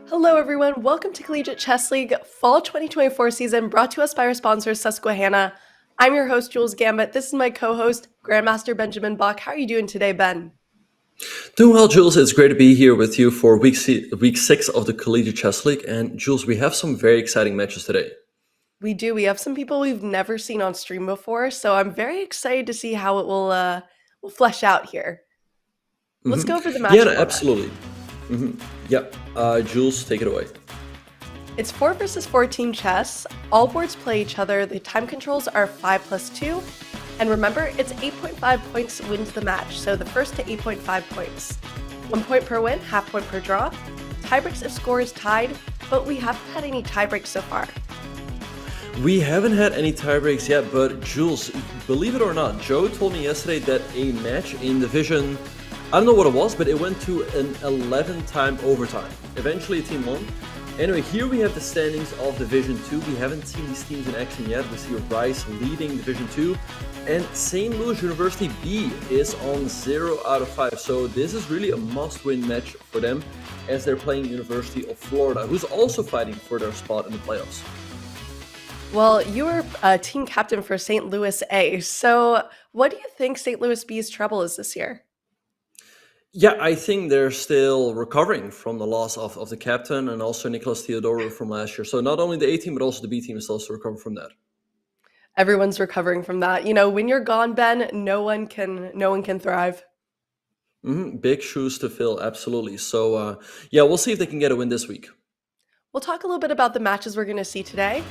Hello, everyone. Welcome to Collegiate Chess League Fall 2024 season, brought to us by our sponsor, Susquehanna. I'm your host, Jules Gambit. This is my co-host, Grandmaster Benjamin Bach. How are you doing today, Ben? Doing well, Jules. It's great to be here with you for week 6 of the Collegiate Chess League. And Jules, we have some very exciting matches today. We do. We have some people we've never seen on stream before, so I'm very excited to see how it will flesh out here. Let's go over the match format. Absolutely. Jules, take it away. It's 4 versus 14 chess. All boards play each other. The time controls are 5+2. And remember, it's 8.5 points wins the match, so the first to 8.5 points. 1 point per win, half point per draw. Tiebreaks if score is tied, but we haven't had any tiebreaks so far. We haven't had any tiebreaks yet, but Jules, believe it or not, Joe told me yesterday that a match in Division, I don't know what it was, but it went to an 11-time overtime. Eventually a team won. Anyway, here we have the standings of Division 2. We haven't seen these teams in action yet. We see Rice leading Division 2. And St. Louis University B is on 0 out of 5. So this is really a must-win match for them as they're playing University of Florida, who's also fighting for their spot in the playoffs. Well, you were a team captain for St. Louis A. So what do you think St. Louis B's trouble is this year? Yeah, I think they're still recovering from the loss of the captain and also Nicolas Theodorou from last year. So not only the A team, but also the B team is also recovering from that. Everyone's recovering from that. You know, when you're gone, Ben, no one can thrive. Big shoes to fill, absolutely. So we'll see if they can get a win this week. We'll talk a little bit about the matches we're going to see today.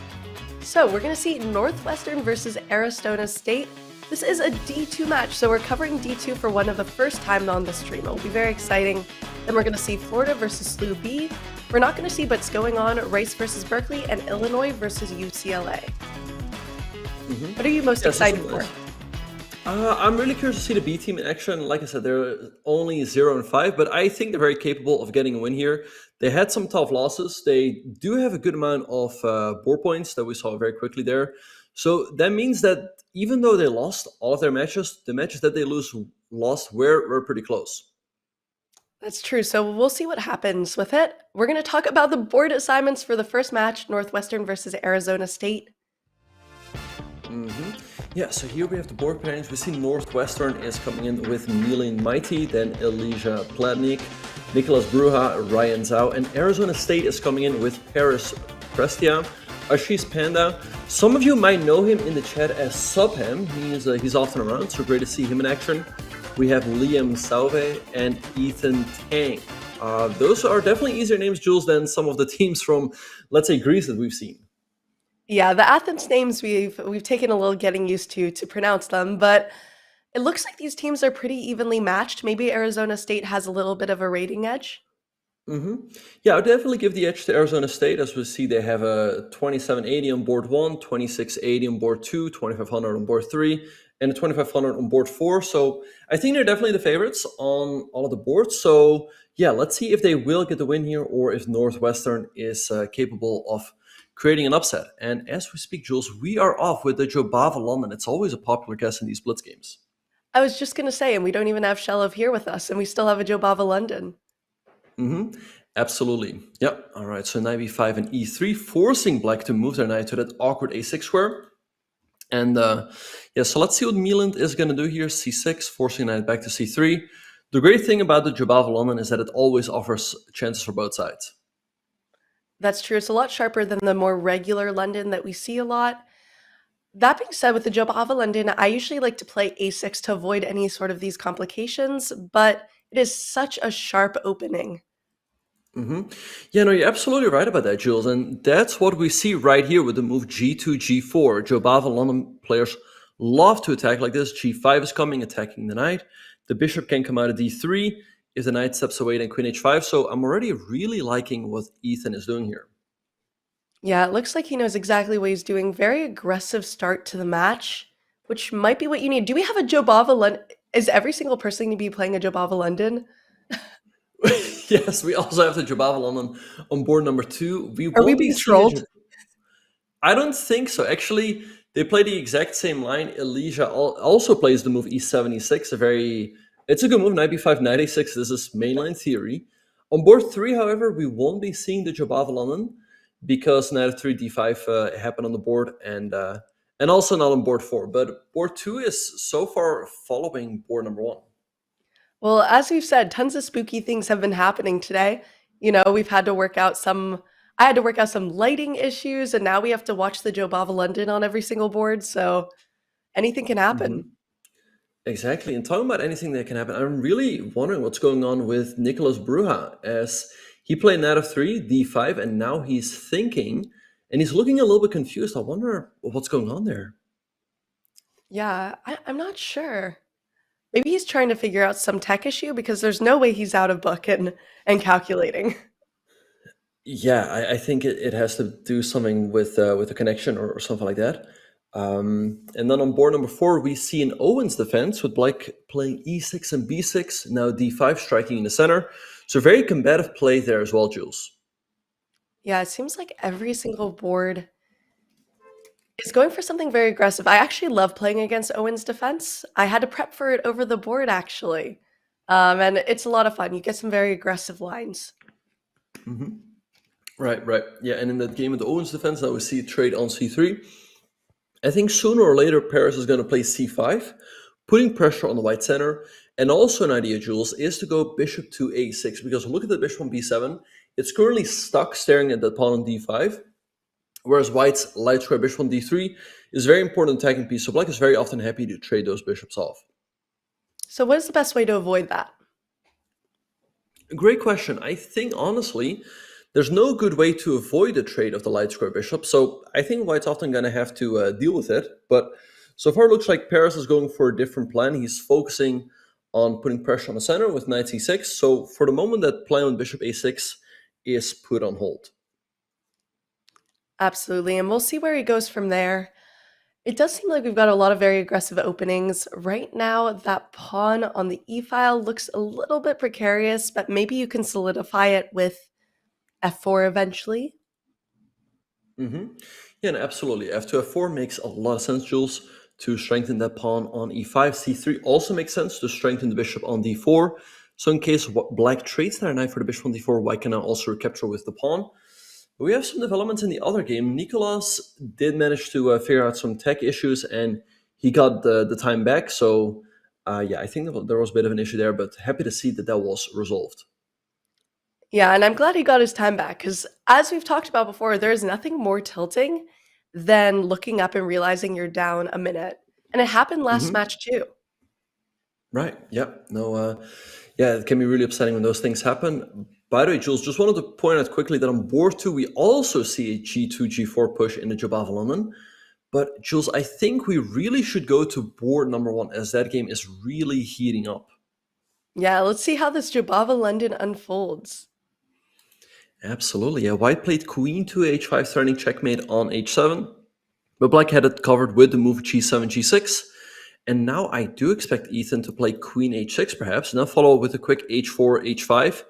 So we're going to see Northwestern versus Arizona State. This is a D2 match, so we're covering D2 for one of the first time on the stream. It will be very exciting. Then we're going to see Florida versus SLU B. We're not going to see what's going on, Rice versus Berkeley, and Illinois versus UCLA. What are you most excited for? I'm really curious to see the B team in action. Like I said, they're only 0 and 5, but I think they're very capable of getting a win here. They had some tough losses. They do have a good amount of board points that we saw very quickly there. So that means that even though they lost all of their matches, the matches that they lost were pretty close. That's true. So we'll see what happens with it. We're going to talk about the board assignments for the first match, Northwestern versus Arizona State. Yeah, so here we have the board pairings. We see Northwestern is coming in with Milin Mighty, then Elijah Platnik, Nicholas Bruja, Ryan Zhao, and Arizona State is coming in with Paris Prestia, Ashish Panda. Some of you might know him in the chat as Subham. He's often around, so great to see him in action. We have Liam Sauve and Ethan Tang. Those are definitely easier names, Jules, than some of the teams from, let's say, Greece that we've seen. Yeah, the Athens names we've taken a little getting used to pronounce them, but it looks like these teams are pretty evenly matched. Maybe Arizona State has a little bit of a rating edge. Yeah, I'll definitely give the edge to Arizona State. As we see, they have a 2780 on board 1, 2680 on board 2, 2500 on board 3, and a 2500 on board 4. So I think they're definitely the favorites on all of the boards. So yeah, let's see if they will get the win here or if Northwestern is capable of creating an upset. And as we speak, Jules, we are off with the Jobava London. It's always a popular guest in these blitz games. I was just going to say, and we don't even have Shelov here with us, and we still have a Jobava London. Absolutely. Yep. All right. So knight b5 and e3, forcing black to move their knight to that awkward a6 square. And so let's see what Mieland is going to do here. c6, forcing knight back to c3. The great thing about the Jobava London is that it always offers chances for both sides. That's true. It's a lot sharper than the more regular London that we see a lot. That being said, with the Jobava London, I usually like to play a6 to avoid any sort of these complications, but it is such a sharp opening. Yeah, no, you're absolutely right about that, Jules. And that's what we see right here with the move g2, g4. Jobava London players love to attack like this. g5 is coming, attacking the knight. The bishop can come out of d3 if the knight steps away, then queen h5. So I'm already really liking what Ethan is doing here. Yeah, it looks like he knows exactly what he's doing. Very aggressive start to the match, which might be what you need. Do we have a Jobava London? Is every single person going to be playing a Jobava London? Yes, we also have the Jobava London on board number 2. Are we being trolled? I don't think so. Actually, they play the exact same line. Elijah also plays the move e7, e6. It's a good move, knight b5, knight a6. This is mainline theory. On board 3, however, we won't be seeing the Jabava London because knight of 3 d5 happened on the board, and also not on board 4. But board 2 is so far following board number 1. Well, as we've said, tons of spooky things have been happening today. We've had to work out some I had to work out some lighting issues, and now we have to watch the Joe Bava London on every single board, so anything can Hmm. happen. Exactly. And talking about anything that can happen, I'm really wondering what's going on with Nicolas Bruja as he played knight of 3, d5, and now he's thinking and he's looking a little bit confused. I wonder what's going on there. Yeah, I'm not sure. Maybe he's trying to figure out some tech issue because there's no way he's out of book and calculating. Yeah, I think it has to do something with the connection or something like that. And then on board number 4, we see an Owens defense with Black playing e6 and b6, now d5 striking in the center. So very combative play there as well, Jules. Yeah, it seems like every single board is going for something very aggressive. I actually love playing against Owen's defense. I had to prep for it over the board actually. And it's a lot of fun. You get some very aggressive lines. Hmm. Right, right. Yeah, and in that game with the Owens defense, now we see trade on c3. I think sooner or later Paris is going to play c5, putting pressure on the white center. And also an idea, Jules, is to go bishop to a6, because look at the bishop on b7. It's currently stuck staring at the pawn on d5, whereas white's light square bishop on d3 is a very important attacking piece. So black is very often happy to trade those bishops off. So what is the best way to avoid that? Great question. I think, honestly, there's no good way to avoid the trade of the light square bishop. So I think white's often going to have to deal with it. But so far, it looks like Paris is going for a different plan. He's focusing on putting pressure on the center with knight c6. So for the moment, that plan on bishop a6 is put on hold. Absolutely. And we'll see where he goes from there. It does seem like we've got a lot of very aggressive openings. Right now, that pawn on the e-file looks a little bit precarious, but maybe you can solidify it with f4 eventually. Hmm. Yeah, no, absolutely. F2, F4 makes a lot of sense, Jules, to strengthen that pawn on e5. C3 also makes sense to strengthen the bishop on d4. So in case black trades their knight for the bishop on d4, white can now also recapture with the pawn. But we have some developments in the other game. Nicolas did manage to figure out some tech issues, and he got the time back. So yeah, I think there was a bit of an issue there, but happy to see that that was resolved. Yeah, and I'm glad he got his time back because, as we've talked about before, there's nothing more tilting than looking up and realizing you're down a minute. And it happened last Hmm. match too. Right. Yeah. No. Yeah, it can be really upsetting when those things happen. By the way, Jules, just wanted to point out quickly that on board 2, we also see a g2, g4 push in the Jabava London. But Jules, I think we really should go to board number 1 as that game is really heating up. Yeah, let's see how this Jabava London unfolds. Absolutely. Yeah, white played queen to h5, threatening checkmate on h7. But black had it covered with the move g7, g6. And now I do expect Ethan to play queen h6 perhaps, and then follow with a quick h4, h5.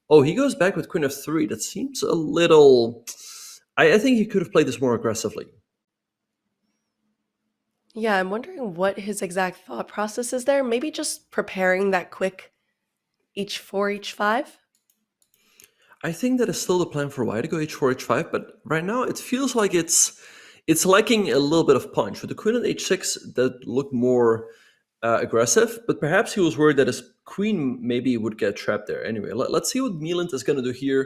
Oh, he goes back with queen f3. That seems a little... I think he could have played this more aggressively. Yeah, I'm wondering what his exact thought process is there. Maybe just preparing that quick h4, h5. I think that is still the plan for white to go h4, h5, but right now it feels like it's lacking a little bit of punch. With the queen at h6, that looked more aggressive, but perhaps he was worried that his queen maybe would get trapped there. Anyway, let's see what Mielent is going to do here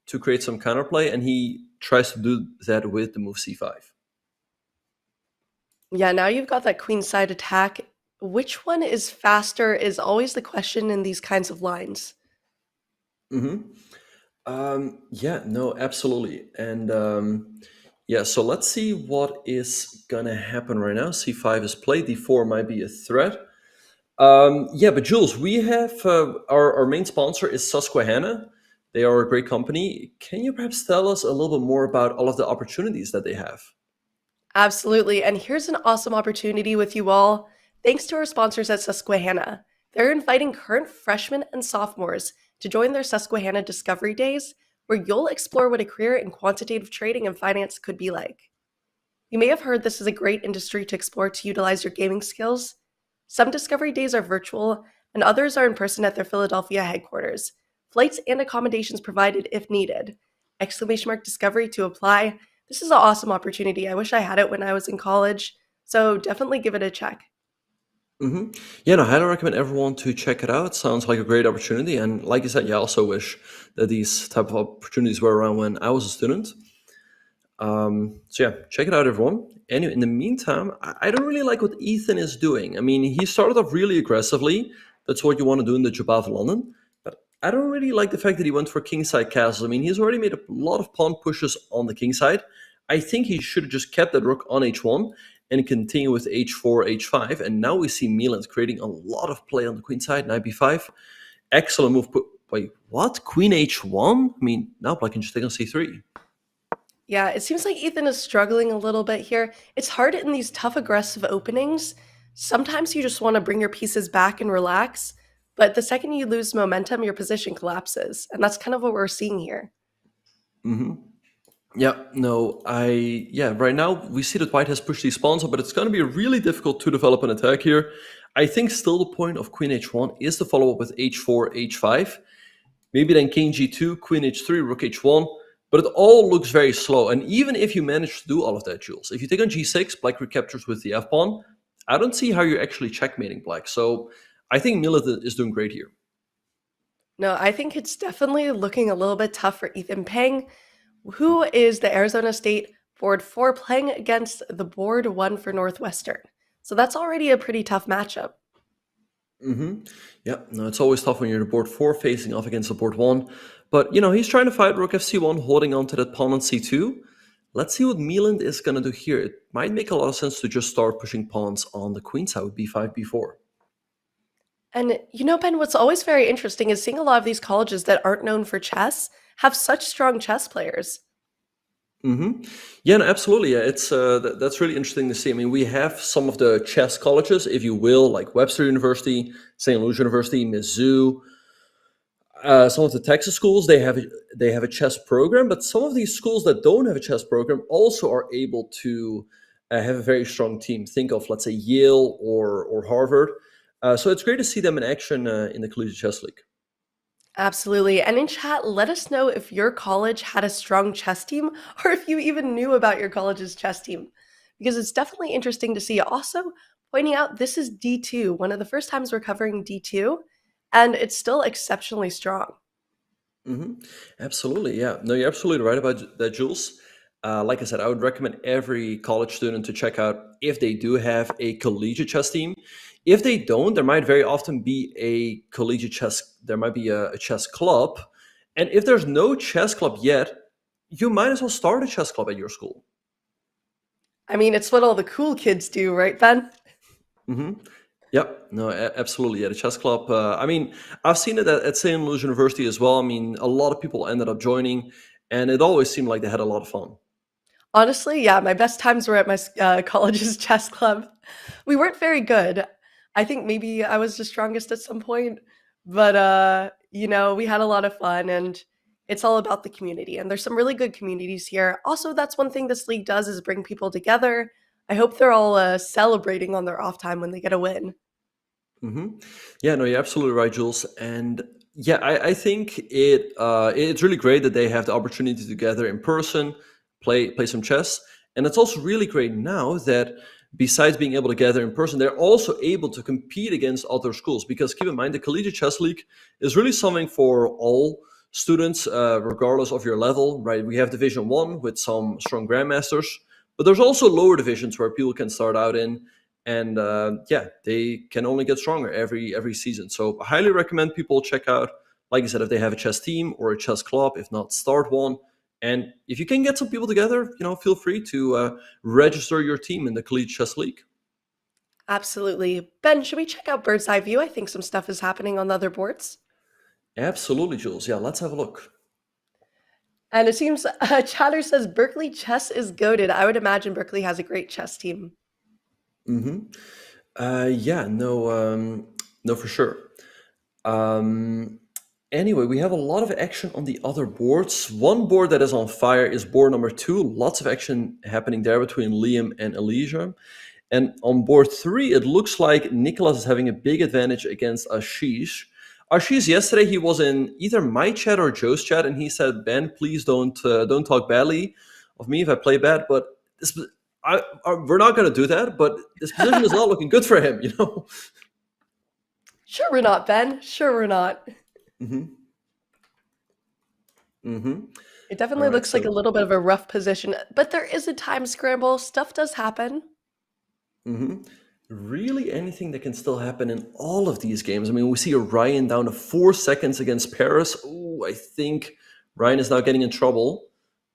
to create some counterplay, and he tries to do that with the move c5. Yeah, now you've got that queenside attack. Which one is faster is always the question in these kinds of lines. Mm-hmm. Yeah, no, absolutely. And yeah, so let's see what is gonna happen right now. c5 is played, d4 might be a threat. Yeah, but Jules, we have our main sponsor is Susquehanna. They are a great company. Can you perhaps tell us a little bit more about all of the opportunities that they have? Absolutely. And here's an awesome opportunity with you all. Thanks to our sponsors at Susquehanna. They're inviting current freshmen and sophomores to join their Susquehanna Discovery Days, where you'll explore what a career in quantitative trading and finance could be like. You may have heard this is a great industry to explore to utilize your gaming skills. Some Discovery Days are virtual, and others are in person at their Philadelphia headquarters, Flights and accommodations provided if needed. Exclamation mark discovery to apply. This is an awesome opportunity. I wish I had it when I was in college, so definitely give it a check. Yeah, no, I highly recommend everyone to check it out. Sounds like a great opportunity. And like you said, yeah, I also wish that these type of opportunities were around when I was a student. So yeah, check it out, everyone. Anyway, in the meantime, I don't really like what Ethan is doing. I mean, he started off really aggressively. That's what you want to do in the Job of London. But I don't really like the fact that he went for kingside castles. I mean, he's already made a lot of pawn pushes on the kingside. I think he should have just kept that rook on h1 and continue with h4, h5. And now we see Milan creating a lot of play on the queen side, knight b5. Excellent move. Wait, what? Queen h1? I mean, now black can just take on c3. Yeah, it seems like Ethan is struggling a little bit here. It's hard in these tough, aggressive openings. Sometimes you just want to bring your pieces back and relax, but the second you lose momentum, your position collapses. And that's kind of what we're seeing here. Yeah, no, right now we see that white has pushed these pawns up, but it's going to be really difficult to develop an attack here. I think still the point of queen h1 is to follow up with h4, h5. Maybe then king g2, queen h3, rook h1, but it all looks very slow. And even if you manage to do all of that, Jules, if you take on g6, black recaptures with the f-pawn, I don't see how you're actually checkmating black. So I think Millet is doing great here. No, I think it's definitely looking a little bit tough for Ethan Peng, who is the Arizona State board 4 playing against the board 1 for Northwestern. So that's already a pretty tough matchup. Yeah, no, it's always tough when you're the board 4 facing off against the board 1. But, he's trying to fight rook fc1, holding on to that pawn on c2. Let's see what Mieland is going to do here. It might make a lot of sense to just start pushing pawns on the queen side with b5, b4. And Ben, what's always very interesting is seeing a lot of these colleges that aren't known for chess have such strong chess players. Yeah, no, absolutely. Yeah, it's that's really interesting to see. I mean, we have some of the chess colleges, if you will, like Webster University, St. Louis University, Mizzou. Some of the Texas schools they have a chess program, but some of these schools that don't have a chess program also are able to have a very strong team. Think of, let's say, Yale or Harvard. So it's great to see them in action in the Collegiate Chess League. Absolutely. And in chat, let us know if your college had a strong chess team or if you even knew about your college's chess team, because it's definitely interesting to see. Also, pointing out this is D2, one of the first times we're covering D2, and it's still exceptionally strong. Absolutely, yeah. No, you're absolutely right about that, Jules. Like I said, I would recommend every college student to check out if they do have a collegiate chess team. If they don't, there might very often be a collegiate chess, there might be a chess club. And if there's no chess club yet, you might as well start a chess club at your school. I mean, it's what all the cool kids do, right, Ben? Yep, no, absolutely. Yeah, the chess club. I mean, I've seen it at St. Louis University as well. I mean, a lot of people ended up joining, and it always seemed like they had a lot of fun. Honestly, yeah, my best times were at my college's chess club. We weren't very good. I think maybe I was the strongest at some point, but we had a lot of fun, and it's all about the community. And there's some really good communities here. Also, that's one thing this league does is bring people together. I hope they're all celebrating on their off time when they get a win. Yeah, no, you're absolutely right, Jules. And yeah, I think it's really great that they have the opportunity to gather in person, play some chess, and it's also really great now that besides being able to gather in person, they're also able to compete against other schools. Because keep in mind, the Collegiate Chess League is really something for all students, regardless of your level, right? We have Division 1 with some strong grandmasters, but there's also lower divisions where people can start out in, and they can only get stronger every season. So I highly recommend people check out, like I said, if they have a chess team or a chess club. If not, start one. And if you can get some people together, feel free to register your team in the Collegiate Chess League. Absolutely. Ben, should we check out Bird's Eye View? I think some stuff is happening on the other boards. Absolutely, Jules. Yeah, let's have a look. And it seems Chatter says Berkeley chess is goated. I would imagine Berkeley has a great chess team. Yeah, no, for sure. Anyway, we have a lot of action on the other boards. One board that is on fire is board number 2. Lots of action happening there between Liam and Elijah. And on board 3, it looks like Nicolas is having a big advantage against Ashish. Ashish, yesterday he was in either my chat or Joe's chat, and he said, "Ben, please don't talk badly of me if I play bad." But this, we're not going to do that. But this position is not looking good for him, you know. Sure we're not, Ben. Sure we're not. Mm-hmm. Mm-hmm. It All definitely right. looks like a So, little bit of a rough position, but there is a time scramble. Stuff does happen. mm-hmm. Really, anything that can still happen in all of these games. I mean, we see Ryan down to 4 seconds against Paris. Oh, I think Ryan is now getting in trouble.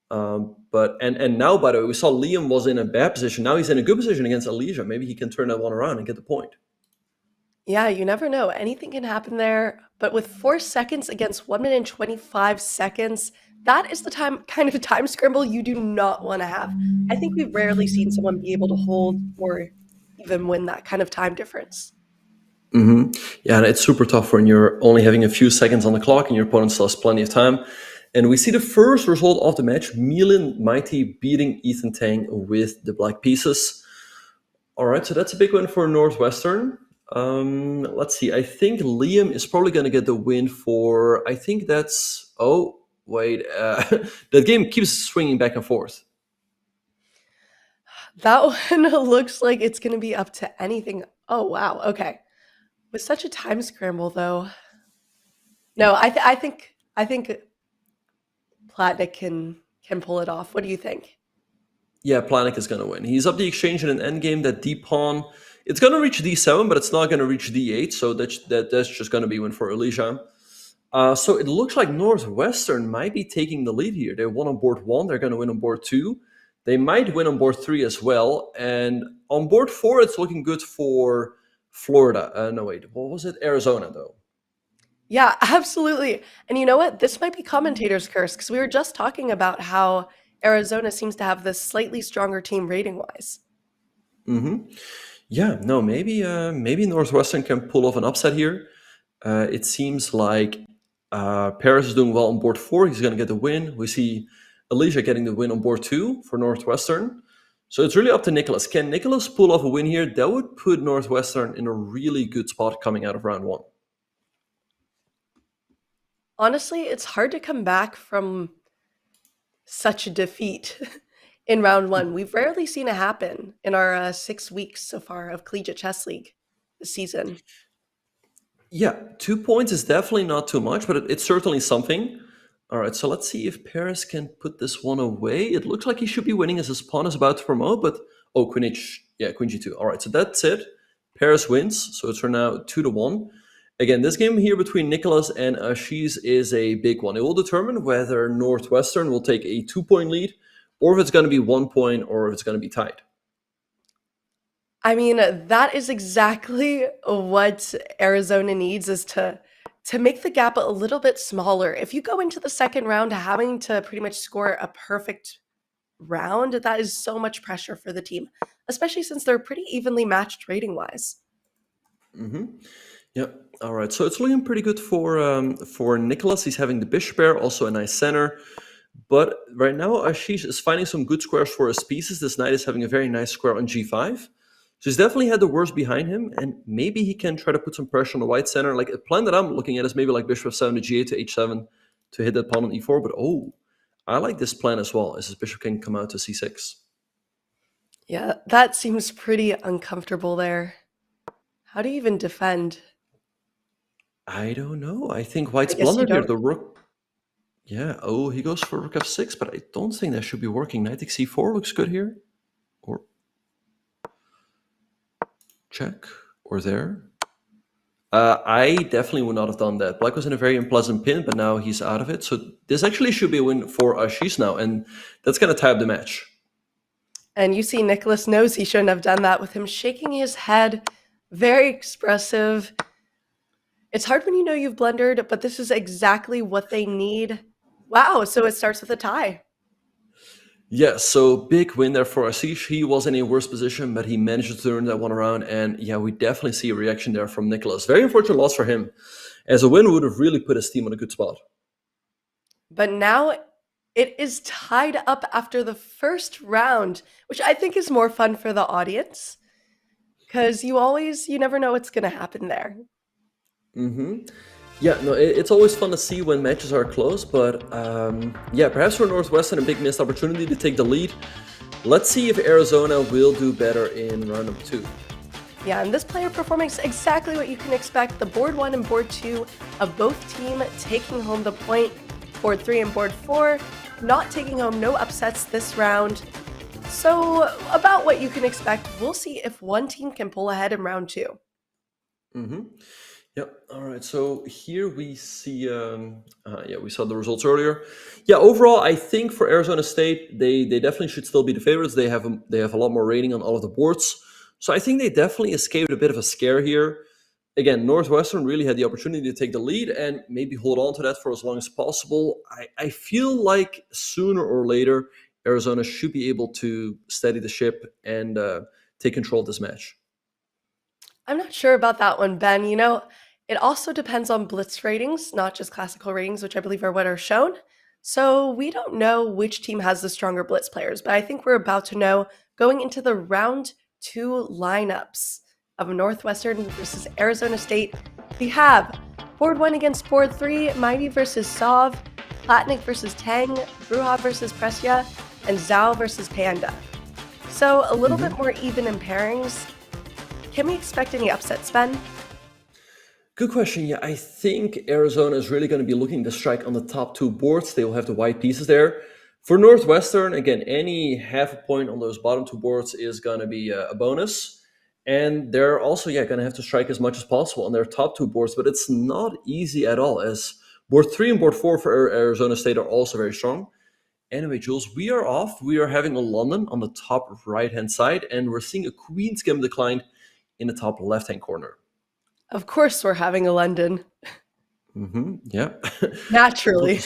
But and now, by the way, we saw Liam was in a bad position. Now he's in a good position against Alicia. Maybe he can turn that one around and get the point. Yeah, you never know. Anything can happen there. But with 4 seconds against 1 minute and 25 seconds, that is the kind of time scramble you do not want to have. I think we've rarely seen someone be able to hold or even win that kind of time difference. Mm-hmm. Yeah, and it's super tough when you're only having a few seconds on the clock and your opponent still has plenty of time. And we see the first result of the match: Milan Mighty beating Ethan Tang with the black pieces. All right, so that's a big win for Northwestern. Let's see. I think Liam is probably going to get the win for. I think that's. Oh wait, that game keeps swinging back and forth. That one looks like it's going to be up to anything. Oh, wow. Okay. With such a time scramble, though. No, I think Platnik can pull it off. What do you think? Yeah, Planik is going to win. He's up the exchange in an endgame. That D pawn, it's going to reach D7, but it's not going to reach D8. So that's just going to be win for Alicia. So it looks like Northwestern might be taking the lead here. They won on board 1. They're going to win on board 2. They might win on board 3 as well. And on board 4, it's looking good for Florida. No, wait. What was it? Arizona, though. Yeah, absolutely. And you know what? This might be commentator's curse because we were just talking about how Arizona seems to have this slightly stronger team rating wise. Mm-hmm. Yeah, no, maybe Northwestern can pull off an upset here. It seems like Paris is doing well on board 4. He's going to get the win. We see Alicia getting the win on board 2 for Northwestern. So it's really up to Nicolas. Can Nicolas pull off a win here? That would put Northwestern in a really good spot coming out of round 1. Honestly, it's hard to come back from such a defeat in round one. We've rarely seen it happen in our 6 weeks so far of Collegiate Chess League this season. Yeah, 2 points is definitely not too much, but it's certainly something. All right, so let's see if Paris can put this one away. It looks like he should be winning as his pawn is about to promote, but oh, Queen H, yeah, Queen G2. All right, so that's it. Paris wins, so it's now 2-1. Again, this game here between Nicolas and Ashish is a big one. It will determine whether Northwestern will take a 2-point lead, or if it's going to be 1 point, or if it's going to be tied. I mean, that is exactly what Arizona needs is to make the gap a little bit smaller. If you go into the second round having to pretty much score a perfect round, that is so much pressure for the team, especially since they're pretty evenly matched rating wise. Mm-hmm. Yeah. All right. So it's looking pretty good for Nicolas. He's having the bishop pair, also a nice center. But right now, Ashish is finding some good squares for his pieces. This knight is having a very nice square on g5. So he's definitely had the worst behind him, and maybe he can try to put some pressure on the white center. Like a plan that I'm looking at is maybe like bishop f7 to g8 to h7 to hit that pawn on e4. But oh, I like this plan as well, as his bishop can come out to c6. Yeah, that seems pretty uncomfortable there. How do you even defend? I don't know. I think I white's guess you blundered here. don't. The rook. Yeah. Oh, he goes for rook f6, but I don't think that should be working. Knight takes c4 looks good here. Or check. Or there. I definitely would not have done that. Black was in a very unpleasant pin, but now he's out of it. So this actually should be a win for Ashish now, and that's going to tie up the match. And you see Nicolas knows he shouldn't have done that with him shaking his head, very expressive. It's hard when you know you've blundered, but this is exactly what they need. Wow, so it starts with a tie. Yeah, so big win there for Ashish. He was in a worse position, but he managed to turn that one around. And yeah, we definitely see a reaction there from Nicolas. Very unfortunate loss for him. As a win would have really put his team on a good spot. But now it is tied up after the first round, which I think is more fun for the audience because you never know what's going to happen there. Mm-hmm. Yeah, no, it's always fun to see when matches are close, but yeah, perhaps for Northwestern, a big missed opportunity to take the lead. Let's see if Arizona will do better in round number 2. Yeah, and this player performing exactly what you can expect. The board 1 and board 2 of both team taking home the point. Board 3 and board 4 not taking home, no upsets this round. So about what you can expect, we'll see if one team can pull ahead in round 2. Mm-hmm. Yep. All right. So here we see, yeah, we saw the results earlier. Yeah. Overall, I think for Arizona State, they definitely should still be the favorites. They have a lot more rating on all of the boards, so I think they definitely escaped a bit of a scare here. Again, Northwestern really had the opportunity to take the lead and maybe hold on to that for as long as possible. I feel like sooner or later, Arizona should be able to steady the ship and take control of this match. I'm not sure about that one, Ben. It also depends on blitz ratings, not just classical ratings, which I believe are what are shown. So we don't know which team has the stronger blitz players, but I think we're about to know going into the round 2 lineups of Northwestern versus Arizona State. We have board 1 against board 3, Mighty versus Sov, Platnik versus Tang, Bruja versus Presya, and Zhao versus Panda. So a little bit more even in pairings. Can we expect any upsets, Ben? Good question. Yeah, I think Arizona is really going to be looking to strike on the top 2 boards. They will have the white pieces there. For Northwestern, again, any half a point on those bottom 2 boards is going to be a bonus. And they're also, yeah, going to have to strike as much as possible on their top 2 boards, but it's not easy at all, as board 3 and board 4 for Arizona State are also very strong. Anyway, Jules, we are off. We are having a London on the top right-hand side, and we're seeing a Queen's Gambit declined in the top left-hand corner. Of course, we're having a London. Yeah. Naturally.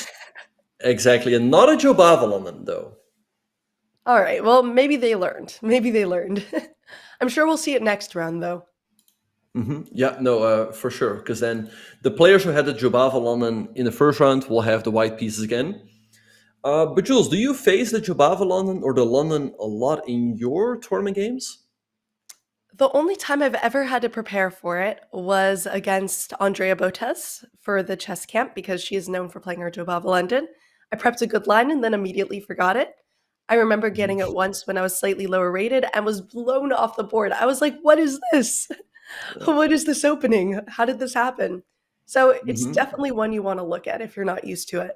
Exactly. And not a Joe Bava London, though. All right. Well, maybe they learned. Maybe they learned. I'm sure we'll see it next round, though. Yeah, no, for sure. Because then the players who had the Joe Bava London in the first round will have the white pieces again. But Jules, do you face the Joe Bava London or the London a lot in your tournament games? The only time I've ever had to prepare for it was against Andrea Botes for the chess camp because she is known for playing her Jobava London. I prepped a good line and then immediately forgot it. I remember getting it once when I was slightly lower rated and was blown off the board. I was like, what is this? What is this opening? How did this happen? So it's definitely one you want to look at if you're not used to it.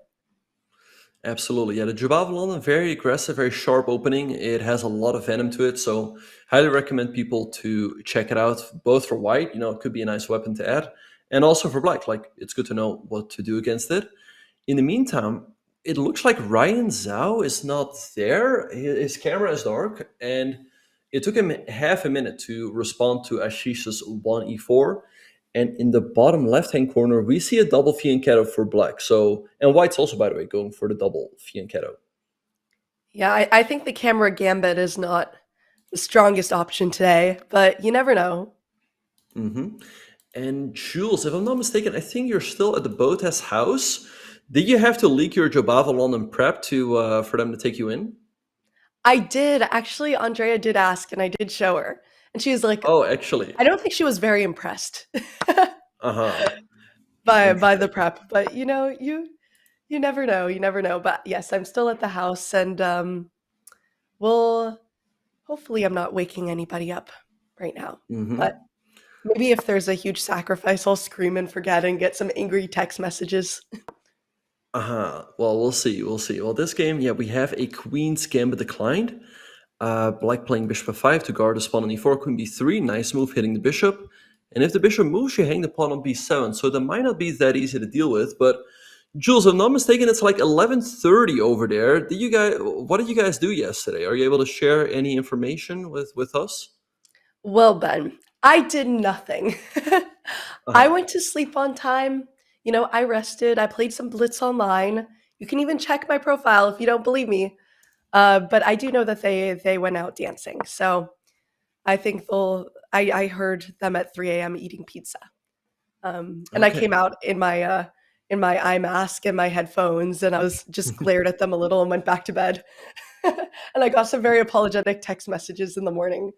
Absolutely. Yeah, the Jabava London, very aggressive, very sharp opening. It has a lot of venom to it. So highly recommend people to check it out, both for white, it could be a nice weapon to add, and also for black. Like, it's good to know what to do against it. In the meantime, it looks like Ryan Zhao is not there. His camera is dark, and it took him half a minute to respond to Ashish's 1e4. And in the bottom left-hand corner, we see a double fianchetto for black. So, and white's also, by the way, going for the double fianchetto. Yeah, I think the camera gambit is not the strongest option today, but you never know. And Jules, if I'm not mistaken, I think you're still at the Botas house. Did you have to leak your Jobava London prep to for them to take you in? I did. Actually, Andrea did ask, and I did show her. And she was like, Oh, actually. I don't think she was very impressed Uh-huh. by the Interesting. prep, but you never know. You never know. But yes, I'm still at the house, and we'll hopefully I'm not waking anybody up right now. But maybe if there's a huge sacrifice, I'll scream and forget and get some angry text messages. Uh-huh. Well, we'll see. We'll see. Well, this game, yeah, we have a Queen's Gambit declined. Black playing bishop f5 to guard the pawn on e4, queen b3. Nice move hitting the bishop. And if the bishop moves, you hang the pawn on b7. So that might not be that easy to deal with. But Jules, if I'm not mistaken, it's like 11:30 over there. What did you guys do yesterday? Are you able to share any information with us? Well, Ben, I did nothing. I Uh-huh. went to sleep on time. I rested. I played some Blitz online. You can even check my profile if you don't believe me. But I do know that they went out dancing. So I think I heard them at 3 a.m. eating pizza. And I Okay. came out in my eye mask and my headphones, and I was just glared at them a little and went back to bed. And I got some very apologetic text messages in the morning.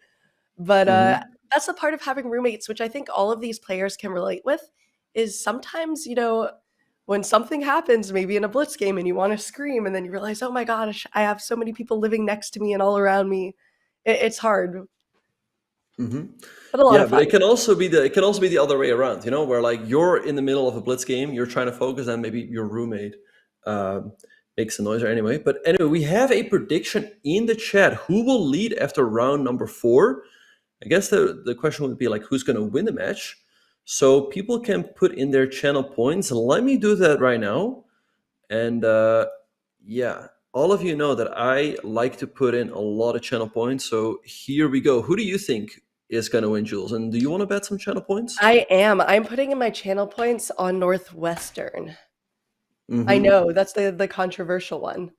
But hmm that's a part of having roommates, which I think all of these players can relate with, is sometimes, when something happens, maybe in a blitz game and you want to scream and then you realize, oh my gosh, I have so many people living next to me and all around me. It's hard, Hmm. but a lot Yeah, of but fun. it can also be the other way around, where like you're in the middle of a blitz game, you're trying to focus, and maybe your roommate um, makes a noise or anyway. But anyway, we have a prediction in the chat. Who will lead after round number 4? I guess the question would be like, who's going to win the match? So people can put in their channel points. Let me do that right now. And yeah, all of you know that I like to put in a lot of channel points. So here we go. Who do you think is going to win, Jules? And do you want to bet some channel points? I am. I'm putting in my channel points on Northwestern. I Mm-hmm. know that's the controversial one.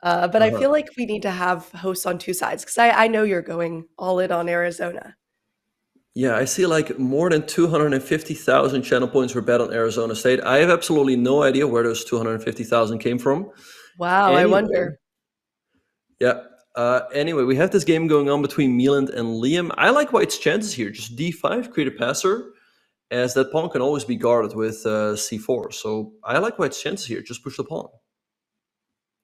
But I Uh-huh. feel like we need to have hosts on two sides because I know you're going all in on Arizona. Yeah, I see like more than 250,000 channel points were bet on Arizona State. I have absolutely no idea where those 250,000 came from. Wow, I Anyway, wonder. yeah. Anyway, we have this game going on between Mieland and Liam. I like White's chances here. Just d5, create a passer, as that pawn can always be guarded with c4. So I like White's chances here. Just push the pawn.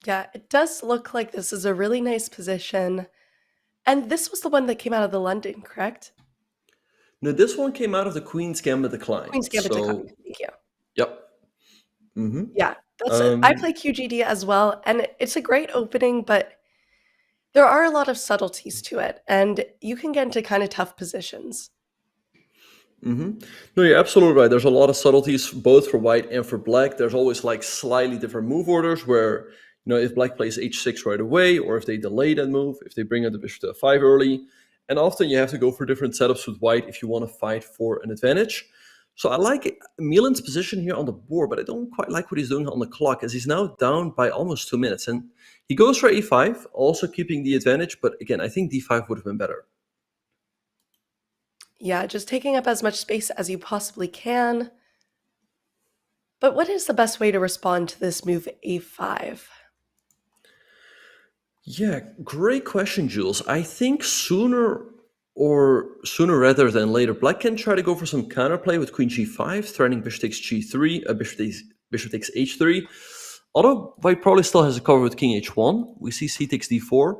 Yeah, it does look like this is a really nice position. And this was the one that came out of the London, correct? Now, this one came out of the Queen's Gambit decline. Queen's Gambit Decline. So, Thank you. yep. Hmm. Yeah, that's it. I Um, play QGD as well, and it's a great opening, but there are a lot of subtleties to it, and you can get into kind of tough positions. hmm No, you're absolutely right. There's a lot of subtleties both for white and for black. There's always like slightly different move orders where, if black plays h6 right away, or if they delay that move, if they bring out the bishop to f5 early. And often you have to go for different setups with white if you want to fight for an advantage. So I like Mieland's position here on the board, but I don't quite like what he's doing on the clock, as he's now down by almost 2 minutes. And he goes for e5, also keeping the advantage. But again, I think d5 would have been better. Yeah, just taking up as much space as you possibly can. But what is the best way to respond to this move a5? Yeah, great question, Jules. I think sooner rather than later, Black can try to go for some counterplay with Queen G5, threatening Bishop takes G3, Bishop takes H3. Although White probably still has a cover with King H1, we see C takes D4.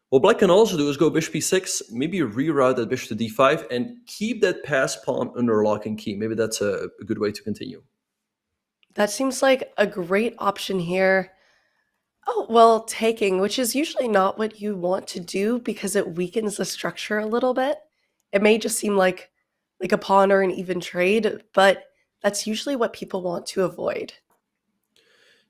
What Black can also do is go Bishop B6, maybe reroute that Bishop to D5, and keep that pass pawn under lock and key. Maybe that's a good way to continue. That seems like a great option here. Oh, well, taking, which is usually not what you want to do because it weakens the structure a little bit. It may just seem like a pawn or an even trade, but that's usually what people want to avoid.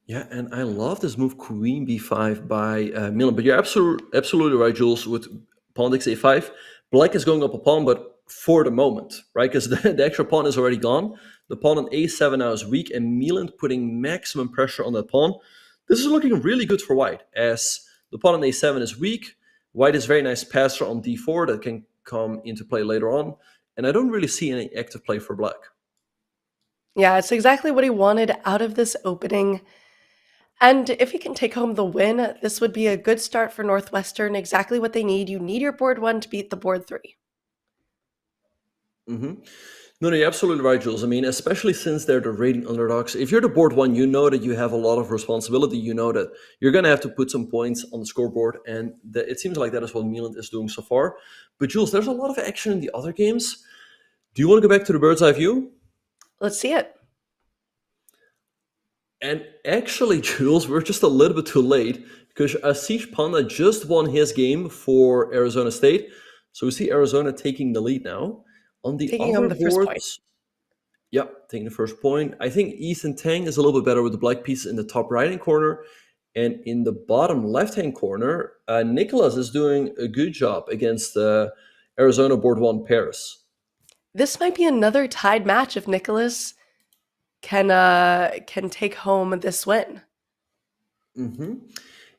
Yeah, and I love this move Queen B5 by Milan. But you're absolutely right, Jules. With pawn takes A5, Black is going up a pawn, but for the moment, right? Because the extra pawn is already gone. The pawn on A7 now is weak, and Milan putting maximum pressure on that pawn. This is looking really good for White, as the pawn on A7 is weak. White is very nice passer on D4 that can come into play later on, and I don't really see any active play for Black. Yeah, it's exactly what he wanted out of this opening. And if he can take home the win, this would be a good start for Northwestern, exactly what they need. You need your board 1 to beat the board 3. Hmm. No, you're absolutely right, Jules. I mean, especially since they're the rating underdogs. If you're the board 1, you know that you have a lot of responsibility. You know that you're going to have to put some points on the scoreboard, and it seems like that is what Milan is doing so far. But Jules, there's a lot of action in the other games. Do you want to go back to the bird's eye view? Let's see it. And actually, Jules, we're just a little bit too late because Ashish Panda just won his game for Arizona State. So we see Arizona taking the lead now. On the Taking home other the first point. boards, yep, taking the first point. I think Ethan Tang is a little bit better with the black pieces in the top right-hand corner. And in the bottom left-hand corner, Nicolas is doing a good job against Arizona board 1 Paris. This might be another tied match if Nicolas can take home this win. Hmm.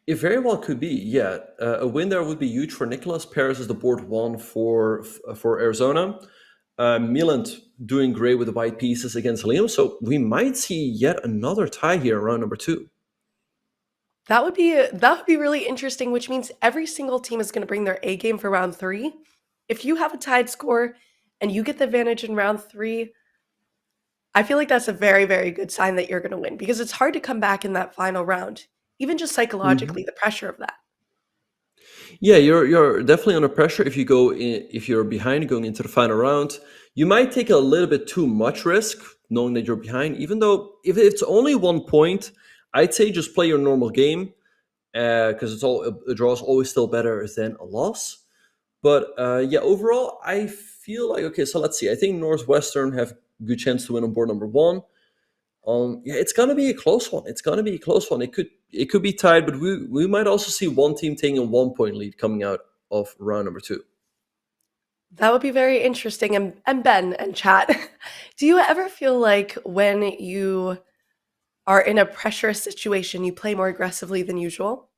It very well could be, yeah. A win there would be huge for Nicolas. Paris is the board 1 for Arizona. Milan doing great with the white pieces against Liam. So we might see yet another tie here around number 2. That would be really interesting, which means every single team is going to bring their A game for round 3. If you have a tied score and you get the advantage in round 3, I feel like that's a very, very good sign that you're going to win because it's hard to come back in that final round, even just psychologically, the pressure of that. Yeah, you're definitely under pressure if you if you're behind going into the final round. You might take a little bit too much risk knowing that you're behind. Even though if it's only 1 point, I'd say just play your normal game because a draw is always still better than a loss. But yeah, overall, I feel like okay. So let's see. I think Northwestern have good chance to win on board number one. Yeah, it's gonna be a close one. It's gonna be a close one. It could be tied, but we might also see one team taking a 1 point lead coming out of round number two. That would be very interesting. And Ben and chat, do you ever feel like when you are in a pressurous situation, you play more aggressively than usual?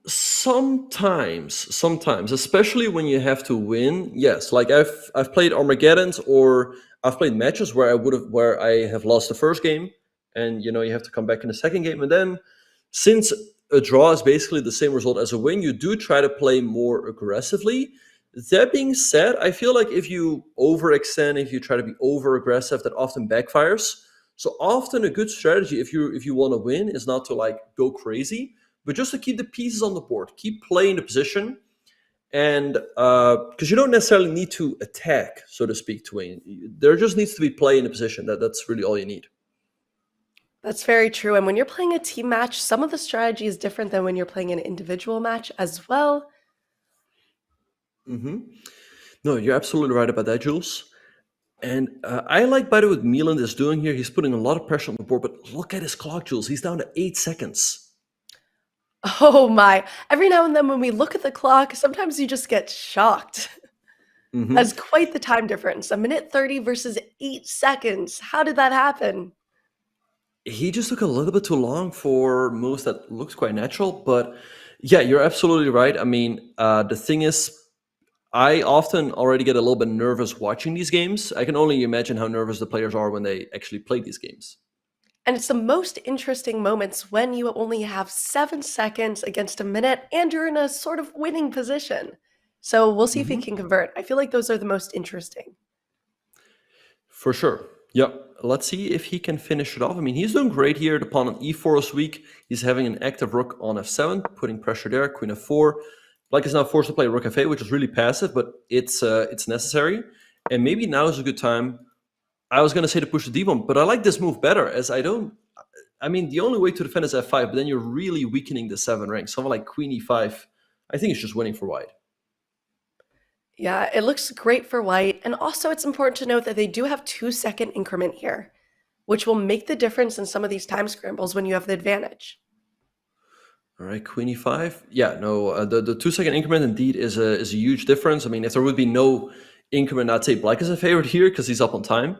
Sometimes, especially when you have to win. Yes, like I've played Armageddons or I've played matches where I have lost the first game, and you have to come back in the second game, and then since a draw is basically the same result as a win, you do try to play more aggressively. That being said, I feel like if you overextend, if you try to be over aggressive, that often backfires. So often a good strategy if you want to win is not to like go crazy, but just to keep the pieces on the board, keep playing the position, and because you don't necessarily need to attack, so to speak, to win. There just needs to be play in the position. That's really all you need. That's very true. And when you're playing a team match, some of the strategy is different than when you're playing an individual match as well. hmm No, you're absolutely right about that, Jules. And I like, by the way, what Milan is doing here. He's putting a lot of pressure on the board, but look at his clock, Jules. He's down to 8 seconds. Oh my. Every now and then when we look at the clock, sometimes you just get shocked. hmm That's quite the time difference. A minute 30 versus 8 seconds. How did that happen? He just took a little bit too long for moves that looked quite natural. But yeah, you're absolutely right. I mean, the thing is, I often already get a little bit nervous watching these games. I can only imagine how nervous the players are when they actually play these games. And it's the most interesting moments when you only have 7 seconds against a minute and you're in a sort of winning position. So we'll see if he hmm can convert. I feel like those are the most interesting. For sure. Yep. Let's see if he can finish it off. I mean, he's doing great here. The pawn on e4 is weak. He's having an active rook on f7, putting pressure there. Queen f4. Black is now forced to play rook f8, which is really passive, but it's necessary. And maybe now is a good time. I was going to say to push the d-bomb, but I like this move better as I don't. I mean, the only way to defend is f5, but then you're really weakening the 7 rank. Something like queen e5, I think it's just winning for white. Yeah, it looks great for white. And also it's important to note that they do have 2 second increment here, which will make the difference in some of these time scrambles when you have the advantage. All right, queen e5. Yeah, no, the 2 second increment indeed is a huge difference. I mean, if there would be no increment, I'd say black is a favorite here because he's up on time.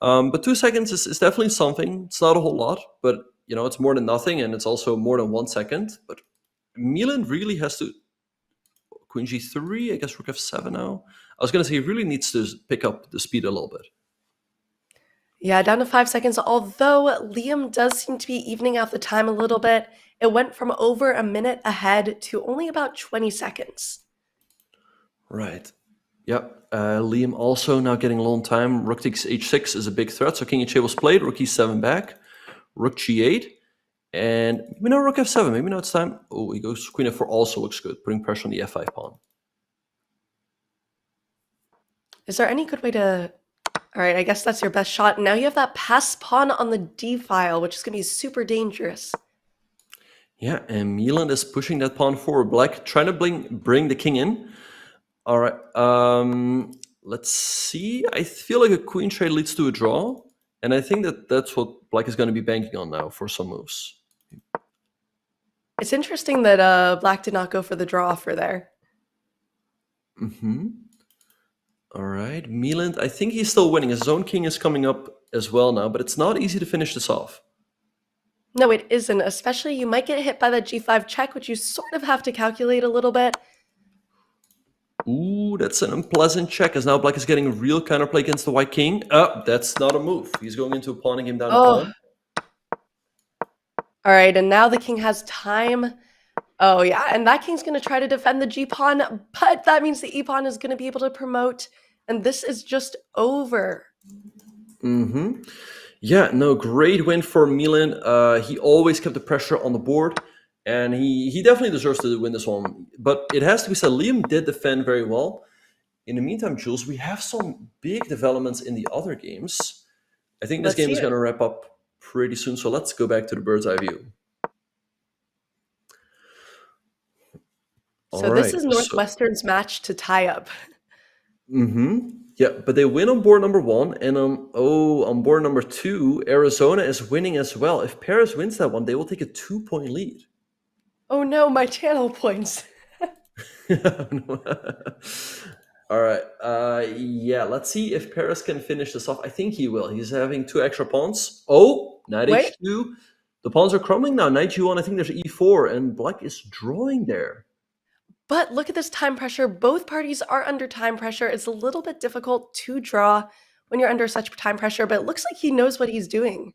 But 2 seconds is definitely something. It's not a whole lot, but it's more than nothing, and it's also more than 1 second. But Milan really has to queen g3. I guess rook f7 now. I was gonna say he really needs to pick up the speed a little bit. Yeah, down to 5 seconds, although Liam does seem to be evening out the time a little bit. It went from over a minute ahead to only about 20 seconds. Right. Yep. Liam also now getting low on time. Rook takes h6 is a big threat. So king h8 was played. Rook e7 back. Rook g8. And maybe now rook f7. Maybe now it's time. Oh, he goes queen f4 also looks good. Putting pressure on the f5 pawn. Is there any good way to... All right, I guess that's your best shot. Now you have that pass pawn on the d file, which is going to be super dangerous. Yeah, and Milan is pushing that pawn forward. Black trying to bring the king in. All right. Let's see. I feel like a queen trade leads to a draw, and I think that's what Black is going to be banking on now for some moves. It's interesting that Black did not go for the draw offer there. All right. Milan, I think he's still winning. His own king is coming up as well now, but it's not easy to finish this off. No, it isn't. Especially you might get hit by that g5 check, which you sort of have to calculate a little bit. Ooh, that's an unpleasant check, as now Black is getting a real counterplay against the white king. That's not a move. He's going into a pawning him down a pawn. All right, and now the king has time. Oh, yeah, and that king's going to try to defend the g-pawn, but that means the e-pawn is going to be able to promote And this is just over. Mm-hmm. Yeah, no, great win for Milan. He always kept the pressure on the board, and he definitely deserves to win this one. But it has to be said, Liam did defend very well. In the meantime, Jules, we have some big developments in the other games. I think this Let's game see is it. going to wrap up pretty soon, so let's go back to the bird's eye view. All So this right, is so Northwestern's match to tie up. yeah, but they win on board number one, and on board number two, Arizona is winning as well. If Paris wins that one, they will take a 2-point lead. Oh no, my channel points. All right. Yeah, let's see if Paris can finish this off. I think he will. He's having 2 extra pawns. Oh, knight Wait, h2. The pawns are crumbling now. Knight g1. I think there's e4, and black is drawing there. but look at this time pressure. Both parties are under time pressure. It's a little bit difficult to draw when you're under such time pressure, but it looks like he knows what he's doing.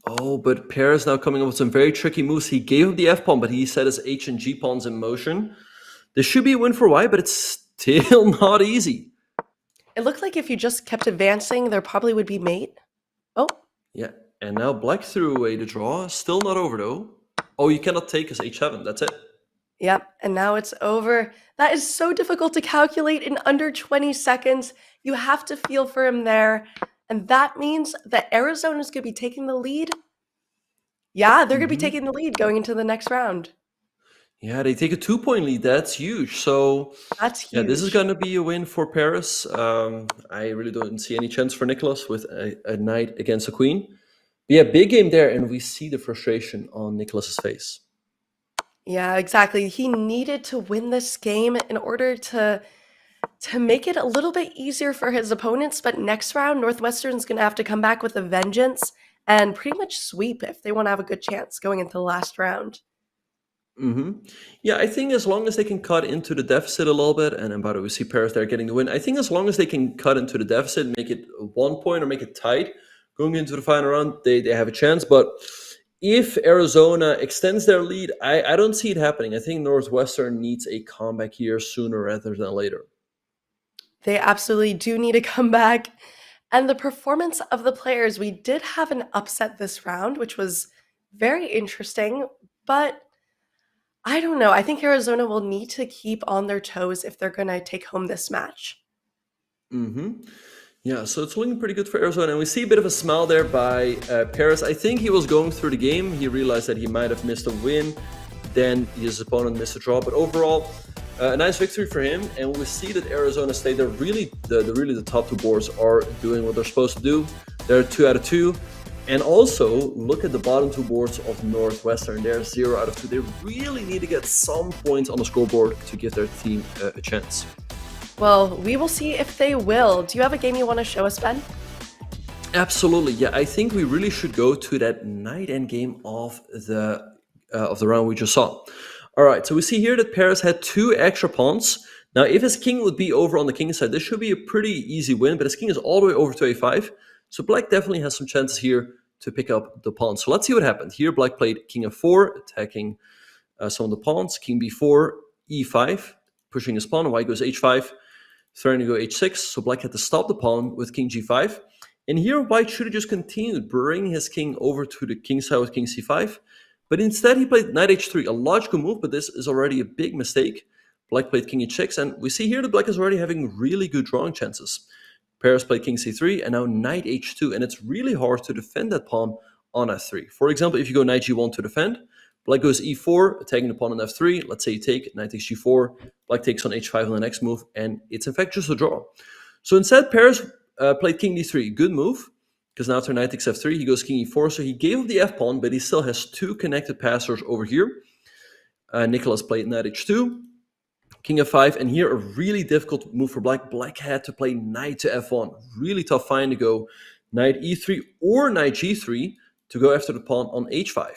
Oh, but Paris now coming up with some very tricky moves. He gave him the f pawn, but he set his h and g pawns in motion. This should be a win for white, but it's still not easy. It looked like if you just kept advancing, there probably would be mate. Oh, Yeah, and now black threw away the draw. Still not over though. Oh, you cannot take his h7. That's it. yep, and now it's over. That is so difficult to calculate in under 20 seconds. You have to feel for him there. And that means that Arizona's going to be taking the lead. Yeah, they're going to be taking the lead going into the next round. Yeah, they take a 2-point lead. That's huge. So, That's yeah, this is huge. going to be a win for Paris. I really don't see any chance for Nicolas with a knight against a queen. But yeah, big game there, and we see the frustration on Nicolas's face. Yeah, exactly. He needed to win this game in order to make it a little bit easier for his opponents, but next round Northwestern's going to have to come back with a vengeance and pretty much sweep if they want to have a good chance going into the last round. Yeah, I think as long as they can cut into the deficit a little bit, and then by the way, we see Paris there getting the win. I think as long as they can cut into the deficit, make it 1 point or make it tight, going into the final round, they have a chance. But if Arizona extends their lead, I don't see it happening. I think Northwestern needs a comeback here sooner rather than later. They absolutely do need to come back. And the performance of the players, we did have an upset this round, which was very interesting, but I don't know. I think Arizona will need to keep on their toes if they're going to take home this match. Yeah, so it's looking pretty good for Arizona. And we see a bit of a smile there by Paris. I think he was going through the game. He realized that he might have missed a win. Then his opponent missed a draw. But overall, a nice victory for him. And we see that Arizona State, they're really the top two boards are doing what they're supposed to do. They're 2 out of 2. And also, look at the bottom two boards of Northwestern. They're 0 out of 2. They really need to get some points on the scoreboard to give their team a chance. Well, we will see if they will. Do you have a game you want to show us, Ben? Absolutely, yeah. I think we really should go to that knight endgame of the round we just saw. All right, so we see here that Paris had 2 extra pawns. Now, if his king would be over on the king side, this should be a pretty easy win, but his king is all the way over to a5. So black definitely has some chances here to pick up the pawn. So let's see what happened. Here, black played king f4, attacking some of the pawns. King b4, e5, pushing his pawn. White goes h5, threatening to go h6. So black had to stop the pawn with king g5. And here, white should have just continued, bringing his king over to the king side with king c5. But instead, he played knight h3, a logical move, but this is already a big mistake. Black played king h6, and we see here that black is already having really good drawing chances. Paris played king c3, and now knight h2, and it's really hard to defend that pawn on f3. For example, if you go knight g1 to defend, black goes e4, attacking the pawn on f3. Let's say you take knight takes g4, black takes on h5 on the next move, and it's in fact just a draw. So instead, Paris played king d3, good move, because now after knight takes f3, he goes king e4, so he gave up the f-pawn, but he still has 2 connected passers over here. Nicolas played knight h2, king f5, and here a really difficult move for black. Black had to play knight to f1. Really tough find to go knight e3 or knight g3 to go after the pawn on h5.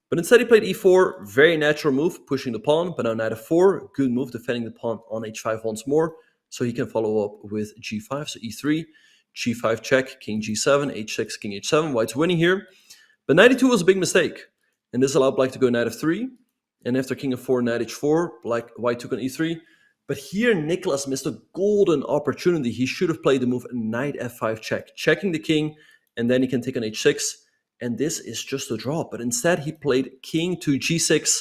But instead he played e4, very natural move, pushing the pawn, but now knight f4, good move, defending the pawn on h5 once more, so he can follow up with g5, so e3, g5 check, king g7, h6, king h7, white's winning here. But knight e2 was a big mistake, and this allowed black to go knight f3, and after king f4, knight h4, white took on e3. But here, Nicolas missed a golden opportunity. He should have played the move knight f5 check, checking the king, and then he can take on h6. And this is just a draw. But instead, he played king to g6.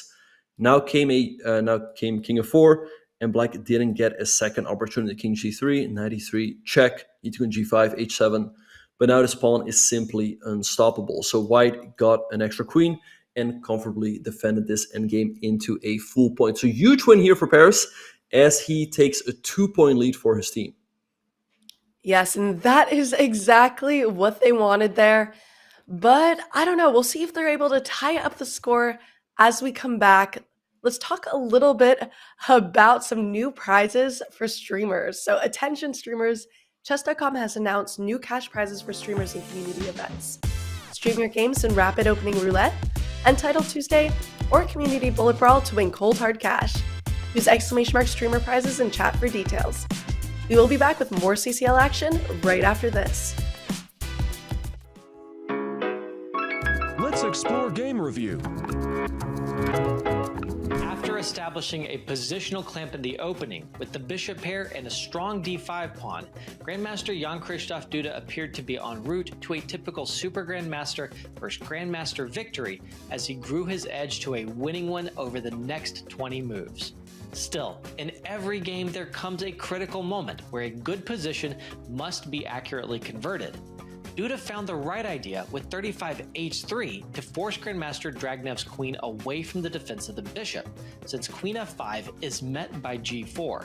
Now came king f4, and Black didn't get a second opportunity. King g3, knight e3, check, e took on g5, h7. But now this pawn is simply unstoppable. So White got an extra queen and comfortably defended this endgame into a full point. So huge win here for Paris as he takes a 2-point lead for his team. Yes, and that is exactly what they wanted there. But I don't know. We'll see if they're able to tie up the score as we come back. Let's talk a little bit about some new prizes for streamers. So attention streamers, Chess.com has announced new cash prizes for streamers in community events. Stream your games in Rapid Opening Roulette, Entitled Tuesday, or Community Bullet Brawl to win cold hard cash. Use !streamer prizes in chat for details. We will be back with more CCL action right after this. Let's explore game review. After establishing a positional clamp in the opening with the bishop pair and a strong d5 pawn, Grandmaster Jan-Krzysztof Duda appeared to be en route to a typical Super Grandmaster versus Grandmaster victory as he grew his edge to a winning one over the next 20 moves. Still, in every game there comes a critical moment where a good position must be accurately converted. Duda found the right idea with 35h3 to force Grandmaster Dragnev's queen away from the defense of the bishop, since queen f5 is met by g4.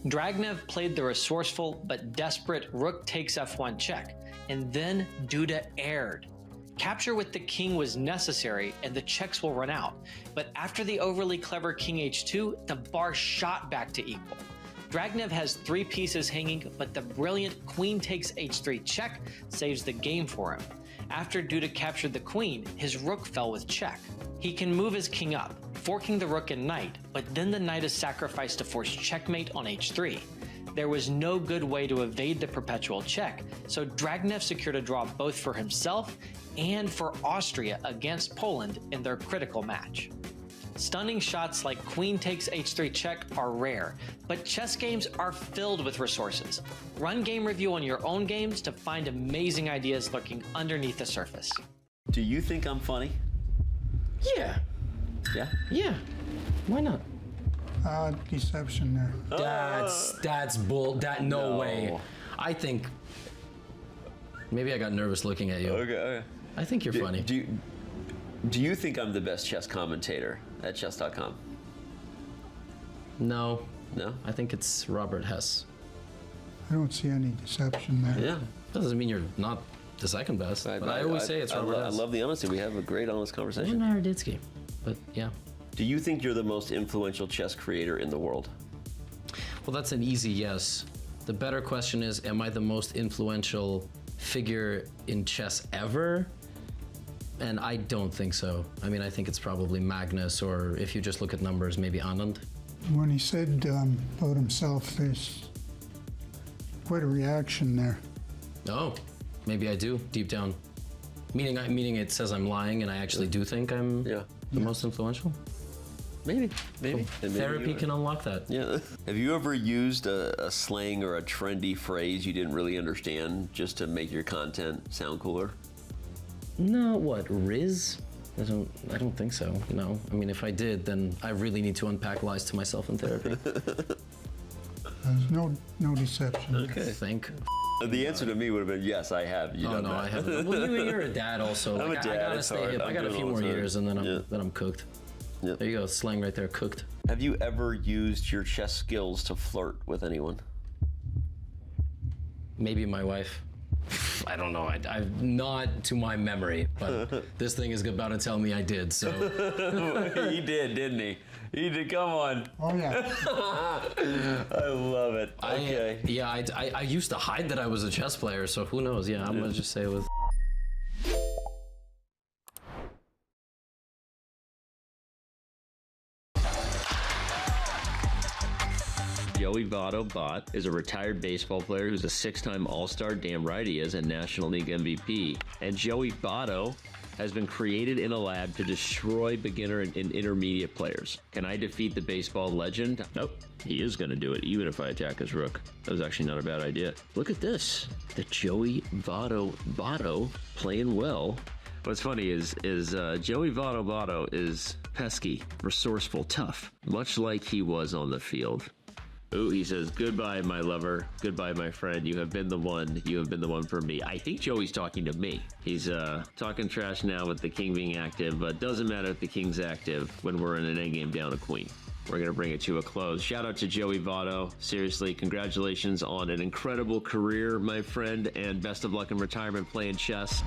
Dragnev played the resourceful but desperate rook takes f1 check, and then Duda erred. Capture with the king was necessary and the checks will run out, but after the overly clever king h2, the bar shot back to equal. Dragnev has 3 pieces hanging, but the brilliant queen takes h3 check saves the game for him. After Duda captured the queen, his rook fell with check. He can move his king up, forking the rook and knight, but then the knight is sacrificed to force checkmate on h3. There was no good way to evade the perpetual check, so Dragnev secured a draw both for himself and for Austria against Poland in their critical match. Stunning shots like queen takes h3 check are rare, but chess games are filled with resources. Run game review on your own games to find amazing ideas lurking underneath the surface. Do you think I'm funny? Yeah. Yeah? Yeah. Why not? Deception there. That's bull. No way. I think maybe I got nervous looking at you. Okay. I think you're funny. Do you think I'm the best chess commentator at Chess.com? No. No? I think it's Robert Hess. I don't see any deception there. Yeah. Doesn't mean you're not the second best, but I always say it's Robert Hess. I love the honesty. We have a great, honest conversation. And Naroditsky, but yeah. Do you think you're the most influential chess creator in the world? Well, that's an easy yes. The better question is, am I the most influential figure in chess ever? And I don't think so. I mean, I think it's probably Magnus, or if you just look at numbers, maybe Anand. When he said about himself, there's quite a reaction there. Oh, maybe I do, deep down. Meaning it says I'm lying and I actually do think I'm the most influential? Maybe. Therapy can unlock that. Yeah. Have you ever used a slang or a trendy phrase you didn't really understand just to make your content sound cooler? No, what, Riz? I don't think so, no. I mean, if I did, then I really need to unpack lies to myself in therapy. There's no deception. Okay. Thank The answer to me would have been yes, I have. You no, I haven't. Well, you're a dad also. I'm a dad, I gotta it's stay hard. hip. I got a few more years and then I'm cooked. Yep. There you go, slang right there, cooked. Have you ever used your chess skills to flirt with anyone? Maybe my wife. I don't know. I've not to my memory, but this thing is about to tell me I did. So He did, didn't he? He did. Come on. Oh, yeah. I love it. Okay. I used to hide that I was a chess player. So who knows? Yeah, I'm gonna just say it was. Joey Votto is a retired baseball player who's a 6-time All-Star, damn right he is, and National League MVP. And Joey Votto has been created in a lab to destroy beginner and intermediate players. Can I defeat the baseball legend? Nope. He is going to do it, even if I attack his rook. That was actually not a bad idea. Look at this. The Joey Votto playing well. What's funny is Joey Votto is pesky, resourceful, tough, much like he was on the field. Ooh, he says, goodbye, my lover. Goodbye, my friend. You have been the one. You have been the one for me. I think Joey's talking to me. He's talking trash now with the king being active, but doesn't matter if the king's active when we're in an endgame down a queen. We're going to bring it to a close. Shout out to Joey Votto. Seriously, congratulations on an incredible career, my friend, and best of luck in retirement playing chess.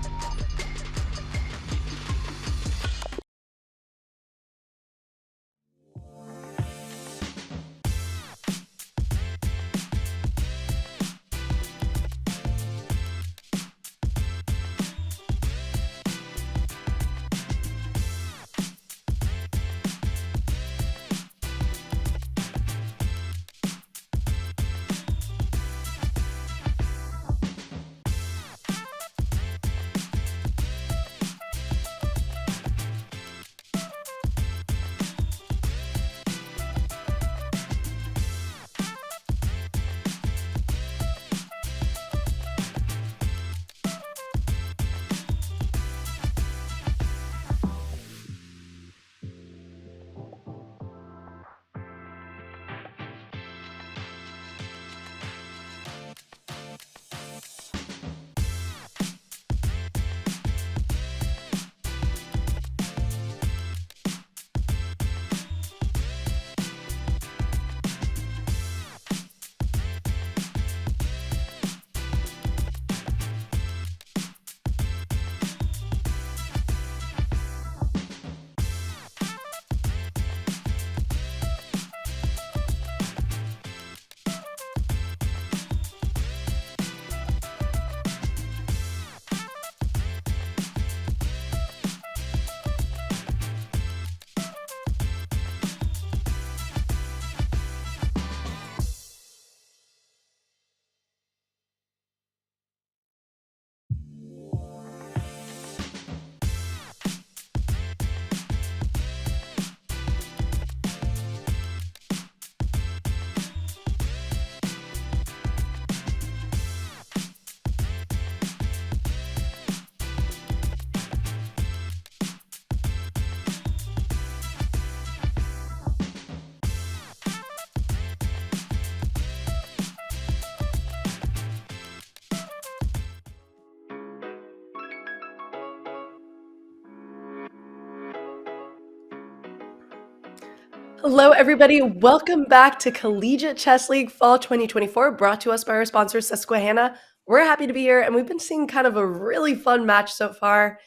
Hello, everybody. Welcome back to Collegiate Chess League Fall 2024, brought to us by our sponsor, Susquehanna. We're happy to be here, and we've been seeing kind of a really fun match so far.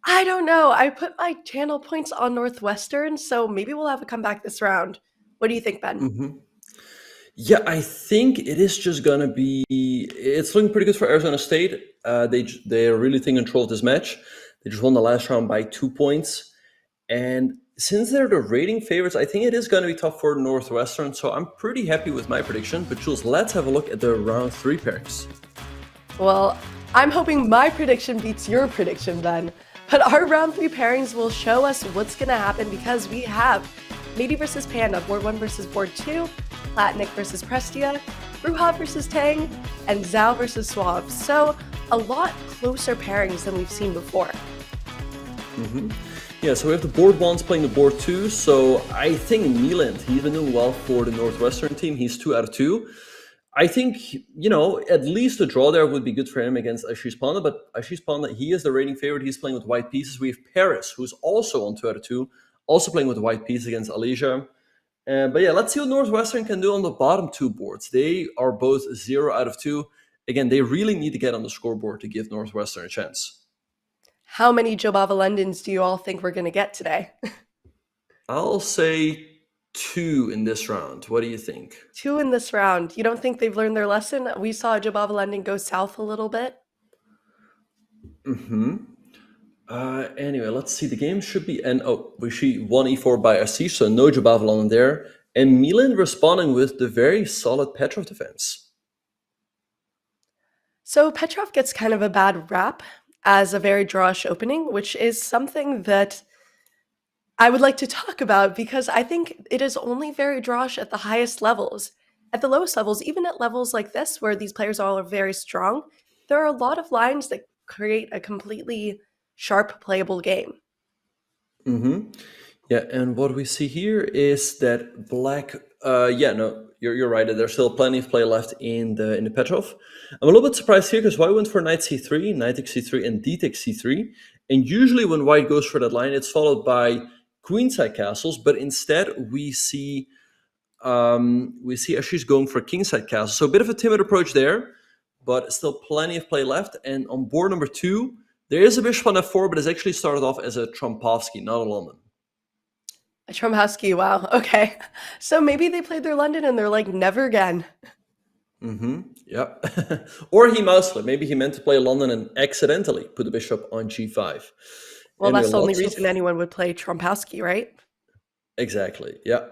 I don't know. I put my channel points on Northwestern, so maybe we'll have a comeback this round. What do you think, Ben? Yeah, I think it is just gonna be. It's looking pretty good for Arizona State. They're really taking control of this match. They just won the last round by 2 points, and since they're the rating favorites, I think it is going to be tough for Northwestern. So I'm pretty happy with my prediction. But Jules, let's have a look at the round 3 pairings. Well, I'm hoping my prediction beats your prediction, Ben. But our round 3 pairings will show us what's going to happen because we have Matey versus Panda, board 1 versus board 2, Platnik versus Prestia, Bruja versus Tang, and Zhao versus Suave. So a lot closer pairings than we've seen before. Yeah, so we have the board 1s playing the board 2. So I think Nieland, he's been doing well for the Northwestern team. He's 2 out of 2. I think, at least a draw there would be good for him against Ashish Panda. But Ashish Panda, he is the rating favorite. He's playing with white pieces. We have Paris, who's also on 2 out of 2, also playing with white pieces against Alicia. But yeah, let's see what Northwestern can do on the bottom 2 boards. They are both 0 out of 2. Again, they really need to get on the scoreboard to give Northwestern a chance. How many Jobava Londons do you all think we're going to get today? I'll say 2 in this round. What do you think? 2 in this round. You don't think they've learned their lesson? We saw Jobava London go south a little bit. Anyway, let's see. The game should be... we see 1 e4 by Ashish, so no Jobava London there. And Milan responding with the very solid Petrov defense. So Petrov gets kind of a bad rap. as a very drawish opening, which is something that I would like to talk about because I think it is only very drawish at the highest levels. At the lowest levels, even at levels like this, where these players all are very strong, there are a lot of lines that create a completely sharp, playable game. Mm-hmm. Yeah, and what we see here is that black. Yeah, no, you're right. There's still plenty of play left in the Petrov. I'm a little bit surprised here because white went for knight c3, knight takes c3, and d takes c3. And usually when white goes for that line, it's followed by queenside castles. But instead we see Ashish going for kingside castles. So a bit of a timid approach there, but still plenty of play left. And on board number 2, there is a bishop on f4, but it's actually started off as a Trompovsky, not a London. A Trompovsky, wow. Okay. So maybe they played their London and they're like, never again. Mm-hmm. Yep. Or he mouse flipped. Maybe he meant to play London and accidentally put the bishop on g5. Well, And that's there the are only lots of- reason anyone would play Trompovsky, right? Exactly. Yeah.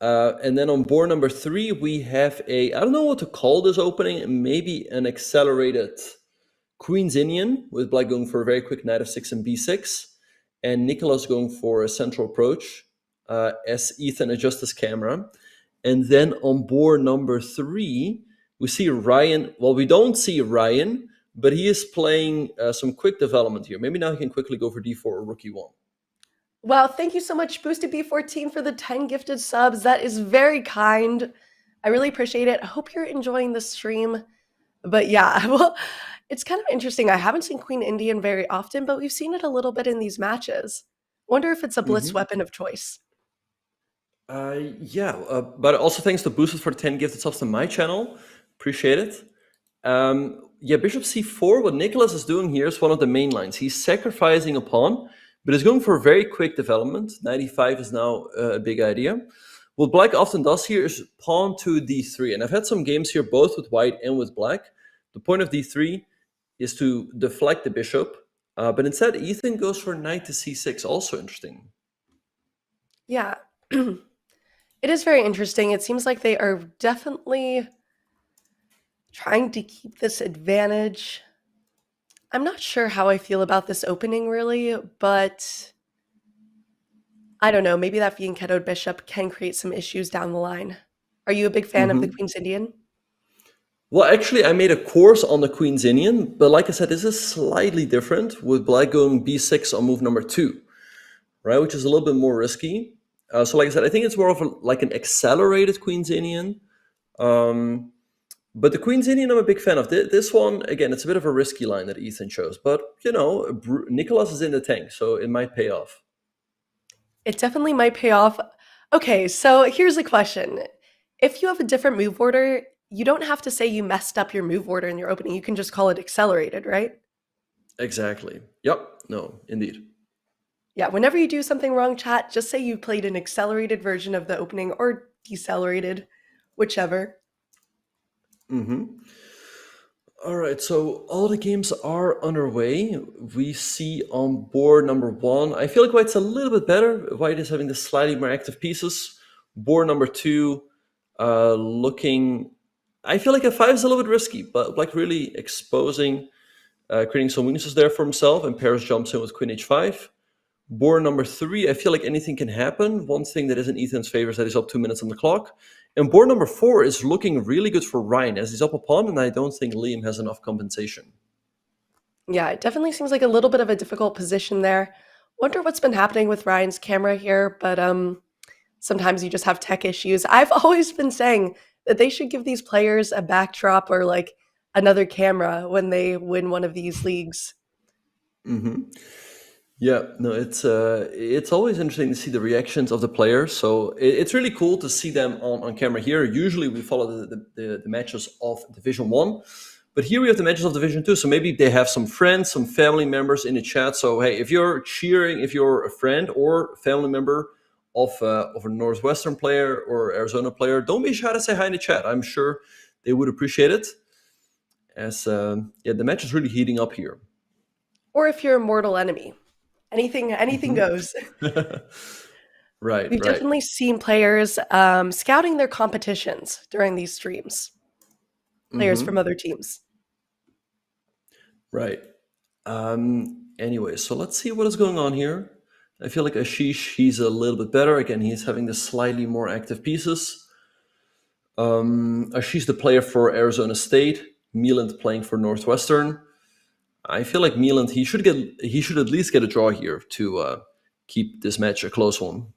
And then on board number 3, we have I don't know what to call this opening, maybe an accelerated Queen's Indian, with black going for a very quick knight f6 and b6, and Nicolas going for a central approach as Ethan adjusts his camera. And then on board number 3, we see Ryan. Well, we don't see Ryan, but he is playing some quick development here. Maybe now he can quickly go for d4 or rook e1. Wow, thank you so much, Boosted B14, for the 10 gifted subs. That is very kind. I really appreciate it. I hope you're enjoying the stream. But yeah, well, it's kind of interesting. I haven't seen Queen Indian very often, but we've seen it a little bit in these matches. Wonder if it's a blitz weapon of choice. But also thanks to Boosted for the 10 gifted subs to my channel. Appreciate it. Yeah, bishop c4, what Nicolas is doing here is one of the main lines. He's sacrificing a pawn, but he's going for a very quick development. Knight e5 is now a big idea. What black often does here is pawn to d3. And I've had some games here both with white and with black. The point of d3 is to deflect the bishop. But instead, Ethan goes for knight to c6. Also interesting. Yeah. It is very interesting. It seems like they are definitely trying to keep this advantage. I'm not sure how I feel about this opening, really, but I don't know. Maybe that fianchettoed bishop can create some issues down the line. Are you a big fan of the Queen's Indian? Well, actually, I made a course on the Queen's Indian, but like I said, this is slightly different with black going b6 on move number 2, right? Which is a little bit more risky. So like I said, I think it's more of like an accelerated Queen's Indian. But the Queen's Indian, I'm a big fan of. This one, again, it's a bit of a risky line that Ethan chose. But, Nicolas is in the tank, so it might pay off. It definitely might pay off. Okay, so here's a question. If you have a different move order, you don't have to say you messed up your move order in your opening. You can just call it accelerated, right? Exactly. Yep. No, indeed. Yeah, whenever you do something wrong, chat, just say you played an accelerated version of the opening or decelerated, whichever. All right, so all the games are underway. We see on board number 1, I feel like white's a little bit better. White is having the slightly more active pieces. Board number 2, looking... I feel like f5 is a little bit risky, but black really exposing, creating some weaknesses there for himself, and Paris jumps in with queen h5. Board number 3, I feel like anything can happen. One thing that is in Ethan's favor is that he's up 2 minutes on the clock. And board number 4 is looking really good for Ryan, as he's up a pawn, and I don't think Liam has enough compensation. Yeah, it definitely seems like a little bit of a difficult position there. Wonder what's been happening with Ryan's camera here, but sometimes you just have tech issues. I've always been saying that they should give these players a backdrop or like another camera when they win one of these leagues. Yeah, no, it's always interesting to see the reactions of the players. So it's really cool to see them on camera here. Usually we follow the matches of Division 1, but here we have the matches of Division 2. So maybe they have some friends, some family members in the chat. So hey, if you're cheering, if you're a friend or family member of a Northwestern player or Arizona player, don't be shy to say hi in the chat. I'm sure they would appreciate it. As the match is really heating up here. Or if you're a mortal enemy. Anything goes. Right. We've definitely seen players scouting their competitions during these streams. Players from other teams. Right. Anyway, so let's see what is going on here. I feel like Ashish, he's a little bit better. Again, he's having the slightly more active pieces. Ashish, the player for Arizona State. Mieland playing for Northwestern. I feel like Mieland, he should at least get a draw here to keep this match a close one.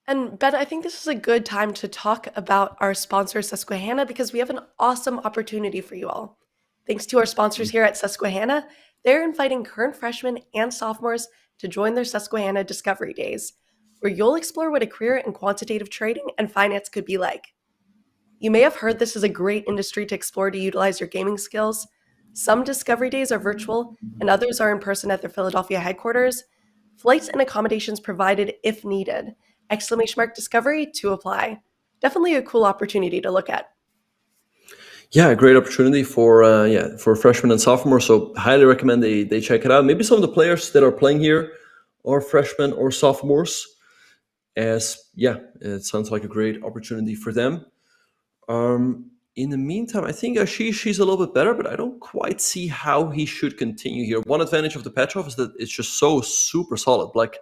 And Ben, I think this is a good time to talk about our sponsor, Susquehanna, because we have an awesome opportunity for you all. Thanks to our sponsors here at Susquehanna, they're inviting current freshmen and sophomores to join their Susquehanna Discovery Days, where you'll explore what a career in quantitative trading and finance could be like. You may have heard this is a great industry to explore to utilize your gaming skills. Some Discovery Days are virtual, and others are in person at their Philadelphia headquarters. Flights and accommodations provided if needed. !Discovery to apply. Definitely a cool opportunity to look at. Yeah, a great opportunity for freshmen and sophomores. So highly recommend they check it out. Maybe some of the players that are playing here are freshmen or sophomores. It sounds like a great opportunity for them. In the meantime, I think Ashish, he's a little bit better, but I don't quite see how he should continue here. One advantage of the Petrov is that it's just so super solid. Black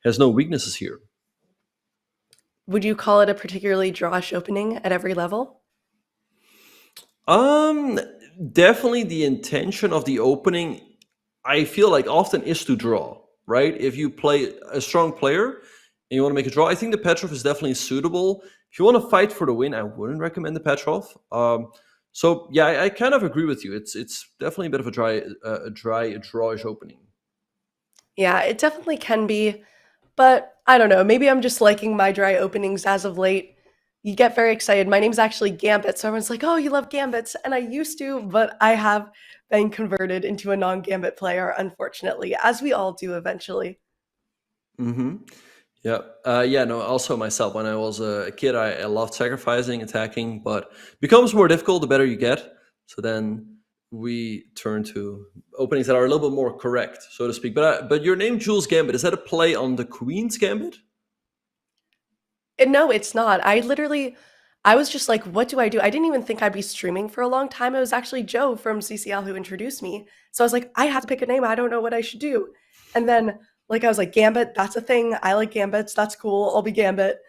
has no weaknesses here. Would you call it a particularly drawish opening at every level? Definitely the intention of the opening, I feel like often is to draw, right? If you play a strong player and you want to make a draw, I think the Petrov is definitely suitable. If you want to fight for the win, I wouldn't recommend the Petrov. I kind of agree with you. It's definitely a bit of a drawish opening. Yeah, it definitely can be, but I don't know. Maybe I'm just liking my dry openings as of late. You get very excited. My name's actually Gambit, so everyone's like, oh, you love Gambits. And I used to, but I have been converted into a non-Gambit player, unfortunately, as we all do eventually. Mm-hmm. Yeah. Also myself, when I was a kid, I loved sacrificing, attacking, but it becomes more difficult the better you get. So then we turn to openings that are a little bit more correct, so to speak. But your name, Jules Gambit, is that a play on the Queen's Gambit? No, it's not. I was just like, what do? I didn't even think I'd be streaming for a long time. It was actually Joe from CCL who introduced me. So I was like, I have to pick a name. I don't know what I should do. And then I was like, Gambit, that's a thing. I like Gambits. That's cool. I'll be Gambit.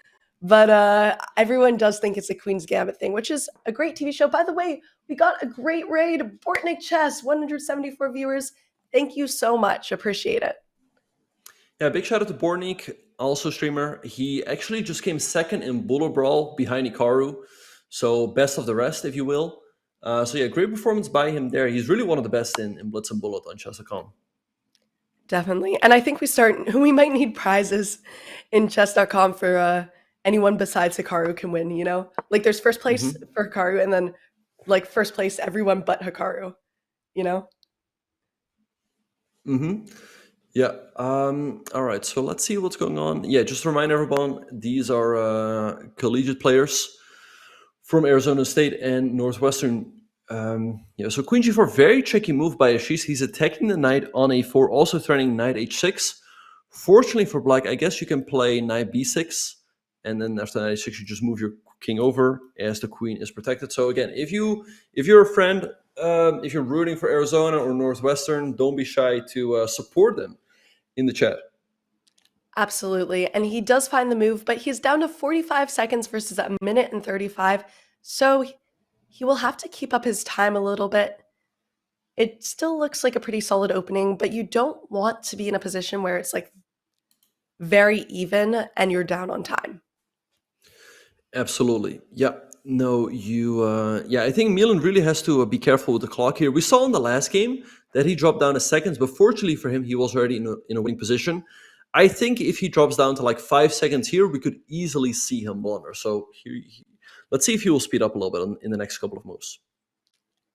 But everyone does think it's a Queen's Gambit thing, which is a great TV show. By the way, we got a great raid. Bortnik Chess, 174 viewers. Thank you so much. Appreciate it. Yeah, big shout out to Bortnik, also streamer. He actually just came second in Buller Brawl behind Hikaru. So best of the rest, if you will. Great performance by him there. He's really one of the best in Blitz and Bullet on Chess.com. Definitely. And I think we might need prizes in Chess.com for anyone besides Hikaru can win, you know? Like there's first place for Hikaru and then first place everyone but Hikaru, you know? Mm-hmm. Yeah. All right. So let's see what's going on. Yeah, just to remind everyone, these are collegiate players from Arizona State and Northwestern. So Queen G4, very tricky move by Ashish. He's attacking the knight on A4, also threatening knight H6. Fortunately for Black, I guess you can play knight B6, and then after knight H6, you just move your king over as the queen is protected. So again, if you're a friend, if you're rooting for Arizona or Northwestern, don't be shy to support them in the chat. Absolutely. And he does find the move, but he's down to 45 seconds versus a minute and 35. So he will have to keep up his time a little bit. It still looks like a pretty solid opening, but you don't want to be in a position where it's very even and you're down on time. Absolutely. Yeah. No, I think Milan really has to be careful with the clock here. We saw in the last game that he dropped down to seconds, but fortunately for him, he was already in a winning position. I think if he drops down to 5 seconds here, we could easily see him blunder. So let's see if he will speed up a little bit in the next couple of moves.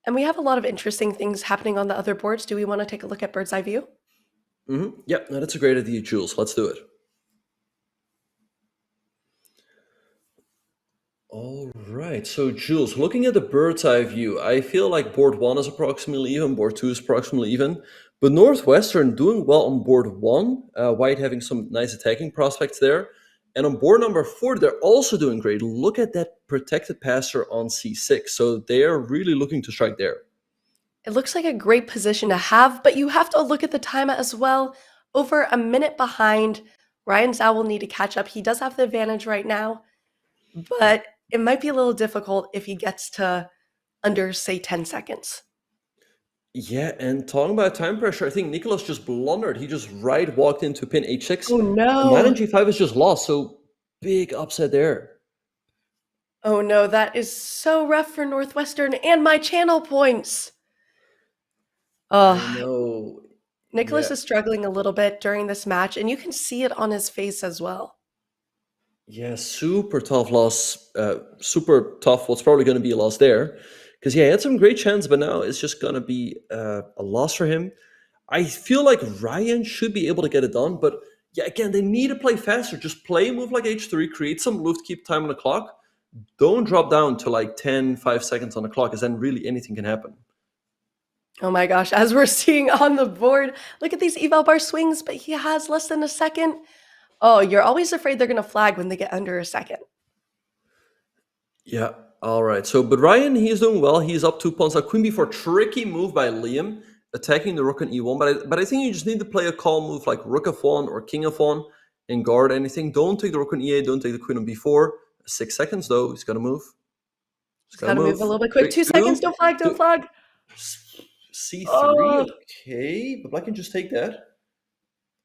And we have a lot of interesting things happening on the other boards. Do we want to take a look at bird's eye view? Mm-hmm. Yeah, no, that's a great idea, Jules. Let's do it. All right, so Jules, looking at the bird's eye view, I feel like board 1 is approximately even, board 2 is approximately even, but Northwestern doing well on board 1, White having some nice attacking prospects there, and on board number 4, they're also doing great. Look at that protected passer on C6, so they're really looking to strike there. It looks like a great position to have, but you have to look at the time as well. Over a minute behind, Ryan Zhao will need to catch up. He does have the advantage right now, but it might be a little difficult if he gets to under, say, 10 seconds. Yeah, and talking about time pressure, I think Nicolas just blundered. He just walked into pin h6. Oh And knight on no. g5 is just lost, so big upset there. Oh no, that is so rough for Northwestern and my channel points. I Oh, know. Nicholas Yeah. is struggling a little bit during this match, and you can see it on his face as well. Yeah, super tough loss. Super tough. What's probably going to be a loss there. Because, yeah, he had some great chance, but now it's just going to be a loss for him. I feel like Ryan should be able to get it done, but yeah, again, they need to play faster. Just play a move like h3, create some luft, keep time on the clock. Don't drop down to like 10, 5 seconds on the clock, because then really anything can happen. Oh my gosh, as we're seeing on the board, look at these eval bar swings, but he has less than a second. Oh, you're always afraid they're going to flag when they get under a second. Yeah, all right. So, but Ryan, he's doing well. He's up 2 pawns. Now, queen b4, tricky move by Liam, attacking the rook on e1. But I think you just need to play a calm move like rook f1 or king f1 and guard anything. Don't take the rook on e8. Don't take the queen on b4. 6 seconds, though. He's got to move. Just got to move a little bit quick. 3, 2 seconds, don't flag, don't 2. flag. C3, Oh, okay. But black can just take that.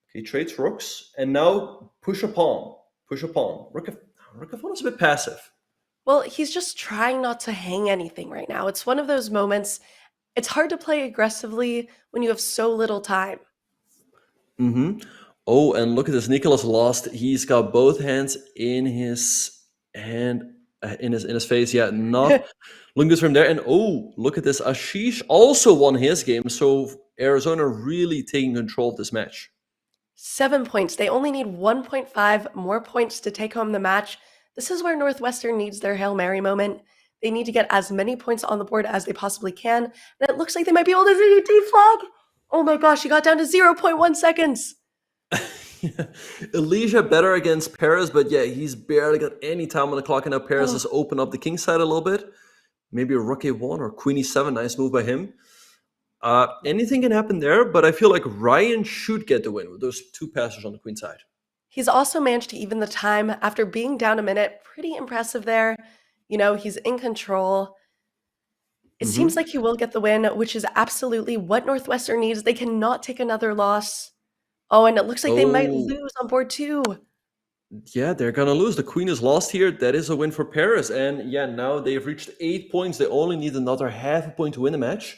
Okay, trades rooks. And now push a pawn. Push a pawn. Rook f1 is a bit passive. well, he's just trying not to hang anything right now. It's one of those moments. It's hard to play aggressively when you have so little time. Mm-hmm. Oh, and look at this. Nicolas lost. He's got both hands in his hand, in his face. Yeah, not looking good from there. And oh, look at this. Ashish also won his game. So Arizona really taking control of this match. 7 points. They only need 1.5 more points to take home the match. This is where Northwestern needs their Hail Mary moment. They need to get as many points on the board as they possibly can. And it looks like they might be able to do deflag. Oh my gosh, he got down to 0.1 seconds. Elijah better against Perez, but yeah, he's barely got any time on the clock. And now Perez has opened up the king side a little bit. Maybe a rook a1 or queen e7. Nice move by him. Anything can happen there, but I feel like Ryan should get the win with those 2 passes on the queen side. He's also managed to even the time after being down a minute. Pretty impressive there. You know, he's in control. It seems like he will get the win, which is absolutely what Northwestern needs. They cannot take another loss. Oh, and it looks like they might Oh, lose on board too. yeah, they're gonna lose. The queen is lost here. That is a win for Paris. And yeah, now they've reached 8 points. They only need another half a point to win the match.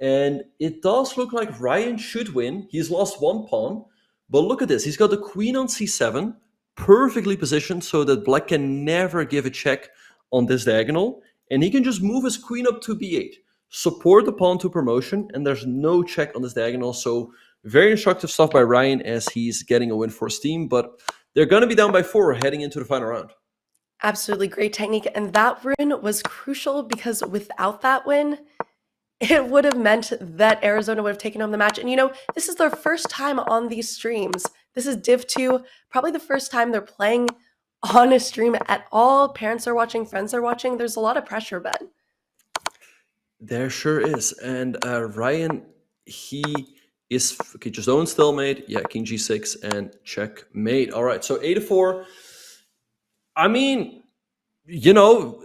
And it does look like Ryan should win. He's lost 1 pawn. But look at this. He's got the queen on c7, perfectly positioned so that black can never give a check on this diagonal. And he can just move his queen up to b8, support the pawn to promotion, and there's no check on this diagonal. So very instructive stuff by Ryan as he's getting a win for his team. But they're going to be down by 4 heading into the final round. Absolutely great technique. And that win was crucial because without that win, it would have meant that Arizona would have taken home the match. And you know, this is their first time on these streams. This is Div 2, probably the first time they're playing on a stream at all. Parents are watching, friends are watching. There's a lot of pressure, Ben. There sure is. And Ryan, he is okay, just own stalemate. Yeah, king g6 and checkmate. All right, so a4. I mean, you know,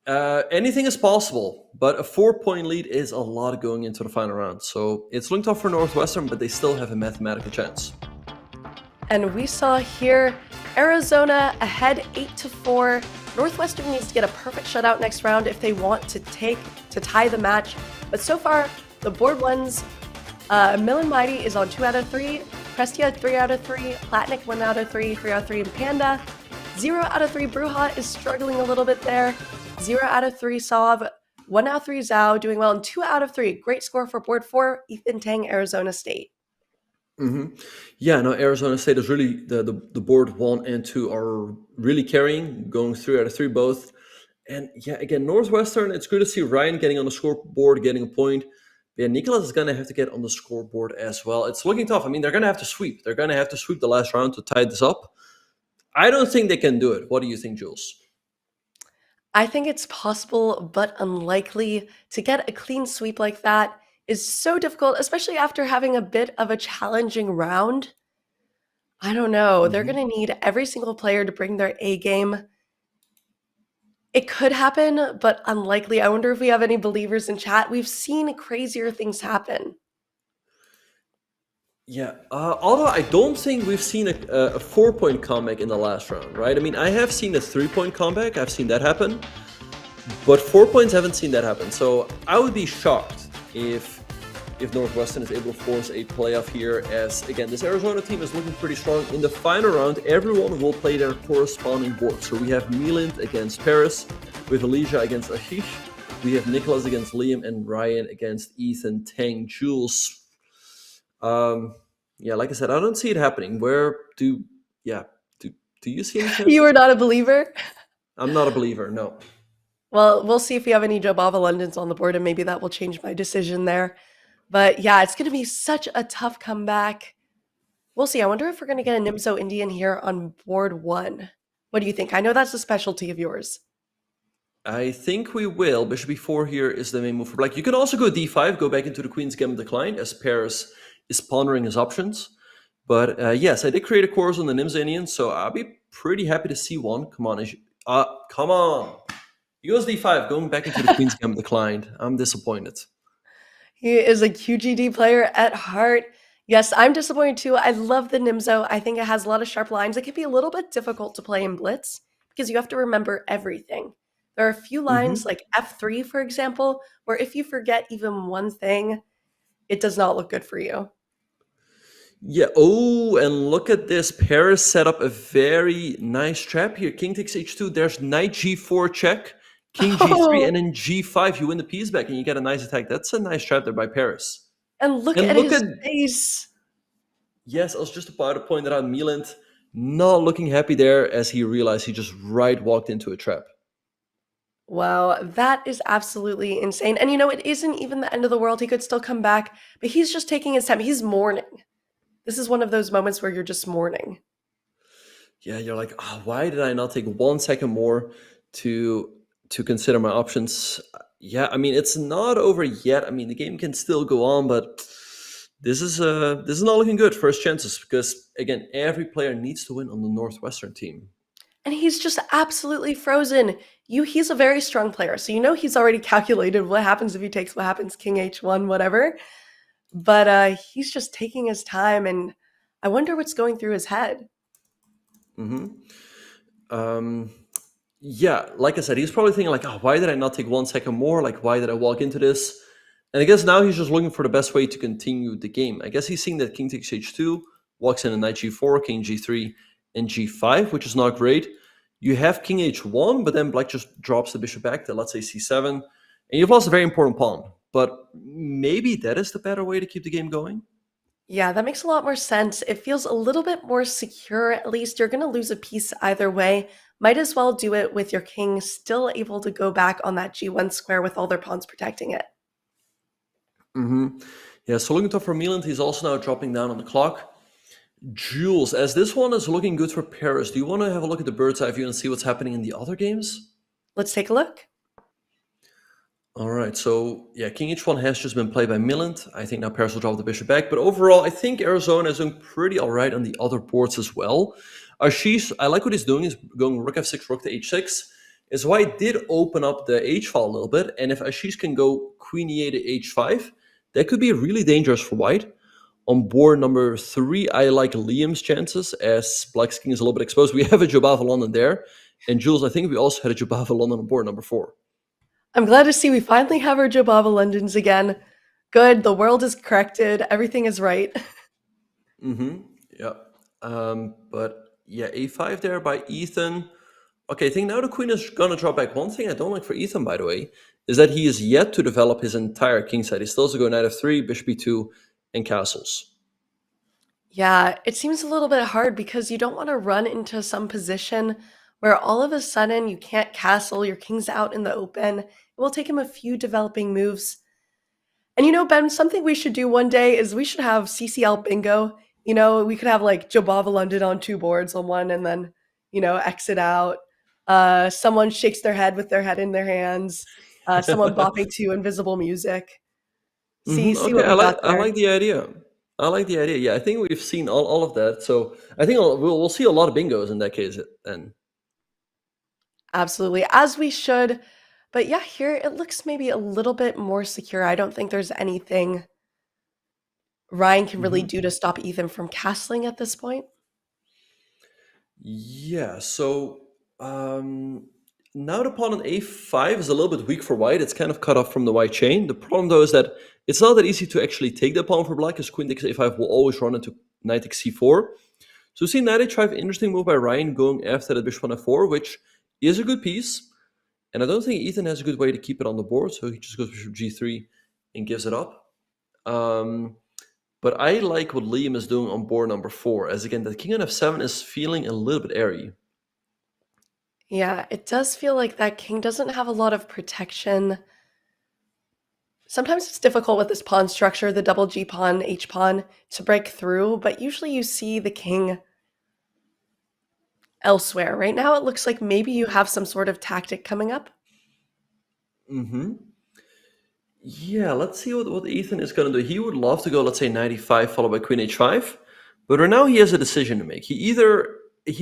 anything is possible, but a 4-point lead is a lot going into the final round. So it's looking tough for Northwestern, but they still have a mathematical chance. And we saw here Arizona ahead 8-4. Northwestern needs to get a perfect shutout next round if they want to tie the match. But so far, the board ones, Mill Mighty is on 2 out of 3, Prestia 3 out of 3, Platnik 1 out of 3, 3 out of 3, and Panda 0 out of 3. Bruja is struggling a little bit there. 0 out of 3 Sav, 1 out of 3 Zhao doing well, and 2 out of 3. Great score for board 4, Ethan Tang, Arizona State. Yeah, no, Arizona State is really the board 1 and 2 are really carrying, going 3 out of 3 both. And yeah, again, Northwestern, it's good to see Ryan getting on the scoreboard, getting a point. But yeah, Nicolas is going to have to get on the scoreboard as well. It's looking tough. I mean, they're going to have to sweep. They're going to have to sweep the last round to tie this up. I don't think they can do it. What do you think, Jules? I think it's possible, but unlikely. To get a clean sweep like that is so difficult, especially after having a bit of a challenging round. I don't know. They're Hmm. going to need every single player to bring their A game. It could happen, but unlikely. I wonder if we have any believers in chat. We've seen crazier things happen. Yeah, although I don't think we've seen a 4-point comeback in the last round, right? I mean, I have seen a 3-point comeback. I've seen that happen. But 4 points, haven't seen that happen. So I would be shocked if Northwestern is able to force a playoff here, as again, this Arizona team is looking pretty strong. In the final round, everyone will play their corresponding board. So we have Miland against Paris, with Alicia against Ashish. We have Nicholas against Liam, and Ryan against Ethan, Tang, Jules. Yeah, like I said, I don't see it happening. Yeah, do you see any You chances? are not a believer? I'm not a believer, no. Well, we'll see if we have any Jobava Londons on the board, and maybe that will change my decision there. But yeah, it's going to be such a tough comeback. We'll see. I wonder if we're going to get a Nimzo Indian here on board one. What do you think? I know that's a specialty of yours. I think we will. Bishop e4 here is the main move for black. You can also go d5, go back into the queen's gambit decline, as Paris is pondering his options. But yes, I did create a course on the Nimzo Indian, so I'll be pretty happy to see one. Come on, come on. He goes d5, going back into the queen's gambit declined. I'm disappointed. He is a QGD player at heart. Yes, I'm disappointed too. I love the Nimzo. I think it has a lot of sharp lines. It can be a little bit difficult to play in Blitz because you have to remember everything. There are a few lines Mm-hmm. like F3, for example, where if you forget even one thing, it does not look good for you. Yeah, oh, and look at this. Paris set up a very nice trap here. King takes h2, there's knight g4 check, king g3, Oh, and then g5. You win the piece back and you get a nice attack. That's a nice trap there by Paris. and look And at look his at, face. yes, I was just about to point that out. Milan not looking happy there as he realized he just right walked into a trap. Wow, that is absolutely insane. And it isn't even the end of the world. He could still come back, but he's just taking his time. He's mourning. This is one of those moments where you're just mourning. Yeah, you're like, why did I not take 1 second more to consider my options? Yeah, I mean, it's not over yet. I mean, the game can still go on, but this is not looking good. First chances, because again, every player needs to win on the Northwestern team. And he's just absolutely frozen. He's a very strong player, so he's already calculated what happens if he takes what happens, king h1, whatever. But he's just taking his time, and I wonder what's going through his head. Hmm. Um, yeah, like I said, he's probably thinking like, why did I not take 1 second more? Like, why did I walk into this? And I guess now he's just looking for the best way to continue the game. I guess he's seeing that king takes h2, walks in a knight g4, king g3, and g5, which is not great. You have king h1, but then black just drops the bishop back to, let's say, c7, and you've lost a very important pawn. But maybe that is the better way to keep the game going. Yeah, that makes a lot more sense. It feels a little bit more secure, at least. You're going to lose a piece either way. Might as well do it with your king still able to go back on that g1 square with all their pawns protecting it. Mm-hmm. Yeah, so looking tough for Milan, he's also now dropping down on the clock. Jules, as this one is looking good for Paris, do you want to have a look at the bird's eye view and see what's happening in the other games? Let's take a look. All right, so yeah, king h1 has just been played by Miland. I think now Paris will drop the bishop back, but overall, I think Arizona is doing pretty all right on the other boards as well. Ashish, I like what he's doing, is going rook f6, rook to h6. Is why I did open up the h file a little bit, and if Ashish can go queen e8 to h5, that could be really dangerous for white. On board number 3, I like Liam's chances, as Black's king is a little bit exposed. We have a Jobava London there, and Jules, I think we also had a Jobava London on board number 4. I'm glad to see we finally have our Jobava Londons again. Good, the world is corrected, everything is right. Mm-hmm. Yeah. But yeah, a5 there by Ethan. Okay, I think now the queen is gonna drop back. One thing I don't like for Ethan, by the way, is that he is yet to develop his entire king side. He still has to go knight f3, bishop e2, and castles. Yeah, it seems a little bit hard because you don't want to run into some position where all of a sudden you can't castle, your king's out in the open. It will take him a few developing moves. And Ben, something we should do one day is we should have CCL bingo. We could have like Jobava London on 2 boards on one and then, exit out. Someone shakes their head with their head in their hands. Someone bopping to invisible music. See Okay, what we got I there. like the idea. I like the idea. Yeah, I think we've seen all of that. So I think we'll see a lot of bingos in that case. Then. Absolutely, as we should. But yeah, here it looks maybe a little bit more secure. I don't think there's anything Ryan can really do to stop Ethan from castling at this point. Yeah. So now the pawn on a5 is a little bit weak for white. It's kind of cut off from the white chain. The problem though is that it's not that easy to actually take the pawn for black, because queen takes a5 will always run into knight takes c4. So see knight h5, interesting move by Ryan going after that bishop on f4, which is a good piece. And I don't think Ethan has a good way to keep it on the board, so he just goes bishop g3 and gives it up. But I like what Liam is doing on board number 4, as again, the king on f7 is feeling a little bit airy. Yeah, it does feel like that king doesn't have a lot of protection. Sometimes it's difficult with this pawn structure, the double G pawn, H pawn, to break through, but usually you see the king elsewhere. Right now it looks like maybe you have some sort of tactic coming up. Yeah, let's see what Ethan is going to do. He would love to go, let's say, knight e5 followed by queen h5. But right now he has a decision to make. He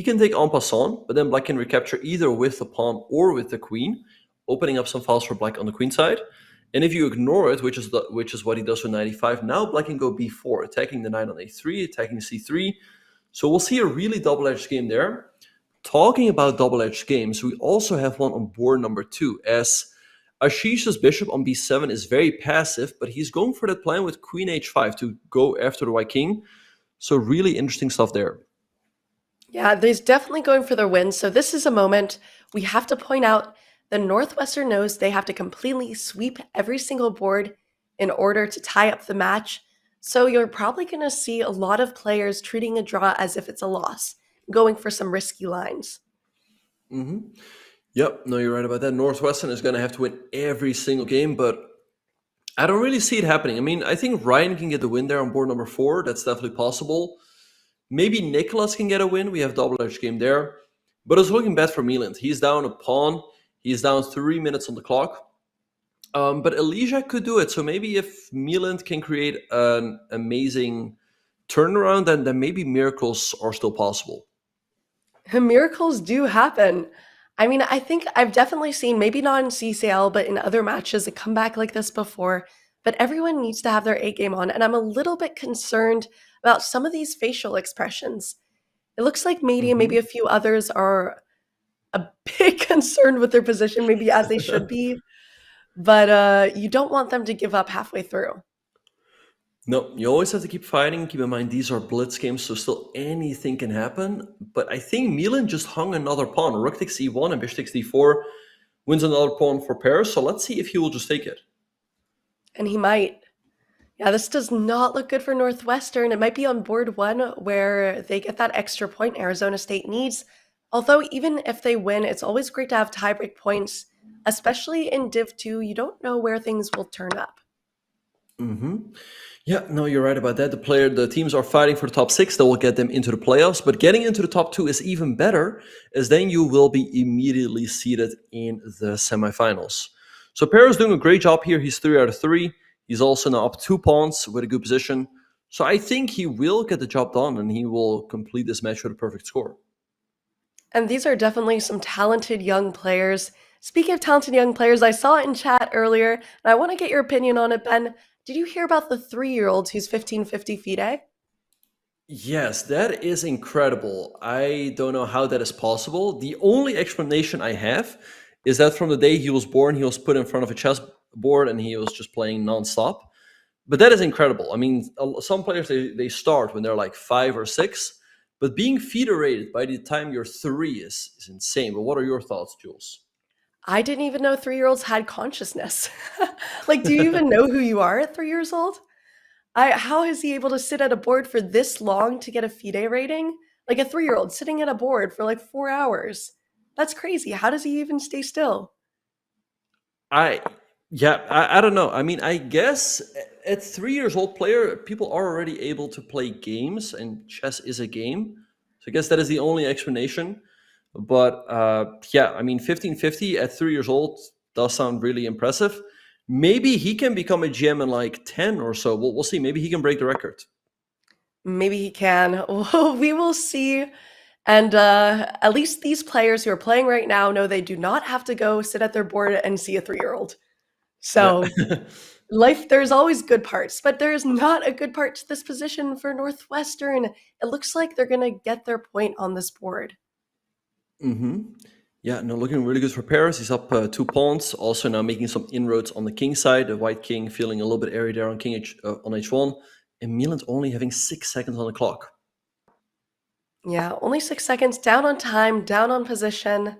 can take en passant, but then black can recapture either with the pawn or with the queen, opening up some files for black on the queen side. And if you ignore it, which is what he does with knight e5, now black can go b4, attacking the knight on a3, attacking c3. So we'll see a really double-edged game there. Talking about double-edged games, we also have one on board number 2, as Ashish's bishop on b7 is very passive, but he's going for that plan with queen h5 to go after the white king. So really interesting stuff there. Yeah, there's definitely going for their win. So this is a moment we have to point out the Northwestern knows they have to completely sweep every single board in order to tie up the match. So you're probably going to see a lot of players treating a draw as if it's a loss, going for some risky lines. Yep, no, you're right about that. Northwestern is going to have to win every single game, but I don't really see it happening. I mean, I think Ryan can get the win there on board number 4. That's definitely possible. Maybe Nicolas can get a win. We have double-edged game there. But it's looking bad for Mieland. He's down a pawn. He's down 3 minutes on the clock. But Elijah could do it. So maybe if Mieland can create an amazing turnaround, then maybe miracles are still possible. Miracles do happen. I mean, I think I've definitely seen, maybe not in CCL, but in other matches, a comeback like this before. But everyone needs to have their A game on. And I'm a little bit concerned about some of these facial expressions. It looks like Mady and maybe a few others are a bit concerned with their position, maybe as they should be. But you don't want them to give up halfway through. No, you always have to keep fighting. Keep in mind, these are blitz games, so still anything can happen. But I think Milan just hung another pawn. Rook takes e1 and bishop takes d4, wins another pawn for pairs. So let's see if he will just take it. And he might. Yeah, this does not look good for Northwestern. It might be on board 1 where they get that extra point Arizona State needs. Although even if they win, it's always great to have tiebreak points, especially in Div 2. You don't know where things will turn up. Yeah, no, you're right about that. The teams are fighting for the top 6. That will get them into the playoffs. But getting into the top 2 is even better, as then you will be immediately seated in the semifinals. So Perez is doing a great job here. He's 3 out of 3. He's also now up 2 pawns with a good position. So I think he will get the job done, and he will complete this match with a perfect score. And these are definitely some talented young players. Speaking of talented young players, I saw it in chat earlier, and I want to get your opinion on it, Ben. Did you hear about the 3-year-old who's 1550 FIDE? Yes, that is incredible. I don't know how that is possible. The only explanation I have is that from the day he was born, he was put in front of a chessboard and he was just playing nonstop. But that is incredible. I mean, some players, they start when they're like 5 or 6, but being FIDE rated by the time you're 3 is insane. But what are your thoughts, Jules? I didn't even know 3-year-olds had consciousness. Like, do you even know who you are at 3 years old? How is he able to sit at a board for this long to get a FIDE rating? Like a 3-year-old sitting at a board for like 4 hours. That's crazy. How does he even stay still? I don't know. I mean, I guess at 3 years old, people are already able to play games, and chess is a game. So I guess that is the only explanation. But yeah, I mean, 1550 at 3 years old does sound really impressive. Maybe he can become a GM in like 10 or so. We'll see. Maybe he can break the record. Maybe he can. We will see. And at least these players who are playing right now know they do not have to go sit at their board and see a 3-year-old. So Yeah. life, there's always good parts, but there's not a good part to this position for Northwestern. It looks like they're going to get their point on this board. Yeah, no, looking really good for Paris. He's up 2 pawns. Also now making some inroads on the king side. The white king feeling a little bit airy there on on h1. And Milan's only having 6 seconds on the clock. Yeah, only 6 seconds, down on time, down on position.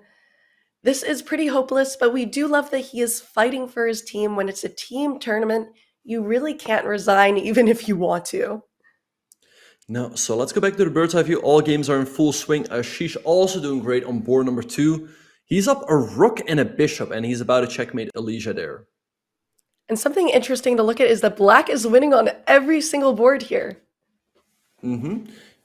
This is pretty hopeless, but we do love that he is fighting for his team. When it's a team tournament, you really can't resign even if you want to. Now, so let's go back to the bird's eye view. All games are in full swing. Ashish also doing great on board number 2. He's up a rook and a bishop, and he's about to checkmate Alicia there. And something interesting to look at is that black is winning on every single board here.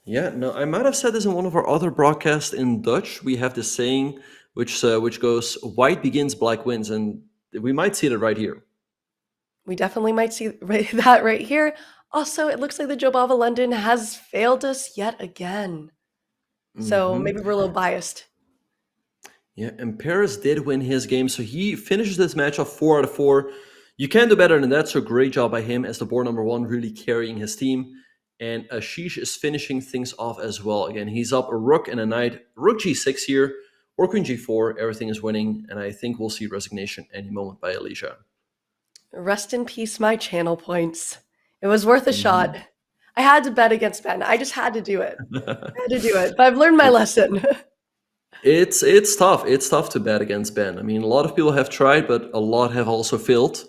Yeah, no, I might have said this in one of our other broadcasts in Dutch. We have this saying which goes, white begins, black wins, and we might see it right here. We definitely might see that right here. Also, it looks like the Jobava London has failed us yet again. So maybe we're a little biased. Yeah, and Paris did win his game, so he finishes this match off 4 out of 4. You can do better than that, so great job by him as the board number 1, really carrying his team. And Ashish is finishing things off as well. Again, he's up a rook and a knight. Rook g6 here, or queen g4. Everything is winning, and I think we'll see resignation any moment by Alicia. Rest in peace, my channel points. It was worth a shot. I had to bet against Ben. I just had to do it. But I've learned my lesson. It's tough. It's tough to bet against Ben. I mean, a lot of people have tried, but a lot have also failed.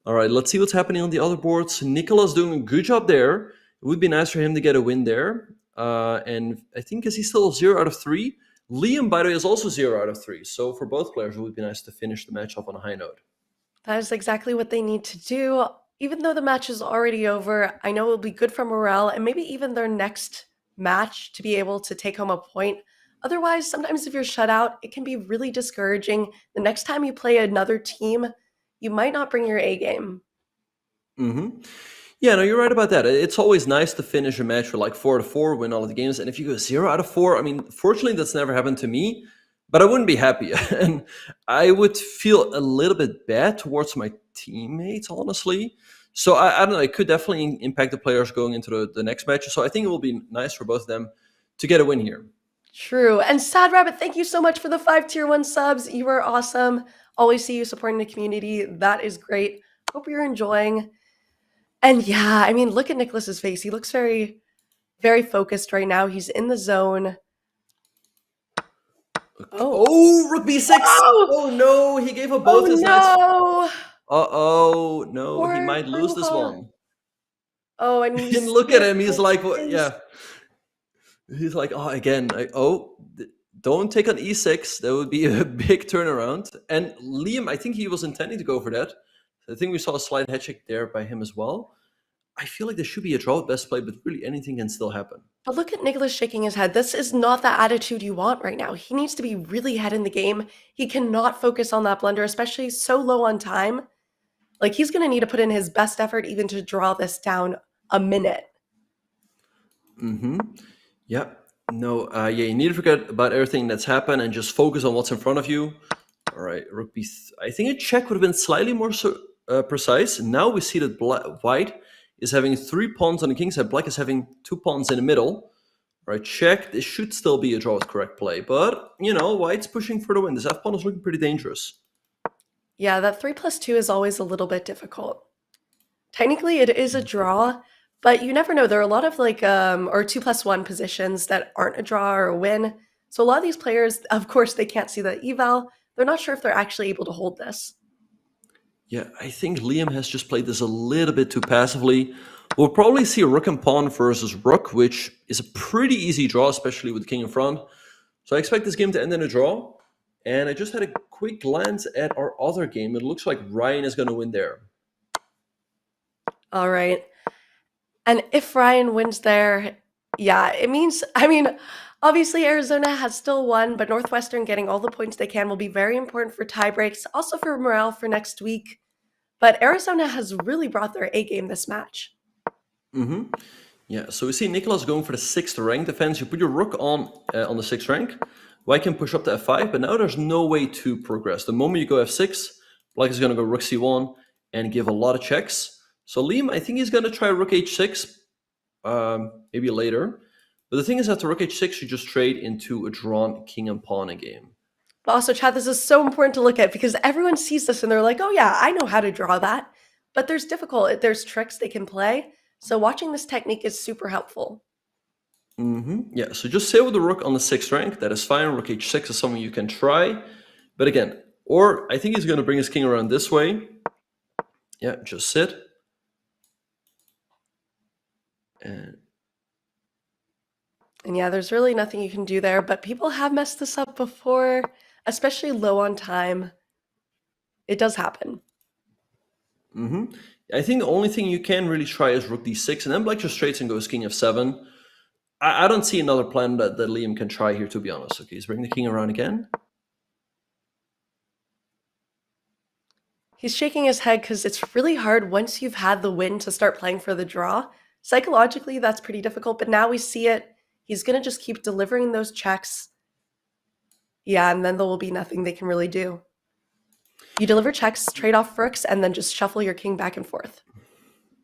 All right, let's see what's happening on the other boards. Nicolas doing a good job there. It would be nice for him to get a win there. And I think is he still 0 out of 3? Liam, by the way, is also 0 out of 3. So for both players, it would be nice to finish the match off on a high note. That is exactly what they need to do. Even though the match is already over, I know it will be good for morale and maybe even their next match to be able to take home a point. Otherwise, sometimes if you're shut out, it can be really discouraging. The next time you play another team, you might not bring your A game. Yeah, no, you're right about that. It's always nice to finish a match with like 4 out of 4, win all of the games. And if you go 0 out of 4, I mean, fortunately, that's never happened to me, but I wouldn't be happy. And I would feel a little bit bad towards my teammates, honestly. So I don't know, it could definitely impact the players going into the next match. So I think it will be nice for both of them to get a win here. True. And Sad Rabbit, thank you so much for the 5 tier 1 subs. You are awesome. Always see you supporting the community. That is great. Hope you're enjoying. And yeah, I mean, look at Nicholas's face. He looks very, very focused right now. He's in the zone. Oh, rook b6. Oh no, he gave up both his knights. No. Uh-oh, no, Poor he might lose this one. Oh, and And look at him, he's like, what? Yeah. He's like, oh, again, don't take on e6. That would be a big turnaround. And Liam, I think he was intending to go for that. I think we saw a slight head check there by him as well. I feel like there should be a draw at best play, but really anything can still happen. But look at Nicholas shaking his head. This is not the attitude you want right now. He needs to be really ahead in the game. He cannot focus on that blunder, especially so low on time. Like, he's going to need to put in his best effort even to draw this down a minute. Yeah. No, yeah, you need to forget about everything that's happened and just focus on what's in front of you. All right, rook b. I think a check would have been slightly more precise. Now we see that white is having 3 pawns on the king side. Black is having 2 pawns in the middle. All right, check. This should still be a draw with correct play. But, you know, white's pushing for the win. This f-pawn is looking pretty dangerous. Yeah, that 3+2 is always a little bit difficult. Technically, it is a draw, but you never know. There are a lot of like, or 2+1 positions that aren't a draw or a win. So a lot of these players, of course, they can't see the eval. They're not sure if they're actually able to hold this. Yeah, I think Liam has just played this a little bit too passively. We'll probably see a rook and pawn versus rook, which is a pretty easy draw, especially with the king in front. So I expect this game to end in a draw. And I just had a quick glance at our other game. It looks like Ryan is going to win there. All right. And if Ryan wins there, yeah, it means, I mean, Obviously, Arizona has still won, but Northwestern getting all the points they can will be very important for tie breaks, also for morale for next week. But Arizona has really brought their A game this match. Mm-hmm. Yeah, so we see Nicolas going for the 6th rank defense. You put your rook on the 6th rank. White can push up to f5, but now there's no way to progress. The moment you go f6, Black is going to go rook c1 and give a lot of checks. So Liam, I think he's going to try rook h6, maybe later. But the thing is, after rook h6, you just trade into a drawn king and pawn game. But also, Chad, this is so important to look at because everyone sees this and they're like, oh yeah, I know how to draw that. But there's tricks they can play. So watching this technique is super helpful. Mm-hmm. Yeah, so just sit with the rook on the 6th rank. That is fine. Rook h6 is something you can try. But again, or I think he's going to bring his king around this way. Yeah, just sit. And yeah, there's really nothing you can do there, but people have messed this up before, especially low on time. It does happen. Mm-hmm. I think the only thing you can really try is rook d6, and then Black just trades and goes king f7. I don't see another plan that Liam can try here, to be honest. Okay, he's bringing the king around again. He's shaking his head because it's really hard once you've had the win to start playing for the draw. Psychologically, that's pretty difficult, but now we see it. He's going to just keep delivering those checks. Yeah, and then there will be nothing they can really do. You deliver checks, trade off rooks, and then just shuffle your king back and forth.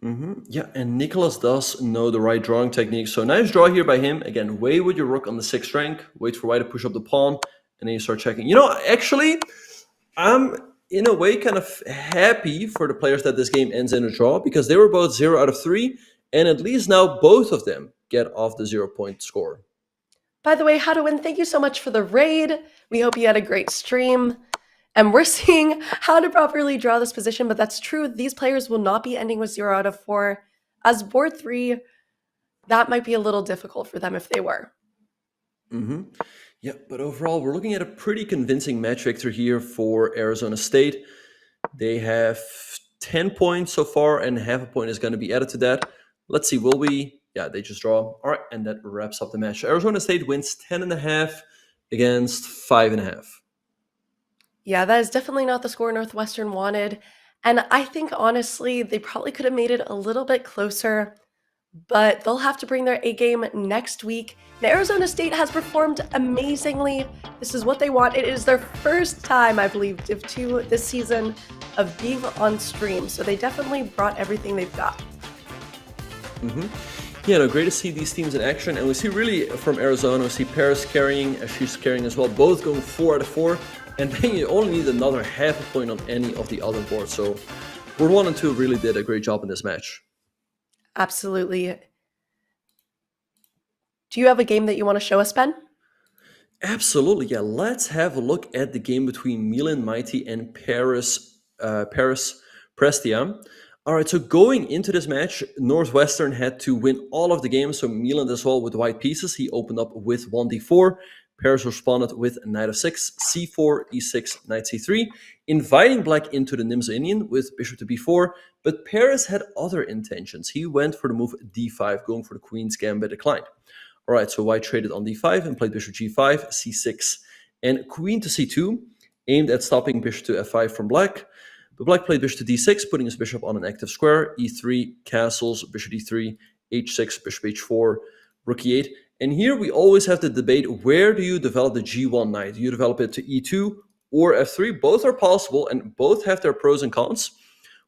Mm-hmm. Yeah, and Nicolas does know the right drawing technique. So nice draw here by him. Again, wait with your rook on the 6th rank. Wait for white to push up the pawn, and then you start checking. You know, actually, I'm in a way kind of happy for the players that this game ends in a draw because they were both 0 out of 3, and at least now both of them get off the 0-point score. By the way, How to Win, thank you so much for the raid. We hope you had a great stream. And we're seeing how to properly draw this position, but that's true. These players will not be ending with 0 out of 4. As board 3, that might be a little difficult for them if they were. Mm-hmm. Yeah, but overall, we're looking at a pretty convincing match victory here for Arizona State. They have 10 points so far, and half a point is going to be added to that. Let's see, will we? Yeah, they just draw. All right, and that wraps up the match. Arizona State wins 10.5 against 5.5. Yeah, that is definitely not the score Northwestern wanted. And I think, honestly, they probably could have made it a little bit closer, but they'll have to bring their A game next week. And Arizona State has performed amazingly. This is what they want. It is their first time, I believe, Div 2 this season of being on stream. So they definitely brought everything they've got. Mm-hmm. Yeah, no, great to see these teams in action. And we see really from Arizona, we see Paris carrying, she's carrying as well, both going 4 out of 4. And then you only need another half a point on any of the other boards. So board 1 and 2 really did a great job in this match. Absolutely. Do you have a game that you want to show us, Ben? Absolutely, yeah. Let's have a look at the game between Milan Mighty and Paris Prestia. All right, so going into this match, Northwestern had to win all of the games. So Milan as well with white pieces. He opened up with 1d4. Paris responded with knight of 6, c4, e6, knight c3, inviting black into the Nimzo Indian with bishop to b4, but Paris had other intentions. He went for the move d5, going for the queen's gambit, declined. All right, so white traded on d5 and played bishop g5, c6, and queen to c2, aimed at stopping bishop to f5 from black. But black played bishop to d6, putting his bishop on an active square, e3, castles, bishop d3, h6, bishop h4, rook e8. And here we always have the debate, where do you develop the g1 knight? Do you develop it to e2 or f3? Both are possible and both have their pros and cons.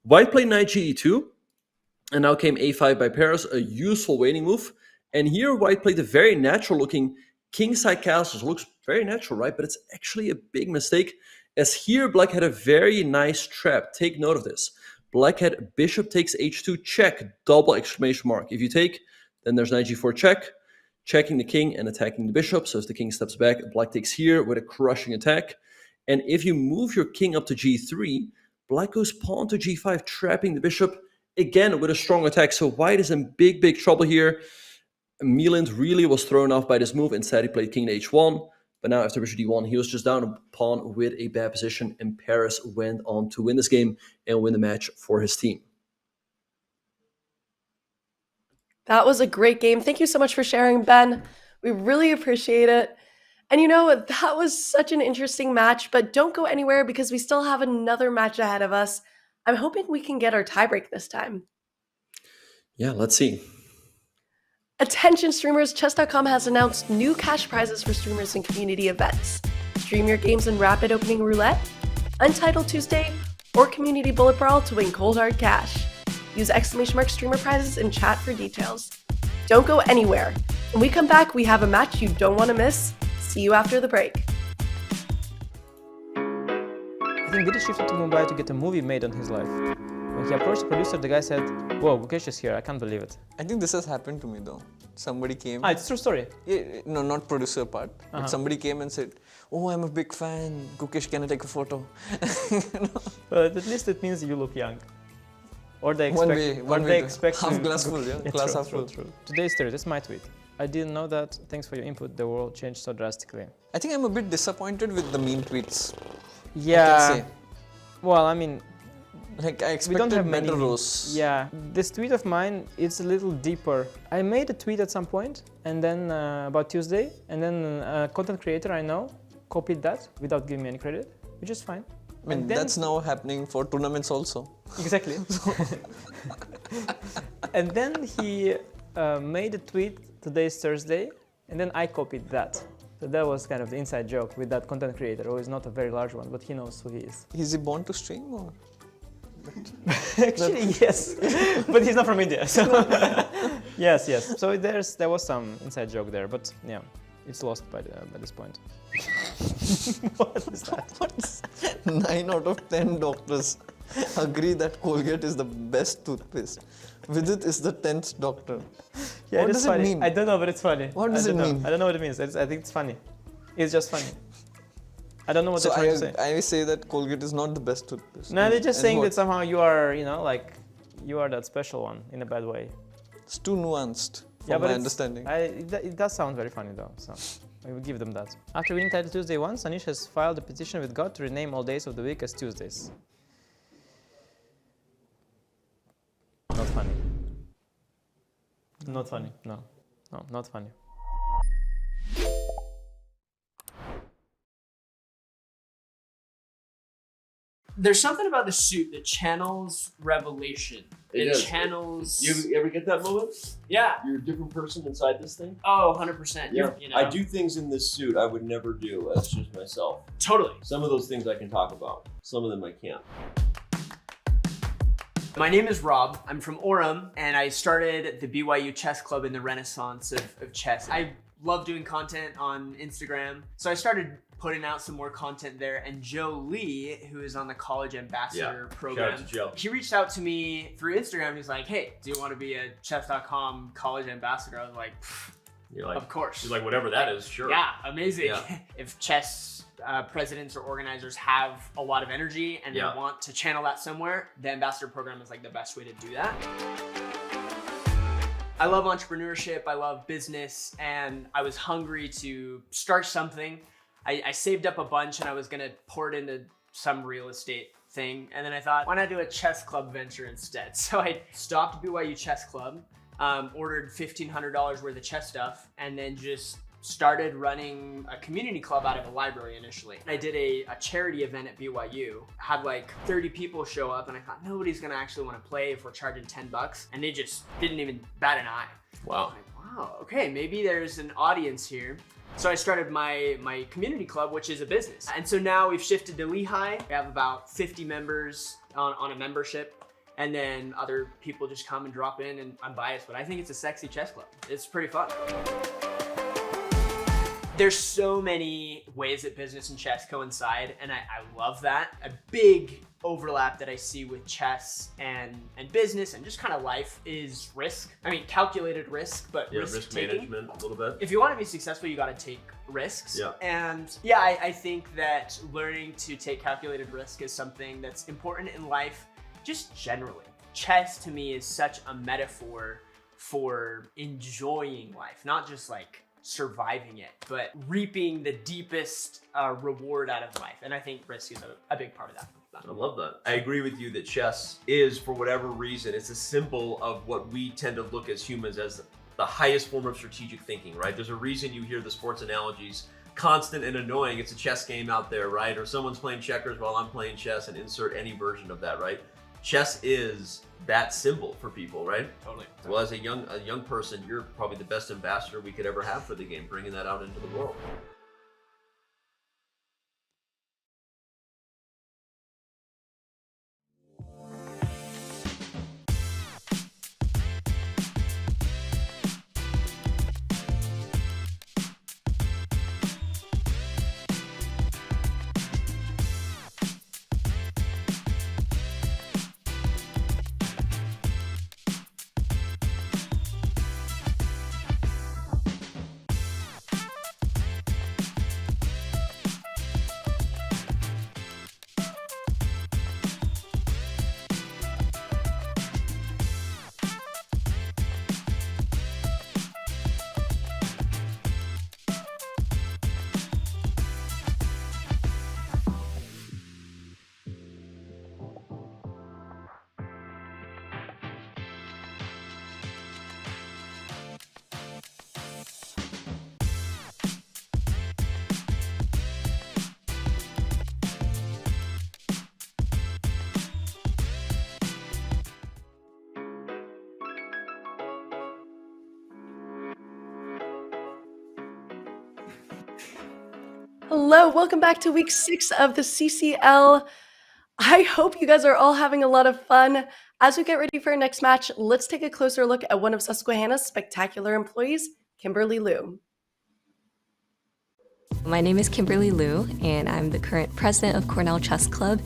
White played knight ge2, and now came a5 by Paris, a useful waiting move. And here white played a very natural looking kingside castles. Looks very natural, right? But it's actually a big mistake, as here black had a very nice trap. Take note of this. Black had bishop takes h2 check, double exclamation mark. If you take, then there's knight g4 check, checking the king and attacking the bishop. So as the king steps back, black takes here with a crushing attack. And if you move your king up to g3, black goes pawn to g5, trapping the bishop again with a strong attack. So white is in big, big trouble here. Milan really was thrown off by this move. Instead, he played king to h1. But now after bishop d1, he was just down a pawn with a bad position. And Paris went on to win this game and win the match for his team. That was a great game. Thank you so much for sharing, Ben. We really appreciate it. And that was such an interesting match, but don't go anywhere because we still have another match ahead of us. I'm hoping we can get our tiebreak this time. Yeah, let's see. Attention streamers, Chess.com has announced new cash prizes for streamers and community events. Stream your games in Rapid Opening Roulette, Untitled Tuesday, or Community Bullet Brawl to win cold hard cash. Use !streamer prizes in chat for details. Don't go anywhere. When we come back, we have a match you don't want to miss. See you after the break. I think Vidit shifted to Mumbai to get a movie made on his life. When he approached the producer, the guy said, "Whoa, Mukesh is here, I can't believe it." I think this has happened to me though. Somebody came. It's a true story. Yeah, no, not producer part. But somebody came and said, "Oh, I'm a big fan. Mukesh, can I take a photo?" But at least it means you look young. Or they expect half glass full, yeah? Glass half full. True. Today's Thursday, this is my tweet. I didn't know that. Thanks for your input. The world changed so drastically. I think I'm a bit disappointed with the meme tweets. Yeah. I can say. Well, I mean, like I we expected don't have many. Melrose. Yeah. This tweet of mine, it's a little deeper. I made a tweet at some point, and then about Tuesday, and then a content creator I know copied that without giving me any credit, which is fine. I mean, that's now happening for tournaments also. Exactly. And then he made a tweet, today's Thursday, and then I copied that. So that was kind of the inside joke with that content creator, who is not a very large one, but he knows who he is. Is he born to stream or? Actually, yes, but he's not from India. So yes. So there was some inside joke there, but yeah, it's lost by this point. What is that? What's 9 out of 10 doctors agree that Colgate is the best toothpaste. Vidit is the 10th doctor. Yeah, what does it mean? I don't know, but it's funny. What does it mean? I don't know what it means. I think it's funny. It's just funny. I don't know what they're trying to say. I say that Colgate is not the best toothpaste. No, they're just saying that somehow you are, like, you are that special one in a bad way. It's too nuanced from my understanding. It does sound very funny though, so I will give them that. After winning Title Tuesday once, Anish has filed a petition with God to rename all days of the week as Tuesdays. Not funny. Not funny, no, not funny. There's something about the suit that channels revelation. It channels... You ever get that moment? Yeah. You're a different person inside this thing? Oh, 100%. Yeah. You know? I do things in this suit I would never do as just myself. Totally. Some of those things I can talk about. Some of them I can't. My name is Rob. I'm from Orem, and I started the BYU Chess Club in the renaissance of chess. I love doing content on Instagram, so I started putting out some more content there, and Joe Lee, who is on the College Ambassador program, shout out to Joe. He reached out to me through Instagram. He's like, "Hey, do you want to be a Chess.com College Ambassador?" I was like, You're like, of course. You're like, whatever that is, sure. Yeah, amazing. Yeah. If chess presidents or organizers have a lot of energy and they want to channel that somewhere, the ambassador program is like the best way to do that. I love entrepreneurship, I love business, and I was hungry to start something. I saved up a bunch and I was gonna pour it into some real estate thing. And then I thought, why not do a chess club venture instead? So I stopped BYU Chess Club, ordered $1,500 worth of chess stuff, and then just started running a community club out of a library initially. I did a charity event at BYU, had like 30 people show up, and I thought nobody's gonna actually wanna play if we're charging 10 bucks. And they just didn't even bat an eye. Wow. Like, wow, okay, maybe there's an audience here. So I started my community club, which is a business. And so now we've shifted to Lehigh. We have about 50 members on a membership. And then other people just come and drop in, and I'm biased, but I think it's a sexy chess club. It's pretty fun. There's so many ways that business and chess coincide, and I love that. A big overlap that I see with chess and business and just kind of life is risk. I mean, calculated risk, but risk management a little bit. If you want to be successful, you got to take risks. Yeah. And yeah, I think that learning to take calculated risk is something that's important in life, just generally. Chess to me is such a metaphor for enjoying life, not just like surviving it, but reaping the deepest reward out of life. And I think risk is a big part of that. I love that. I agree with you that chess is, for whatever reason, it's a symbol of what we tend to look as humans as the highest form of strategic thinking, right? There's a reason you hear the sports analogies constant and annoying. It's a chess game out there, right? Or someone's playing checkers while I'm playing chess, and insert any version of that, right? Chess is that symbol for people, right? Totally. Well, as a young person, you're probably the best ambassador we could ever have for the game, bringing that out into the world. Hello, welcome back to week 6 of the CCL. I hope you guys are all having a lot of fun. As we get ready for our next match, let's take a closer look at one of Susquehanna's spectacular employees, Kimberly Liu. My name is Kimberly Liu, and I'm the current president of Cornell Chess Club.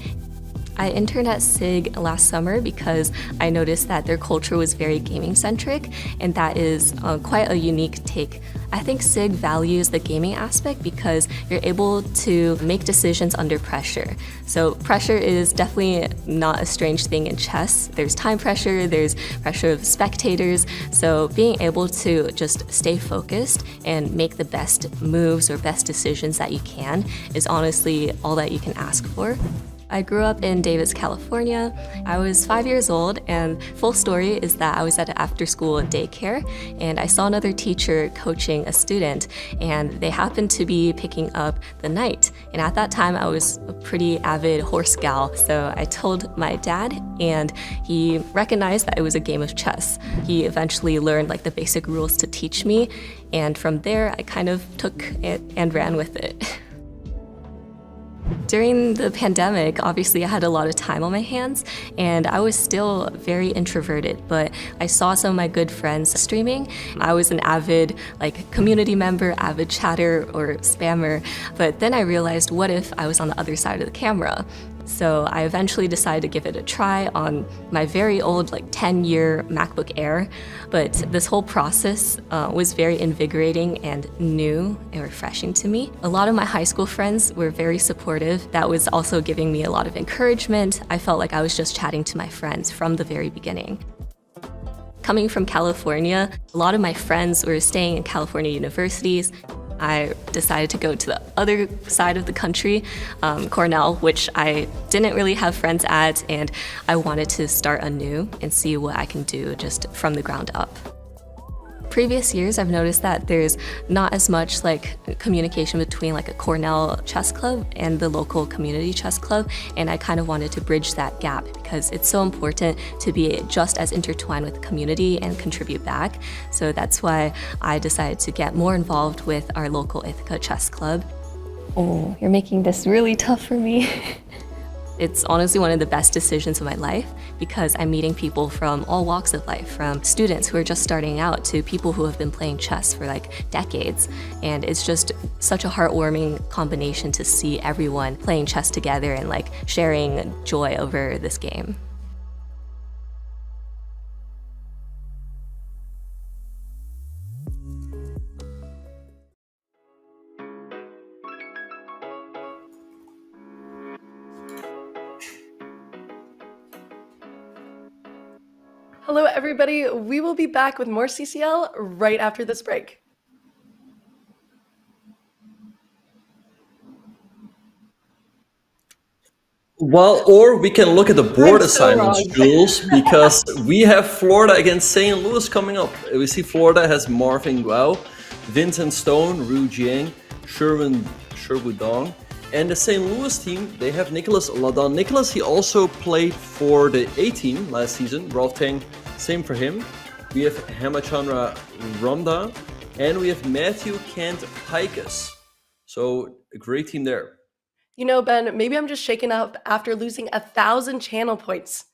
I interned at SIG last summer because I noticed that their culture was very gaming-centric, and that is quite a unique take. I think SIG values the gaming aspect because you're able to make decisions under pressure. So pressure is definitely not a strange thing in chess. There's time pressure, there's pressure of spectators, so being able to just stay focused and make the best moves or best decisions that you can is honestly all that you can ask for. I grew up in Davis, California. I was 5 years old, and full story is that I was at an after-school daycare, and I saw another teacher coaching a student, and they happened to be picking up the knight. And at that time, I was a pretty avid horse gal, so I told my dad, and he recognized that it was a game of chess. He eventually learned like the basic rules to teach me, and from there, I kind of took it and ran with it. During the pandemic, obviously I had a lot of time on my hands, and I was still very introverted, but I saw some of my good friends streaming. I was an avid community member, avid chatter or spammer, but then I realized, what if I was on the other side of the camera? So I eventually decided to give it a try on my very old 10-year MacBook Air, but this whole process was very invigorating and new and refreshing to me. A lot of my high school friends were very supportive. That was also giving me a lot of encouragement. I felt like I was just chatting to my friends from the very beginning. Coming from California, a lot of my friends were staying in California universities. I decided to go to the other side of the country, Cornell, which I didn't really have friends at, and I wanted to start anew and see what I can do just from the ground up. Previous years, I've noticed that there's not as much communication between a Cornell chess club and the local community chess club, and I kind of wanted to bridge that gap because it's so important to be just as intertwined with the community and contribute back. So that's why I decided to get more involved with our local Ithaca Chess Club. Oh, you're making this really tough for me. It's honestly one of the best decisions of my life because I'm meeting people from all walks of life, from students who are just starting out to people who have been playing chess for decades. And it's just such a heartwarming combination to see everyone playing chess together and sharing joy over this game. Hello, everybody. We will be back with more CCL right after this break. Well, or we can look at the board I'm so assignments, wrong. Jules, because we have Florida against St. Louis coming up. We see Florida has Marvin Guo, Vincent Stone, Ru Jiang, Sherwood Dong. And the St. Louis team, they have Nicolas Ladon. Nicolas, he also played for the A team last season. Rolf Tang, same for him. We have Hemachandra Ramda, and we have Matthew Kent Pikus. So a great team there. You know, Ben, maybe I'm just shaken up after losing 1,000 channel points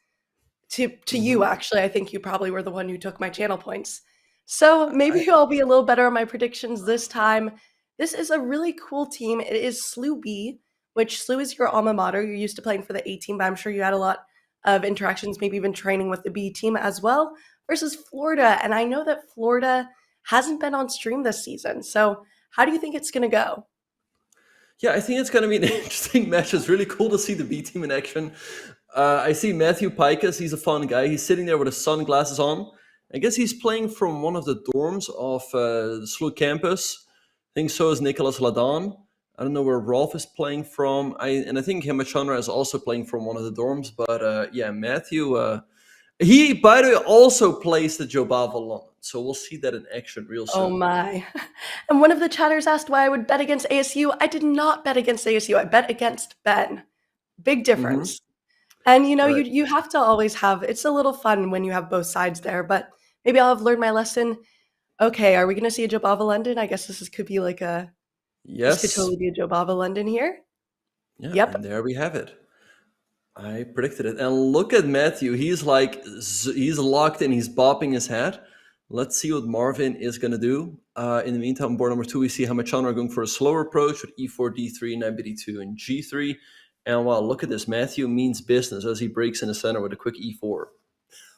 to you, actually. I think you probably were the one who took my channel points. So maybe I'll be a little better on my predictions this time. This is a really cool team. It is SLU B, which SLU is your alma mater. You're used to playing for the A team, but I'm sure you had a lot of interactions, maybe even training with the B team as well, versus Florida. And I know that Florida hasn't been on stream this season. So how do you think it's going to go? Yeah, I think it's going to be an interesting match. It's really cool to see the B team in action. I see Matthew Pikus. He's a fun guy. He's sitting there with his sunglasses on. I guess he's playing from one of the dorms of the SLU campus. I think so is Nicolas Ladon. I don't know where Rolf is playing from. I think Hemachandra is also playing from one of the dorms. But yeah, Matthew, he, by the way, also plays the Jobava London. So we'll see that in action real soon. Oh my. And one of the chatters asked why I would bet against ASU. I did not bet against ASU. I bet against Ben. Big difference. And you know, Right. you have to always have, it's a little fun when you have both sides there, but maybe I'll have learned my lesson. Okay, are we going to see a Jobava London? I guess could be like this Yes. could totally be a Jobava London here. Yeah, Yep. and there we have it. I predicted it. And look at Matthew. He's like, he's locked in. He's bopping his head. Let's see what Marvin is going to do. In the meantime, board number 2, we see Hemachandra going for a slower approach with e4, d3, knight bd2, and g3. And wow, look at this. Matthew means business as he breaks in the center with a quick e4.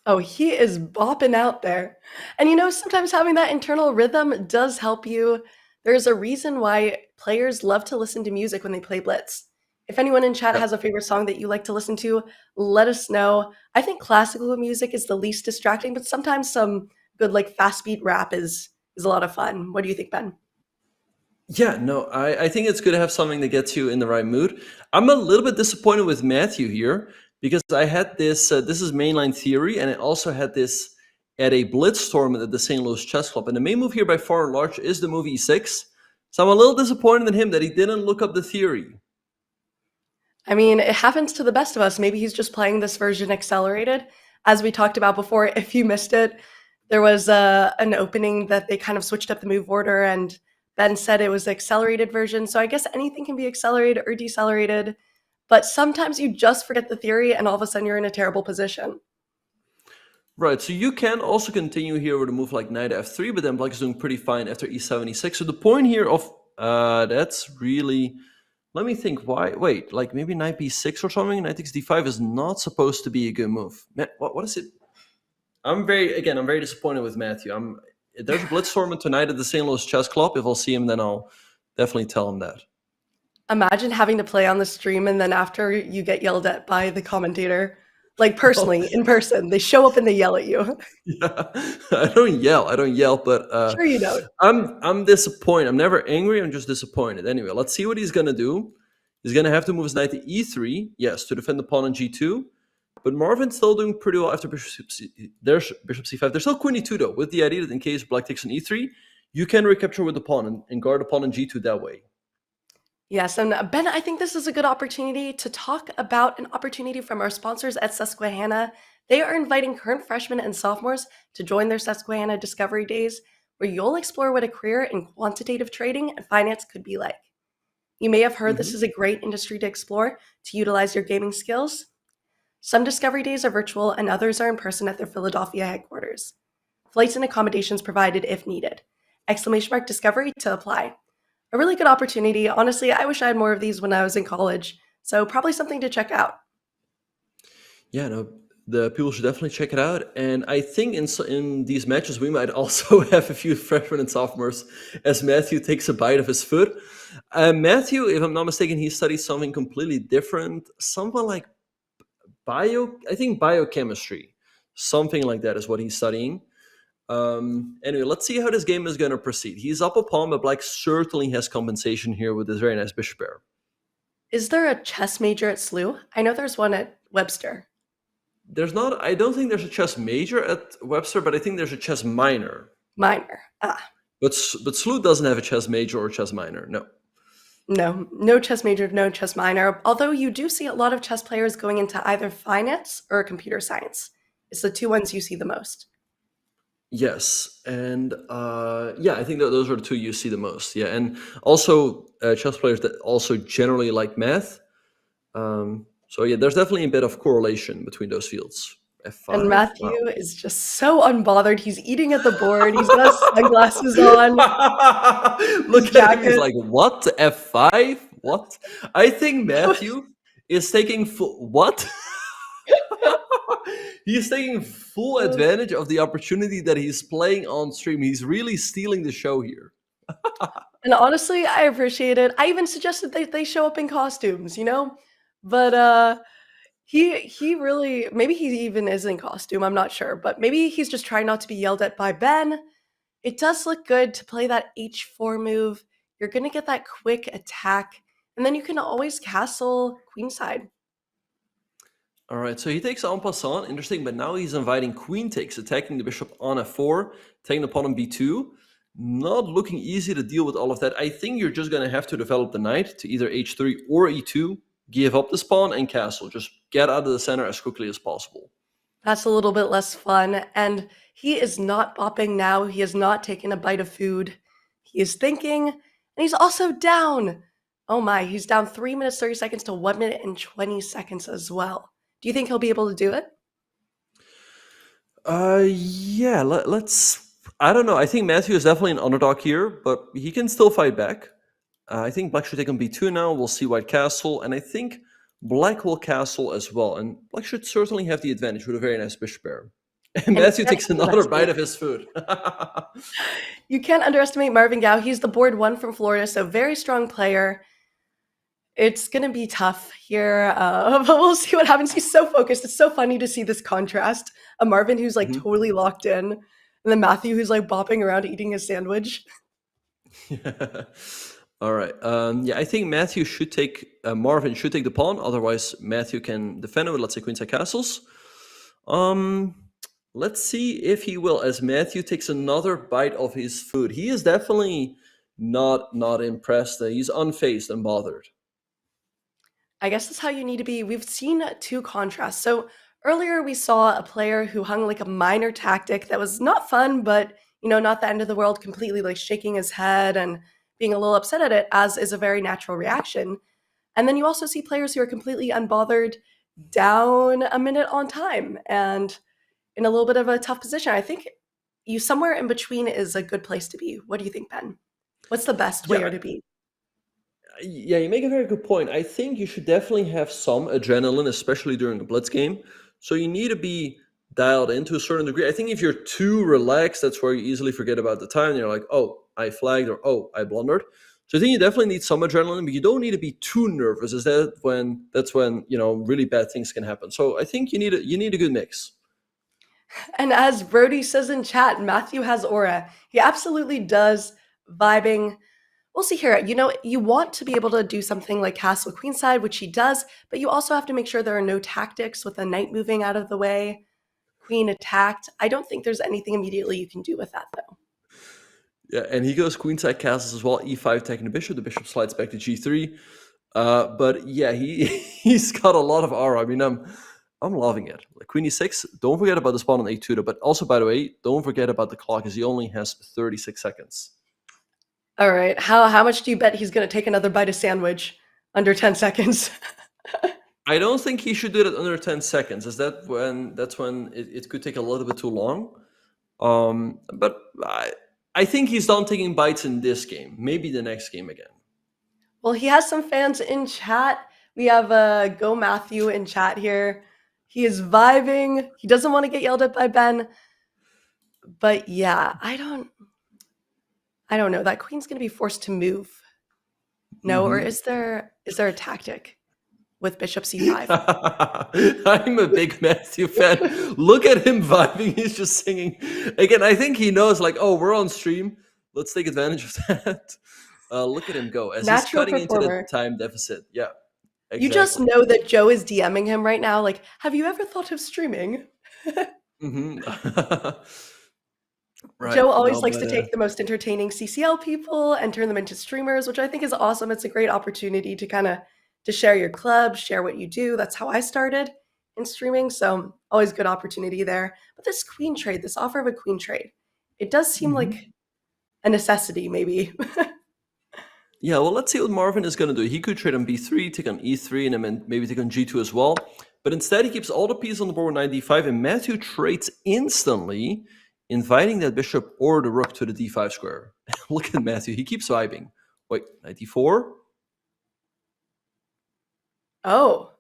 Oh, he is bopping out there. And you know, sometimes having that internal rhythm does help you. There's a reason why players love to listen to music when they play Blitz. If anyone in chat has a favorite song that you like to listen to, let us know. I think classical music is the least distracting, but sometimes some good like fast beat rap is a lot of fun. What do you think, Ben? Yeah, no, I think it's good to have something that gets you in the right mood. I'm a little bit disappointed with Matthew here because I had this, this is mainline theory, and I also had this at a Blitz tournament at the St. Louis Chess Club. And the main move here by far and large is the move e6. So I'm a little disappointed in him that he didn't look up the theory. I mean, it happens to the best of us. Maybe he's just playing this version accelerated. As we talked about before, if you missed it, there was an opening that they kind of switched up the move order, and Ben said it was the accelerated version. So I guess anything can be accelerated or decelerated, but sometimes you just forget the theory and all of a sudden you're in a terrible position. Right, so you can also continue here with a move like knight f3, but then black is doing pretty fine after e7, e6. So the point here of, that's really, let me think, why, wait, like maybe knight b6 or something, knight takes d5 is not supposed to be a good move. Man, what is it? I'm very disappointed with Matthew. There's a Blitz tournament tonight at the St. Louis Chess Club. If I'll see him, then I'll definitely tell him that. Imagine having to play on the stream and then after you get yelled at by the commentator, like personally, in person, they show up and they yell at you. Yeah, I don't yell, but Sure you don't. I'm disappointed. I'm never angry. I'm just disappointed. Anyway, let's see what he's gonna do. He's gonna have to move his knight to e3, yes, to defend the pawn on g2. But Marvin's still doing pretty well after bishop c5. There's still queen e2 though, with the idea that in case black takes an e3, you can recapture with the pawn and guard the pawn on g2 that way. Yes, and Ben, I think this is a good opportunity to talk about an opportunity from our sponsors at Susquehanna. They are inviting current freshmen and sophomores to join their Susquehanna Discovery Days, where you'll explore what a career in quantitative trading and finance could be like. You may have heard this is a great industry to explore to utilize your gaming skills. Some Discovery Days are virtual and others are in person at their Philadelphia headquarters. Flights and accommodations provided if needed. !Discovery to apply. A really good opportunity. Honestly, I wish I had more of these when I was in college. So probably something to check out. Yeah, no, the people should definitely check it out. And I think in these matches, we might also have a few freshmen and sophomores as Matthew takes a bite of his foot. Matthew, if I'm not mistaken, he studies something completely different. Something like biochemistry. Something like that is what he's studying. Anyway, let's see how this game is going to proceed. He's up a pawn, but black certainly has compensation here with this very nice bishop pair. Is there a chess major at SLU? I know there's one at Webster. There's not. I don't think there's a chess major at Webster, but I think there's a chess minor. Minor. But SLU doesn't have a chess major or chess minor. No. No chess major, no chess minor. Although you do see a lot of chess players going into either finance or computer science. It's the two ones you see the most. Yes, and yeah, I think that those are the two you see the most. Yeah, and also chess players that also generally like math. So yeah, there's definitely a bit of correlation between those fields. F5. And Matthew is just so unbothered. He's eating at the board. He's got his sunglasses on. Look at him. He's like, what? F5? What? I think Matthew is taking what? He's taking full advantage of the opportunity that he's playing on stream. He's really stealing the show here. And honestly, I appreciate it. I even suggested that they show up in costumes, But he really, maybe he even is in costume, I'm not sure. But maybe he's just trying not to be yelled at by Ben. It does look good to play that h4 move. You're going to get that quick attack. And then you can always castle queenside. All right, so he takes en passant, interesting, but now he's inviting queen takes, attacking the bishop on f4, taking the pawn on b2. Not looking easy to deal with all of that. I think you're just going to have to develop the knight to either h3 or e2, give up this pawn and castle. Just get out of the center as quickly as possible. That's a little bit less fun. And he is not bopping now. He has not taken a bite of food. He is thinking, and he's also down. Oh my, he's down 3 minutes, 30 seconds to 1 minute and 20 seconds as well. Do you think he'll be able to do it? Yeah, let's... I don't know. I think Matthew is definitely an underdog here, but he can still fight back. I think Black should take on b2 now. We'll see White castle, and I think Black will castle as well. And Black should certainly have the advantage with a very nice bishop pair. And Matthew takes another bite of his food. You can't underestimate Marvin Gao. He's the board one from Florida, so very strong player. It's going to be tough here, but we'll see what happens. He's so focused. It's so funny to see this contrast. A Marvin who's like totally locked in, and then Matthew who's like bopping around eating his sandwich. Yeah. All right. Yeah, I think Matthew should take, Marvin should take the pawn. Otherwise, Matthew can defend it with, let's say, queenside castles. Let's see if he will, as Matthew takes another bite of his food. He is definitely not impressed. He's unfazed and bothered. I guess that's how you need to be. We've seen two contrasts. So earlier we saw a player who hung like a minor tactic that was not fun, but not the end of the world, completely like shaking his head and being a little upset at it, as is a very natural reaction. And then you also see players who are completely unbothered, down a minute on time, and in a little bit of a tough position. I think you somewhere in between is a good place to be. What do you think, Ben? What's the best way to be? Yeah, you make a very good point. I think you should definitely have some adrenaline, especially during a blitz game. So you need to be dialed in to a certain degree. I think if you're too relaxed, that's where you easily forget about the time. You're like, oh, I flagged, or oh, I blundered. So I think you definitely need some adrenaline, but you don't need to be too nervous. That's when really bad things can happen. So I think you need a good mix. And as Brody says in chat, Matthew has aura. He absolutely does. Vibing. We'll see here. You want to be able to do something like castle queenside, which he does, but you also have to make sure there are no tactics with the knight moving out of the way. Queen attacked. I don't think there's anything immediately you can do with that, though. Yeah, and he goes queenside castles as well, e5 taking the bishop. The bishop slides back to g3. But yeah, he's got a lot of aura. I mean, I'm loving it. Like queen e6, don't forget about the pawn on a2, though. But also, by the way, don't forget about the clock, as he only has 36 seconds. All right. How much do you bet he's going to take another bite of sandwich under 10 seconds? I don't think he should do it under 10 seconds. That's when it could take a little bit too long. But I think he's done taking bites in this game. Maybe the next game again. Well, he has some fans in chat. We have Go Matthew in chat here. He is vibing. He doesn't want to get yelled at by Ben. But yeah, I don't know. That queen's going to be forced to move. No, or is there a tactic with bishop c5? I'm a big Matthew fan. Look at him vibing. He's just singing. Again, I think he knows, like, oh, we're on stream. Let's take advantage of that. Look at him go. As he's cutting into the time deficit. Yeah. You just know that Joe is DMing him right now, like, have you ever thought of streaming? Mm-hmm. Right. Joe always No, likes but to take the most entertaining CCL people and turn them into streamers, which I think is awesome. It's a great opportunity to kind of to share your club, share what you do. That's how I started in streaming, so always good opportunity there. But this queen trade, this offer of a queen trade, it does seem like a necessity, maybe. yeah, well, let's see what Marvin is going to do. He could trade on b3, take on e3, and then maybe take on g2 as well. But instead, he keeps all the pieces on the board with knight d5, and Matthew trades instantly, inviting that bishop or the rook to the d5 square. Look at Matthew. He keeps vibing. Wait, knight d4? Oh.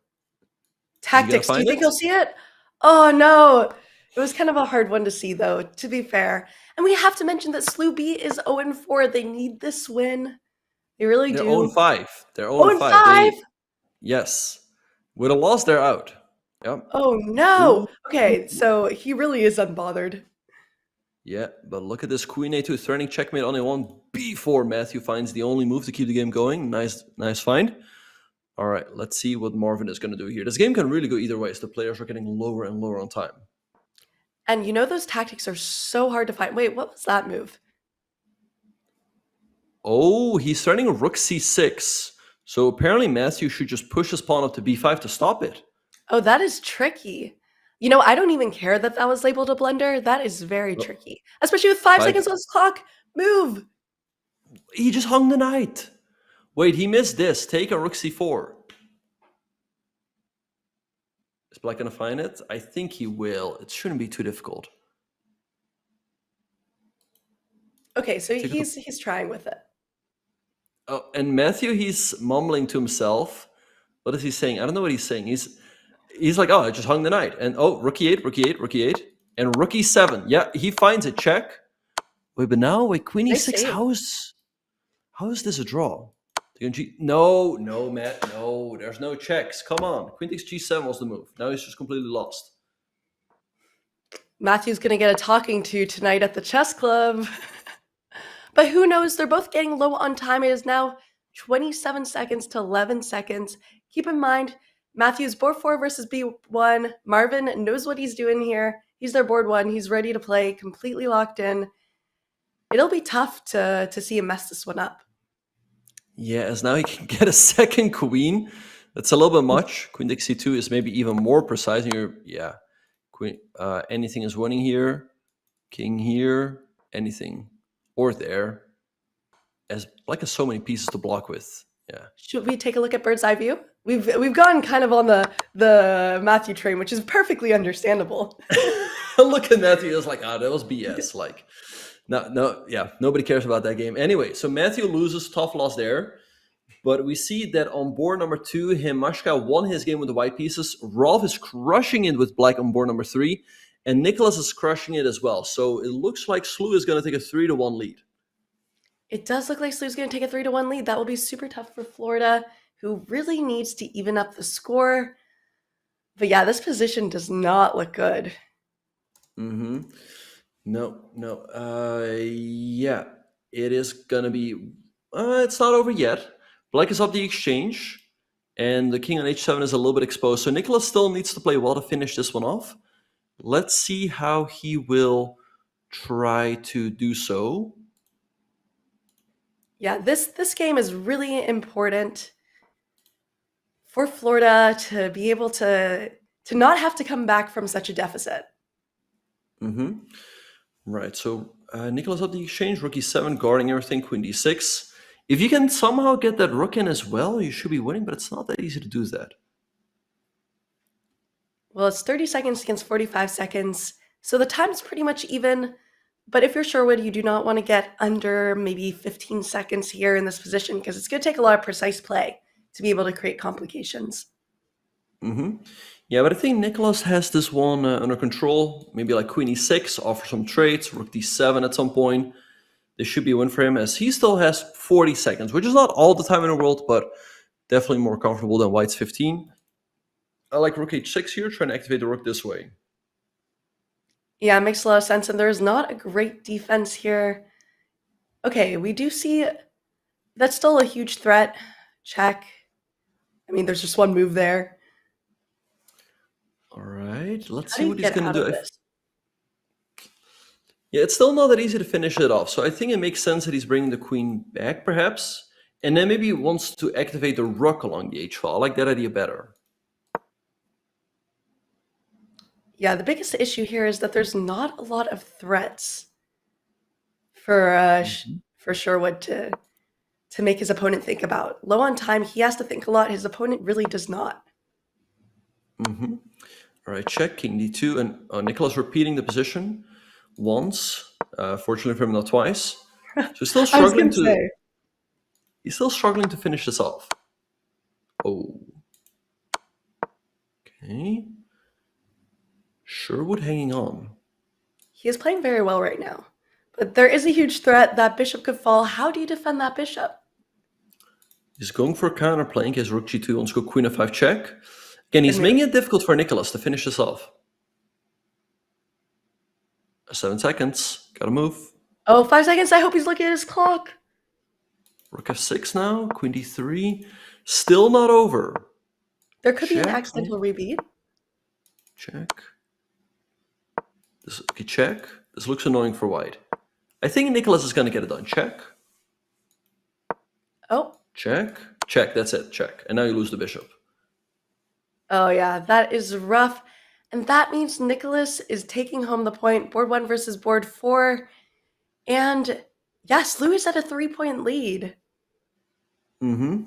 Tactics. Do you find think it? you'll see it? Oh, no. It was kind of a hard one to see, though, to be fair. And we have to mention that SLU B is 0-4. They need this win. They really They're do. 0-5. They're 0-5? 0-5. Yes. With a loss, they're out. Yep. Oh, no. Okay, so he really is unbothered. Yeah, but look at this queen a2 threatening checkmate on a1 b4. Matthew finds the only move to keep the game going. Nice find. All right, let's see what Marvin is going to do here. This game can really go either way, as the players are getting lower and lower on time. And you know those tactics are so hard to find. Wait, what was that move? Oh, he's threatening rook c6. So apparently Matthew should just push his pawn up to b5 to stop it. Oh, that is tricky. You know, I don't even care that that was labeled a blunder. That is very tricky. Especially with 5 seconds on his clock. Move! He just hung the knight. Wait, he missed this. Take a rook c4. Is Black going to find it? I think he will. It shouldn't be too difficult. Okay, so he's trying with it. Oh, and Matthew, he's mumbling to himself. What is he saying? I don't know what he's saying. He's like, oh, I just hung the knight. And oh, rook e8, rook e8, rook e8. And rook e7. Yeah, he finds a check. Wait, but now, queen e6. How is this a draw? No, Matt, no. There's no checks. Come on. Queen takes g7 was the move. Now he's just completely lost. Matthew's going to get a talking to tonight at the chess club. But who knows? They're both getting low on time. It is now 27 seconds to 11 seconds. Keep in mind, Matthew's board 4 versus b1. Marvin knows what he's doing here. He's their board 1. He's ready to play, completely locked in. It'll be tough to see him mess this one up. Yeah, as now he can get a second queen. That's a little bit much. Queen takes c2 is maybe even more precise. Yeah, queen. Anything is winning here. King here. Anything. Or there. As Black has so many pieces to block with. Yeah. Should we take a look at bird's eye view? We've gone kind of on the Matthew train, which is perfectly understandable. Look at Matthew. It was like, that was BS. Like, no, yeah, nobody cares about that game. Anyway, so Matthew loses, tough loss there. But we see that on board number 2, Himashka won his game with the white pieces. Rolf is crushing it with Black on board number 3. And Nicolas is crushing it as well. So it looks like SLU is going to take a 3-1 lead. It does look like SLU's going to take a 3-1 lead. That will be super tough for Florida, who really needs to even up the score. But yeah, this position does not look good. Mm-hmm. No. Yeah, it is going to be... it's not over yet. Black is up the exchange. And the king on h7 is a little bit exposed. So Nicolas still needs to play well to finish this one off. Let's see how he will try to do so. Yeah, this game is really important for Florida to be able to not have to come back from such a deficit. Mm-hmm. Right, so Nicolas up the exchange, rook e7, guarding everything, queen d6. If you can somehow get that rook in as well, you should be winning, but it's not that easy to do that. Well, it's 30 seconds against 45 seconds, so the time's pretty much even. But if you're Sherwood, you do not want to get under maybe 15 seconds here in this position because it's going to take a lot of precise play to be able to create complications. Mm-hmm. Yeah, but I think Nicolas has this one under control. Maybe like queen e6, offer some trades, rook d7 at some point. This should be a win for him as he still has 40 seconds, which is not all the time in the world, but definitely more comfortable than White's 15. I like rook h6 here, trying to activate the rook this way. Yeah, it makes a lot of sense, and there's not a great defense here. Okay, we do see that's still a huge threat. Check. I mean, there's just one move there. All right, let's How see do you what he's get going out to of do. this? Yeah, it's still not that easy to finish it off. So I think it makes sense that he's bringing the queen back, perhaps. And then maybe he wants to activate the rook along the h file. I like that idea better. Yeah, the biggest issue here is that there's not a lot of threats for Sherwood to make his opponent think about. Low on time, he has to think a lot. His opponent really does not. Mm-hmm. All right, check, king d2. And Nicolas repeating the position once. Fortunately for him, not twice. So he's still struggling to... He's still struggling to finish this off. Oh. Okay. Sherwood hanging on. He is playing very well right now. But there is a huge threat. That bishop could fall. How do you defend that bishop? He's going for a counterplay in case rook g2 wants to go queen f5 check. Again, he's making it difficult for Nicolas to finish this off. 7 seconds. Gotta move. Oh, 5 seconds. I hope he's looking at his clock. Rook f6 now. Queen d3. Still not over. There could be an accidental rebeat. Check. This, okay, check. This looks annoying for white. I think Nicolas is going to get it done. Check. Oh. Check. Check. That's it. Check. And now you lose the bishop. Oh, yeah. That is rough. And that means Nicolas is taking home the point. Board 1 versus board 4. And yes, Louis at a 3-point lead. Mm-hmm.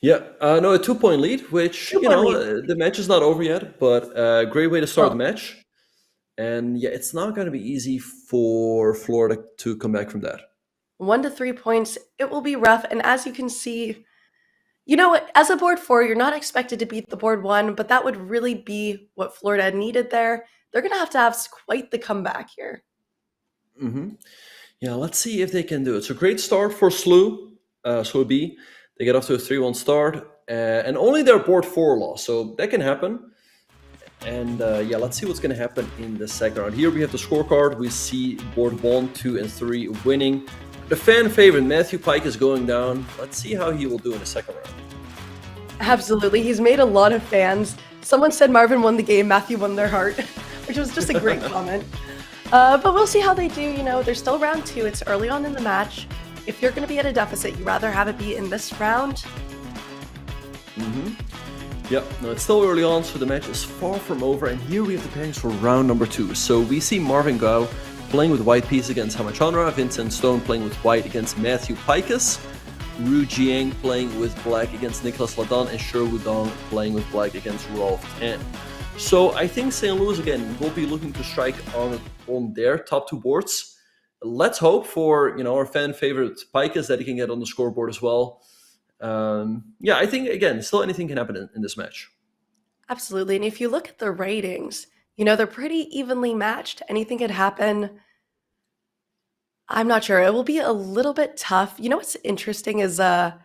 Yeah. No, a 2-point lead, which, the match is not over yet, but a great way to start the match. And yeah, it's not going to be easy for Florida to come back from that. 1 to 3 points. It will be rough. And as you can see, as a board 4, you're not expected to beat the board 1, but that would really be what Florida needed there. They're going to have quite the comeback here. Mm-hmm. Yeah, let's see if they can do it. So great start for SLU B. They get off to a 3-1 start, and only their board 4 loss, so that can happen. And yeah, let's see what's going to happen in the second round. Here we have the scorecard. We see board 1, 2, and 3 winning. The fan favorite, Matthew Pike, is going down. Let's see how he will do in the second round. Absolutely. He's made a lot of fans. Someone said Marvin won the game, Matthew won their heart, which was just a great comment. But we'll see how they do. There's still round 2. It's early on in the match. If you're going to be at a deficit, you'd rather have it be in this round. Mm-hmm. Yeah, no, it's still early on, so the match is far from over. And here we have the pairings for round number 2. So we see Marvin Gao playing with white piece against Hamachandra, Vincent Stone playing with white against Matthew Pikus, Ru Jiang playing with black against Nicolas Ladan, and Sherwood Dong playing with black against Rolf Tan. So I think St. Louis, again, will be looking to strike on their top 2 boards. Let's hope for, our fan favorite Pikus that he can get on the scoreboard as well. Yeah, I think, again, still anything can happen in this match. Absolutely. And if you look at the ratings, they're pretty evenly matched. Anything could happen. I'm not sure. It will be a little bit tough. What's interesting is the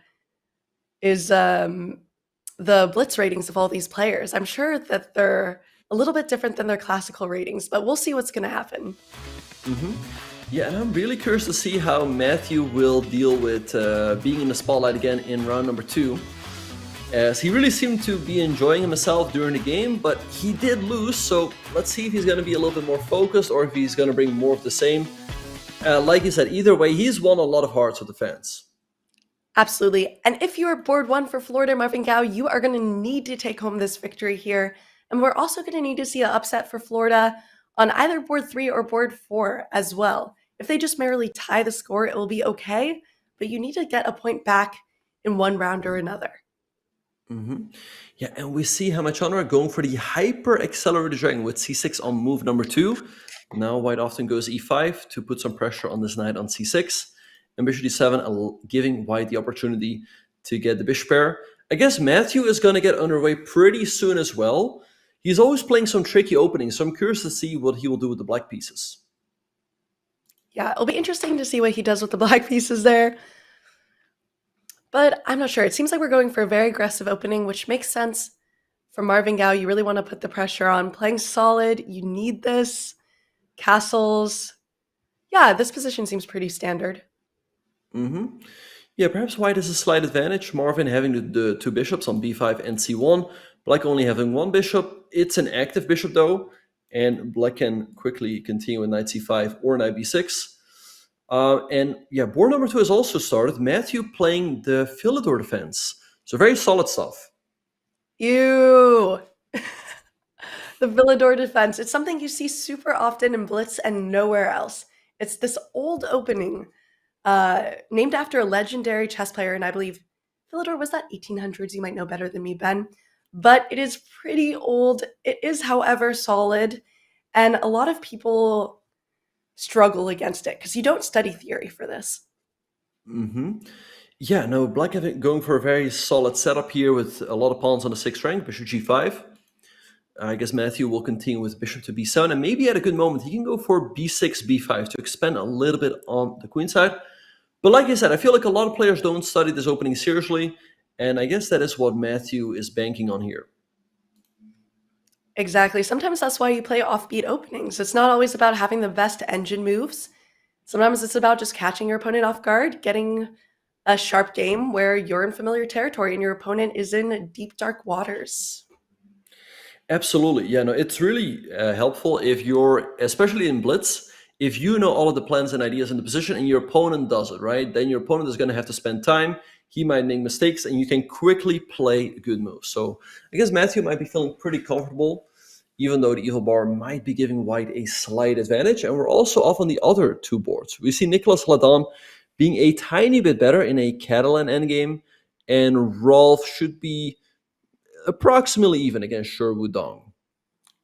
blitz ratings of all these players. I'm sure that they're a little bit different than their classical ratings, but we'll see what's going to happen. Mm-hmm. Yeah, and I'm really curious to see how Matthew will deal with being in the spotlight again in round number 2. As he really seemed to be enjoying himself during the game, but he did lose, so let's see if he's going to be a little bit more focused or if he's going to bring more of the same. Like you said, either way, he's won a lot of hearts with the fans. Absolutely. And if you are board 1 for Florida Marvin Gao, you are going to need to take home this victory here. And we're also going to need to see an upset for Florida on either board 3 or board 4 as well. If they just merely tie the score, it will be okay, but you need to get a point back in one round or another. Mm-hmm. Yeah, and we see Hamachandra going for the hyper-accelerated dragon with c6 on move number 2. Now white often goes e5 to put some pressure on this knight on c6. And bishop d7 giving white the opportunity to get the bishop pair. I guess Matthew is going to get underway pretty soon as well. He's always playing some tricky openings, so I'm curious to see what he will do with the black pieces. Yeah, it'll be interesting to see what he does with the black pieces there. But I'm not sure. It seems like we're going for a very aggressive opening, which makes sense for Marvin Gao. You really want to put the pressure on. Playing solid, you need this. Castles. Yeah, this position seems pretty standard. Mm-hmm. Yeah, perhaps white has a slight advantage. Marvin having the two bishops on b5 and c1. Black only having one bishop. It's an active bishop though, and black can quickly continue with knight c5 or knight b6. And yeah, board number 2 has also started. Matthew playing the Philidor defense. So very solid stuff. Ew. The Villador defense. It's something you see super often in Blitz and nowhere else. It's this old opening named after a legendary chess player, and I believe Villador was that 1800s. You might know better than me, Ben. But it is pretty old. It is, however, solid, and a lot of people struggle against it because you don't study theory for this. Yeah, no, black going for a very solid setup here with a lot of pawns on the 6th rank, bishop g5. I guess Matthew will continue with bishop to b7, and maybe at a good moment he can go for b6, b5 to expand a little bit on the queen side. But like I said, I feel like a lot of players don't study this opening seriously, and I guess that is what Matthew is banking on here. Exactly. Sometimes that's why you play offbeat openings. It's not always about having the best engine moves. Sometimes it's about just catching your opponent off guard, getting a sharp game where you're in familiar territory and your opponent is in deep, dark waters. Absolutely. Yeah, no, it's really helpful if you're, especially in Blitz, if you know all of the plans and ideas in the position and your opponent does it, right? Then your opponent is going to have to spend time. He might make mistakes and you can quickly play a good move. So I guess Matthew might be feeling pretty comfortable, even though the evil bar might be giving white a slight advantage. And we're also off on the other two boards. We see Nicolas Ladan being a tiny bit better in a Catalan endgame, and Rolf should be approximately even against Sherwood Dong.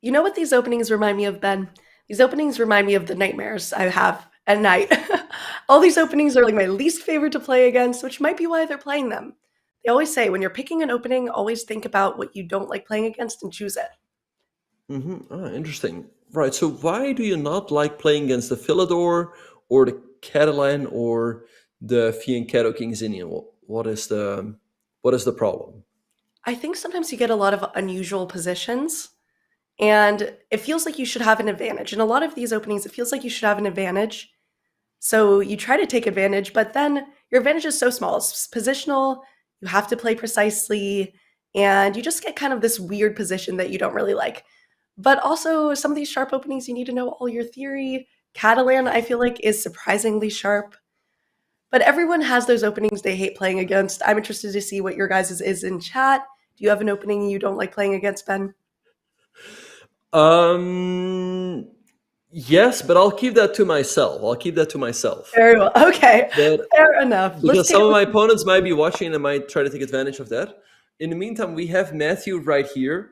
You know what these openings remind me of, Ben? These openings remind me of the nightmares I have at night. All these openings are like my least favorite to play against, which might be why they're playing them. They always say when you're picking an opening, always think about what you don't like playing against and choose it. Interesting. Right, so why do you not like playing against the Philidor or the Catalan or the Fianchetto King's Indian? What is the problem? I think sometimes you get a lot of unusual positions, and it feels like you should have an advantage. In a lot of these openings, it feels like you should have an advantage. So you try to take advantage, but then your advantage is so small. It's positional, you have to play precisely, and you just get kind of this weird position that you don't really like. But also, some of these sharp openings, you need to know all your theory. Catalan, I feel like, is surprisingly sharp. But everyone has those openings they hate playing against. I'm interested to see what your guys' is in chat. Do you have an opening you don't like playing against, Ben? Yes, but I'll keep that to myself. Very well. Okay, fair enough. Because some of my opponents might be watching and I might try to take advantage of that. In the meantime, we have Matthew right here.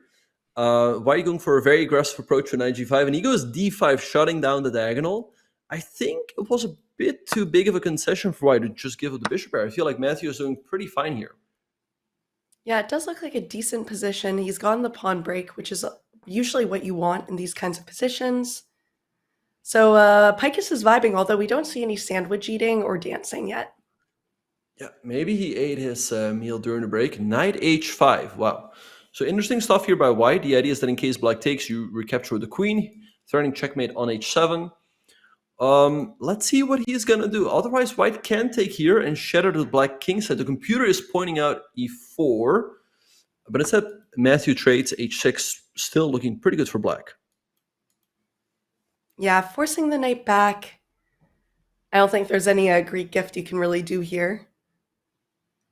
White going for a very aggressive approach to knight g5, and he goes d5, shutting down the diagonal. I think it was a bit too big of a concession for white to just give up the bishop pair. I feel like Matthew is doing pretty fine here. Yeah, it does look like a decent position. He's gotten the pawn break, which is usually what you want in these kinds of positions. So Picus is vibing, although we don't see any sandwich eating or dancing yet. Yeah, maybe he ate his meal during the break. Knight h5. Wow. So interesting stuff here by white. The idea is that in case black takes, you recapture the queen, threatening checkmate on h7. Let's see what he's going to do. Otherwise, white can take here and shatter the black king side. The computer is pointing out e4, but instead Matthew trades h6, still looking pretty good for black. Yeah, forcing the knight back. I don't think there's any Greek gift you can really do here.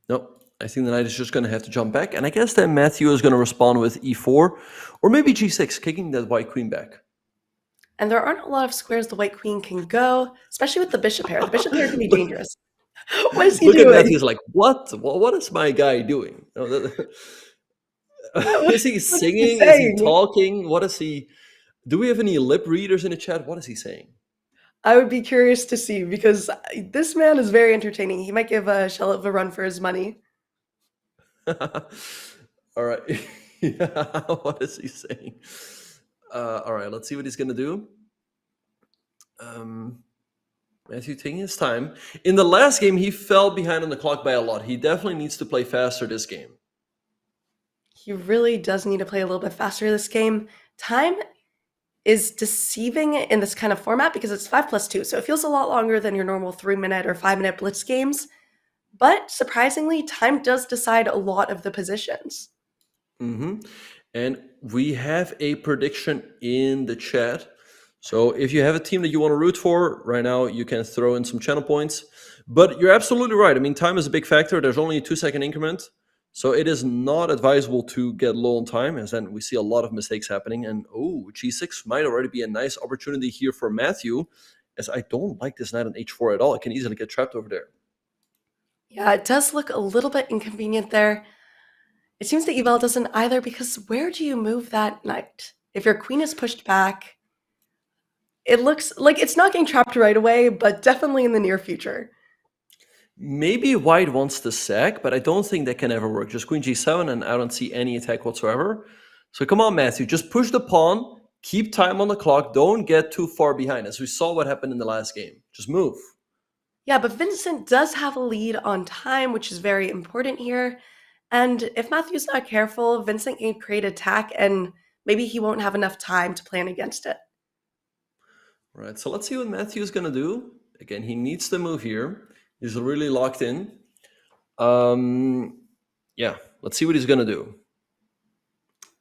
Nope. I think the knight is just going to have to jump back. And I guess then Matthew is going to respond with e4, or maybe g6, kicking that white queen back. And there aren't a lot of squares the white queen can go, especially with the bishop pair. The bishop pair can be dangerous. What is he doing? Look at Matthew's like, what? What is my guy doing? Is he singing? Is he talking? What is he... Do we have any lip readers in the chat? What is he saying? I would be curious to see, because this man is very entertaining. He might give Shelov a run for his money. All right. Yeah, what is he saying? All right, let's see what he's going to do. Matthew taking his time. In the last game, he fell behind on the clock by a lot. He definitely needs to play faster this game. He really does need to play a little bit faster this game. Time is deceiving in this kind of format because it's 5+2, so it feels a lot longer than your normal 3-minute or 5-minute blitz games. But surprisingly, time does decide a lot of the positions. And we have a prediction in the chat. So if you have a team that you want to root for right now, you can throw in some channel points. But you're absolutely right. I mean, time is a big factor. There's only a 2-second increment. So it is not advisable to get low on time, as then we see a lot of mistakes happening. And G6 might already be a nice opportunity here for Matthew, as I don't like this knight on H4 at all. It can easily get trapped over there. Yeah, it does look a little bit inconvenient there. It seems that Evel doesn't either, because where do you move that knight? If your queen is pushed back, it looks like it's not getting trapped right away, but definitely in the near future. Maybe white wants to sack, but I don't think that can ever work. Just queen G7, and I don't see any attack whatsoever. So come on, Matthew, just push the pawn, keep time on the clock, don't get too far behind, as we saw what happened in the last game. Just move. Yeah, but Vincent does have a lead on time, which is very important here. And if Matthew's not careful, Vincent can create attack, and maybe he won't have enough time to plan against it. All right, so let's see what Matthew's going to do. Again, he needs to move here. He's really locked in. Yeah, let's see what he's going to do.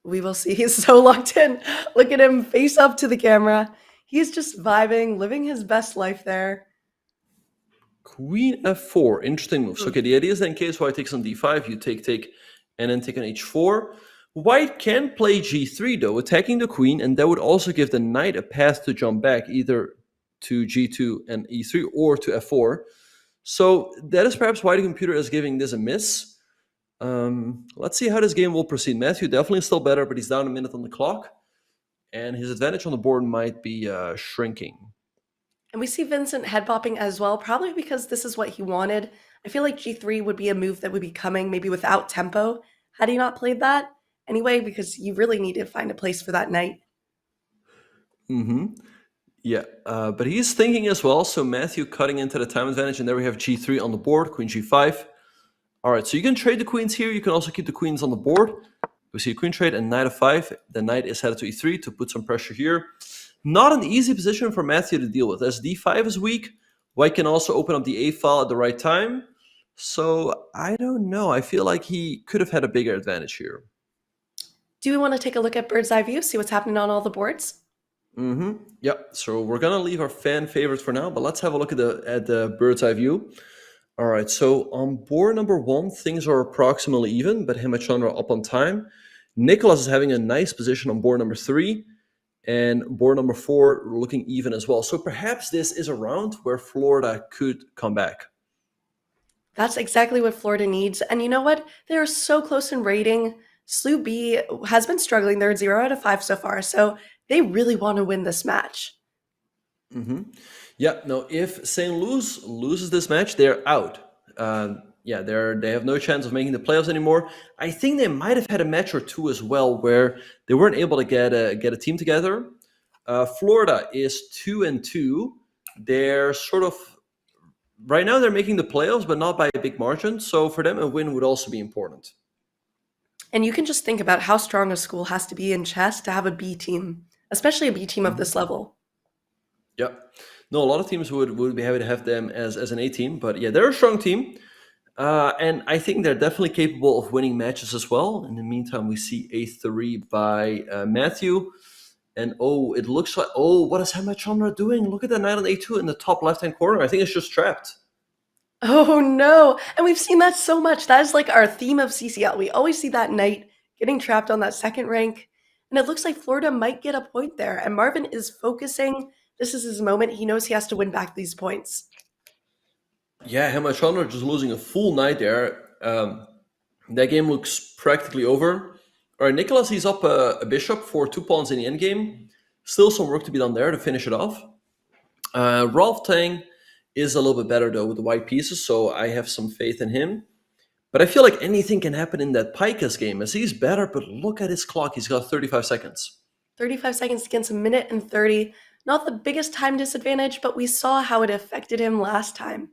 We will see. He's so locked in. Look at him face up to the camera. He's just vibing, living his best life there. Queen F4, interesting moves. Okay, the idea is that in case white takes on D5, you take, and then take on H4. White can play G3 though, attacking the queen, and that would also give the knight a path to jump back, either to G2 and E3 or to F4. So that is perhaps why the computer is giving this a miss. Let's see how this game will proceed. Matthew definitely still better, but he's down a minute on the clock, and his advantage on the board might be shrinking. And we see Vincent head popping as well, probably because this is what he wanted. I feel like G3 would be a move that would be coming maybe without tempo had he not played that. Anyway, because you really need to find a place for that knight. Yeah, but he's thinking as well. So Matthew cutting into the time advantage, and there we have G3 on the board, queen G5. All right, so you can trade the queens here. You can also keep the queens on the board. We see a queen trade and knight f5. The knight is headed to E3 to put some pressure here. Not an easy position for Matthew to deal with. As D5 is weak, white can also open up the A file at the right time. So I don't know. I feel like he could have had a bigger advantage here. Do we want to take a look at bird's eye view, see what's happening on all the boards? Yeah, so we're going to leave our fan favorites for now, but let's have a look at the bird's eye view. All right, so on board number 1, things are approximately even, but him and Chandra up on time. Nicolas is having a nice position on board number 3, and board number 4 looking even as well. So perhaps this is a round where Florida could come back. That's exactly what Florida needs. And you know what? They are so close in rating. SLU B has been struggling. They're 0 out of 5 so far, so they really want to win this match. Yeah, no, if St. Louis loses this match, they're out. Yeah, they have no chance of making the playoffs anymore. I think they might have had a match or two as well where they weren't able to get a team together. Florida is 2-2. They're sort of right now they're making the playoffs, but not by a big margin. So for them, a win would also be important. And you can just think about how strong a school has to be in chess to have a B team, especially a B team of this level. Yeah. No, a lot of teams would be happy to have them as an A team, but yeah, they're a strong team. And I think they're definitely capable of winning matches as well. In the meantime, we see A3 by Matthew. And it looks like, what is Chandra doing? Look at that knight on A2 in the top left-hand corner. I think it's just trapped. Oh no, and we've seen that so much. That is like our theme of CCL. We always see that knight getting trapped on that second rank. And it looks like Florida might get a point there. And Marvin is focusing. This is his moment. He knows he has to win back these points. Yeah, Chandra just losing a full knight there. That game looks practically over. All right, Nicolas, he's up a bishop for 2 pawns in the endgame. Still some work to be done there to finish it off. Rolf Tang is a little bit better, though, with the white pieces, so I have some faith in him. But I feel like anything can happen in that Pikas game, as he's better, but look at his clock. He's got 35 seconds. 35 seconds against 1 minute and 30. Not the biggest time disadvantage, but we saw how it affected him last time.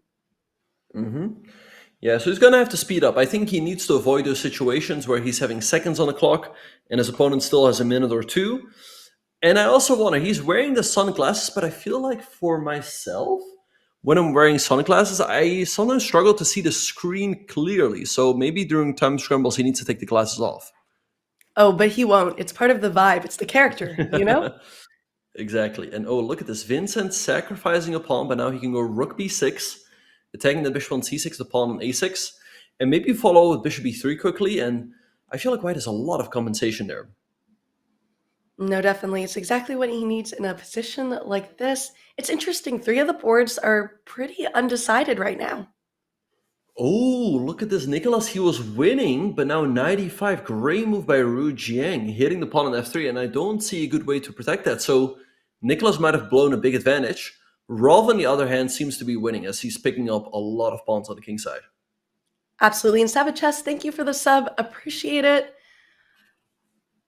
Yeah, so he's going to have to speed up. I think he needs to avoid those situations where he's having seconds on the clock and his opponent still has a minute or two. And I also wonder, he's wearing the sunglasses, but I feel like for myself, when I'm wearing sunglasses, I sometimes struggle to see the screen clearly. So maybe during time scrambles, he needs to take the glasses off. Oh, but he won't. It's part of the vibe. It's the character, you know? Exactly. And oh, look at this. Vincent sacrificing a pawn, but now he can go rook b6, attacking the bishop on c6, the pawn on a6, and maybe follow with bishop b3 quickly. And I feel like white has a lot of compensation there. No, definitely. It's exactly what he needs in a position like this. It's interesting. 3 of the boards are pretty undecided right now. Oh, look at this. Nicolas, he was winning, but now knight e5. Great move by Ru Jiang, hitting the pawn on f3, and I don't see a good way to protect that. So Nicolas might have blown a big advantage. Rolf, on the other hand, seems to be winning as he's picking up a lot of pawns on the king side. Absolutely. And Savage Chess, thank you for the sub. Appreciate it.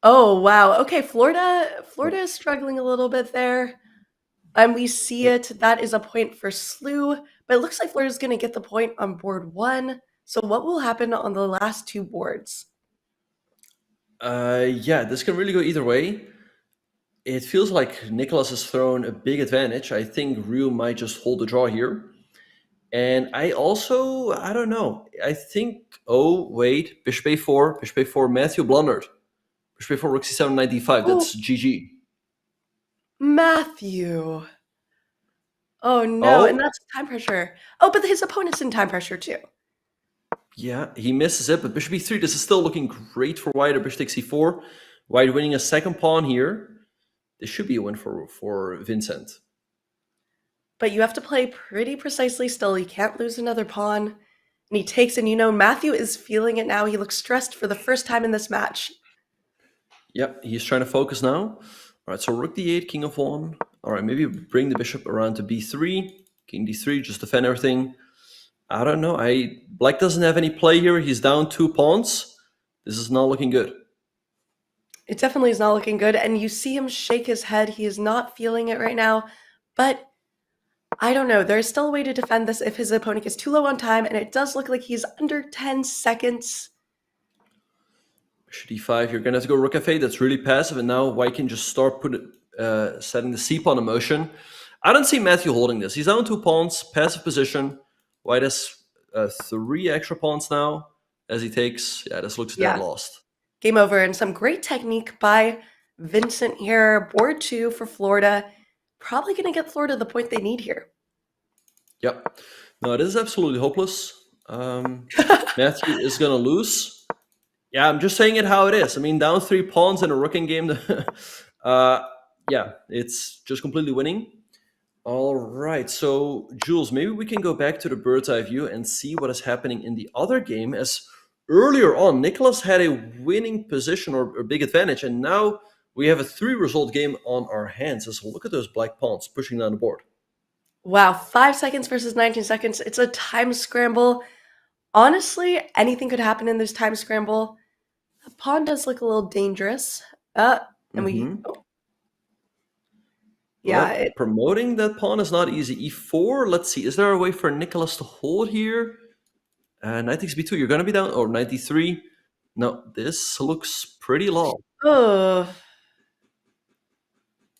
Oh, wow. Okay, Florida is struggling a little bit there. And we see it. That is a point for SLU. But it looks like Florida's going to get the point on board 1. So what will happen on the last 2 boards? Yeah, this can really go either way. It feels like Nicolas has thrown a big advantage. I think Ryu might just hold the draw here. And I don't know. I think, oh, wait, bishop a4, Matthew blundered. Bishop a4, rook c7, knight d5, that's GG. Matthew. Oh, no, and that's time pressure. Oh, but his opponent's in time pressure too. Yeah, he misses it, but bishop e3, this is still looking great for white. Bishop takes e4. White winning a second pawn here. This should be a win for Vincent. But you have to play pretty precisely still. You can't lose another pawn. And he takes, and Matthew is feeling it now. He looks stressed for the first time in this match. Yep, he's trying to focus now. All right, so rook d8, king of 1. All right, maybe bring the bishop around to b3. King d3, just defend everything. I don't know. Black doesn't have any play here. He's down 2 pawns. This is not looking good. It definitely is not looking good. And you see him shake his head. He is not feeling it right now. But I don't know. There's still a way to defend this if his opponent gets too low on time. And it does look like he's under 10 seconds. Bishop d5, you're going to have to go rook f8. That's really passive. And now white can just start setting the c-pawn in motion. I don't see Matthew holding this. He's down 2 pawns, passive position. White has 3 extra pawns now as he takes. Yeah, this looks dead lost. Game over, and some great technique by Vincent here. Board 2 for Florida. Probably going to get Florida the point they need here. Yep. No, this is absolutely hopeless. Matthew is going to lose. Yeah, I'm just saying it how it is. I mean, down 3 pawns in a rooking game. Yeah, it's just completely winning. All right, so Jules, maybe we can go back to the bird's eye view and see what is happening in the other game. As earlier on, Nicolas had a winning position or a big advantage, and now we have a 3-result game on our hands. So look at those black pawns pushing down the board. Wow, 5 seconds versus 19 seconds. It's a time scramble. Honestly, anything could happen in this time scramble. The pawn does look a little dangerous. Yeah, promoting that pawn is not easy. e4, let's see. Is there a way for Nicolas to hold here? Knight takes b2, you're going to be down. Or knight d3. No, this looks pretty low.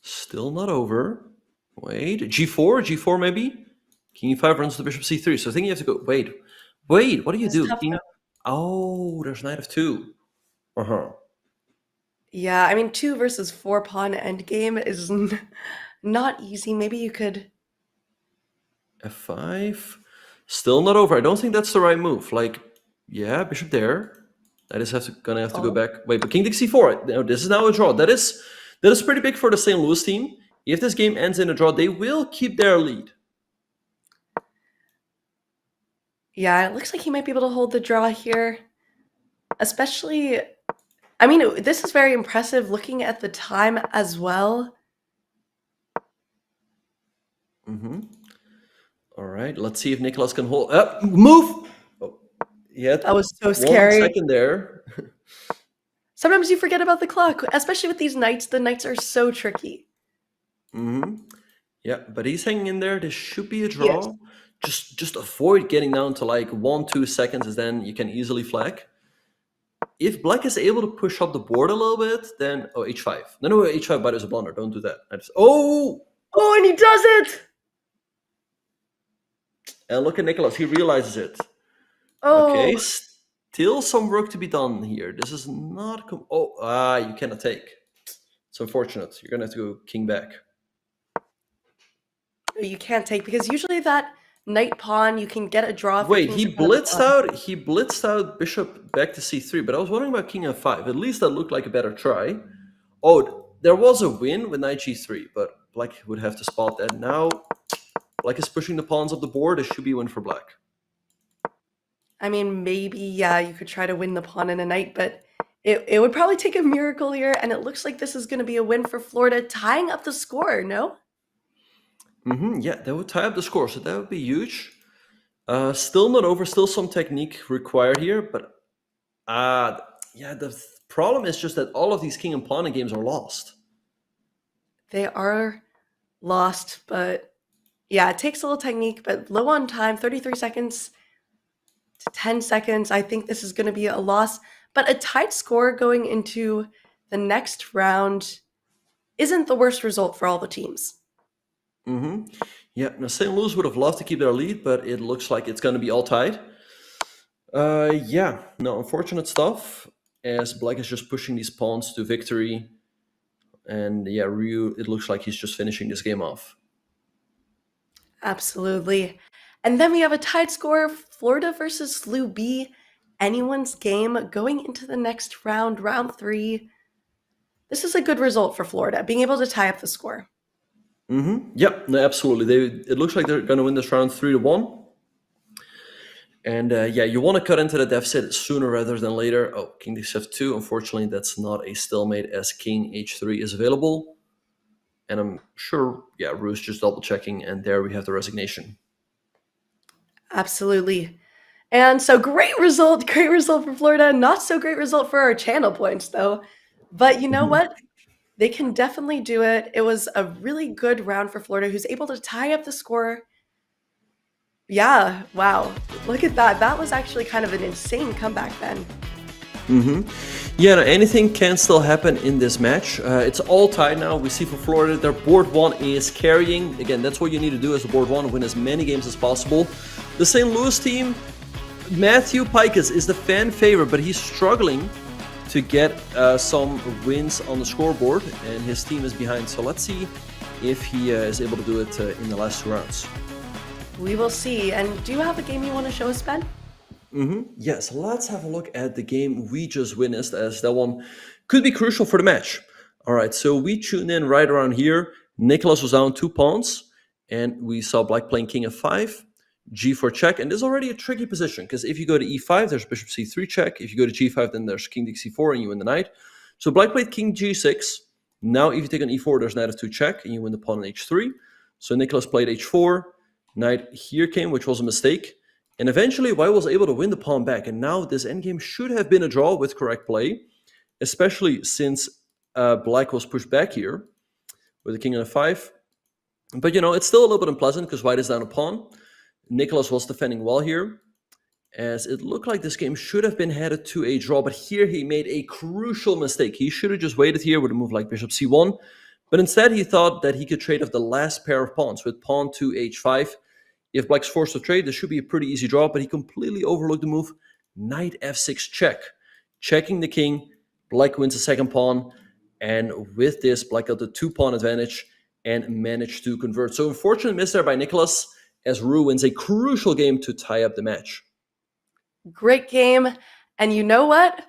Still not over. Wait, g4 maybe? King e5 runs to bishop c3. So I think you have to go. Wait, what do you do? Oh, there's knight f2. Yeah, I mean, 2 versus 4 pawn endgame is not easy. Maybe you could... f5. Still not over. I don't think that's the right move. Like, yeah, bishop there. I just gonna have to go back. Wait, but king takes c4. No, this is now a draw. That is pretty big for the St. Louis team. If this game ends in a draw, they will keep their lead. Yeah, it looks like he might be able to hold the draw here. Especially... I mean, this is very impressive looking at the time as well. All right, let's see if Nicolas can hold. Move! Oh, yeah, that was so scary. 1 second there. Sometimes you forget about the clock, especially with these knights. The knights are so tricky. Yeah, but he's hanging in there. This should be a draw. Just avoid getting down to like 1-2 seconds, and then you can easily flag. If black is able to push up the board a little bit, then... Oh, h5. No, h5, but there's a blunder. Don't do that. And he does it! And look at Nicolas, he realizes it. Oh, Okay, still some work to be done here. This is not... you cannot take. It's unfortunate. You're going to have to go king back. you can't take, because usually that knight pawn, you can get a draw. If Wait, your he king's in front of the pawn. he blitzed out bishop back to c3, but I was wondering about king f5. At least that looked like a better try. Oh, there was a win with knight g3, but black would have to spot that. Now, black is pushing the pawns up the board. It should be a win for black. I mean, maybe, yeah, you could try to win the pawn and a knight, but it would probably take a miracle here, and it looks like this is going to be a win for Florida, tying up the score, no? Yeah, that would tie up the score, so that would be huge. Still not over, still some technique required here, but the problem is just that all of these king and pawn games are lost. They are lost, but yeah, it takes a little technique, but low on time, 33 seconds to 10 seconds. I think this is going to be a loss, but a tight score going into the next round isn't the worst result for all the teams. Yeah, now St. Louis would have loved to keep their lead, but it looks like it's going to be all tied. Unfortunate stuff, as black is just pushing these pawns to victory. And yeah, Ryu, it looks like he's just finishing this game off. Absolutely. And then we have a tied score, Florida versus SLU B, anyone's game going into the next round, round 3. This is a good result for Florida, being able to tie up the score. Yep, no, absolutely. It looks like they're going to win this round 3-1. And you want to cut into the deficit sooner rather than later. Oh, king d7, unfortunately, that's not a stalemate as king h3 is available. And I'm sure, Rue's just double checking, and there we have the resignation. Absolutely. And so great result for Florida. Not so great result for our channel points, though. But you know what? They can definitely do it. It was a really good round for Florida, who's able to tie up the score. Yeah, wow. Look at that. That was actually kind of an insane comeback then. Yeah, anything can still happen in this match. It's all tied now. We see for Florida, their board 1 is carrying. Again, that's what you need to do as a board 1, win as many games as possible. The St. Louis team, Matthew Pikus is the fan favorite, but he's struggling to get some wins on the scoreboard, and his team is behind. So let's see if he is able to do it in the last 2 rounds. We will see. And do you have a game you want to show us, Ben? Yes, let's have a look at the game we just witnessed, as that one could be crucial for the match. All right, so we tuned in right around here. Nicolas was down 2 pawns, and we saw black playing king f5, g4 check, and this is already a tricky position, because if you go to e5, there's bishop c3 check. If you go to g5, then there's king d4, and you win the knight. So black played king g6. Now, if you take on e4, there's knight f2 check, and you win the pawn on h3. So Nicolas played h4. Knight here came, which was a mistake. And eventually, White was able to win the pawn back. And now this endgame should have been a draw with correct play, especially since black was pushed back here with the king on f5. But, it's still a little bit unpleasant because White is down a pawn. Nicolas was defending well here, as it looked like this game should have been headed to a draw. But here he made a crucial mistake. He should have just waited here with a move like bishop c1. But instead, he thought that he could trade off the last pair of pawns with pawn to h5. If black's forced to trade, this should be a pretty easy draw, but he completely overlooked the move. Knight f6 check. Checking the king. Black wins the second pawn. And with this, black got the 2-pawn advantage and managed to convert. So unfortunate miss there by Nicolas, as Rue wins a crucial game to tie up the match. Great game. And you know what?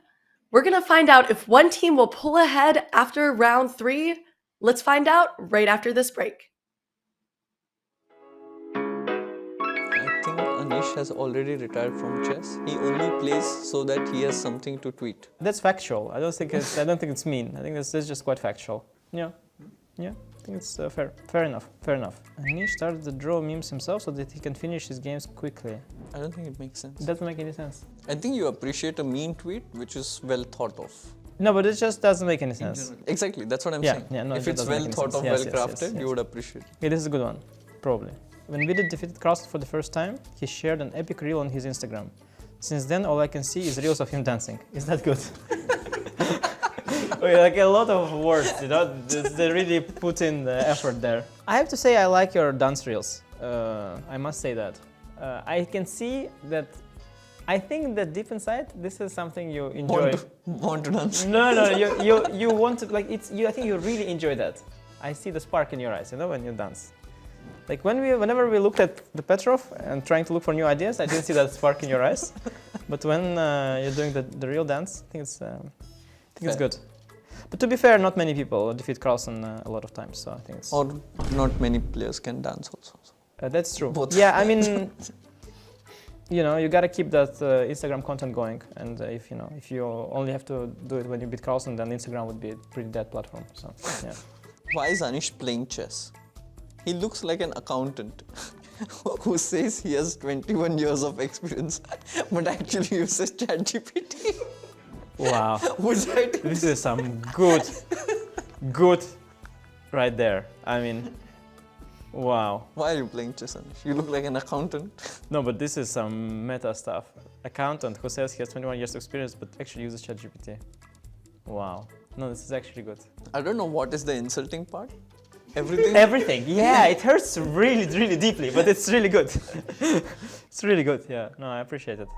We're going to find out if one team will pull ahead after round 3. Let's find out right after this break. I think Anish has already retired from chess. He only plays so that he has something to tweet. That's factual. I don't think it's mean. I think that's just quite factual. Yeah. I think it's fair enough. Anish started the draw memes himself so that he can finish his games quickly. I don't think it makes sense. It doesn't make any sense. I think you appreciate a mean tweet which is well thought of. No, but it just doesn't make any sense. Exactly, that's what I'm saying. No, if it's well thought of, well crafted, you would appreciate it. Yeah, this is a good one, probably. When Vidit defeated Krauser for the first time, he shared an epic reel on his Instagram. Since then, all I can see is reels of him dancing. Is that good? Like a lot of words, they really put in the effort there. I have to say I like your dance reels. I must say that. I can see that. I think that deep inside, this is something you enjoy. Want to dance? No, you want to, like, it's you. I think you really enjoy that. I see the spark in your eyes, you know, when you dance. Like whenever we looked at the Petrov and trying to look for new ideas, I didn't see that spark in your eyes. But when you're doing the real dance, I think it's good. But to be fair, not many people defeat Carlsen a lot of times, so I think it's. Or not many players can dance also. That's true. Both. Yeah, I mean, you know, you gotta keep that Instagram content going, and if you only have to do it when you beat Carlsen, then Instagram would be a pretty dead platform. So yeah. Why is Anish playing chess? He looks like an accountant who says he has 21 years of experience, but actually uses ChatGPT. Wow. Would I do This is some good right there. I mean, wow. Why are you playing chess, Anish? You look like an accountant. No, but this is some meta stuff. Accountant who says he has 21 years of experience, but actually uses ChatGPT. Wow. No, this is actually good. I don't know what is the insulting part. Everything? Everything. Yeah, it hurts really, really deeply, but it's really good. It's really good. Yeah. No, I appreciate it.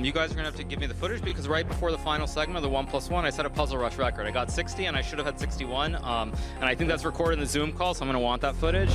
You guys are gonna have to give me the footage because right before the final segment of the 1+1, I set a Puzzle Rush record. I got 60 and I should have had 61. And I think that's recorded in the Zoom call, so I'm gonna want that footage.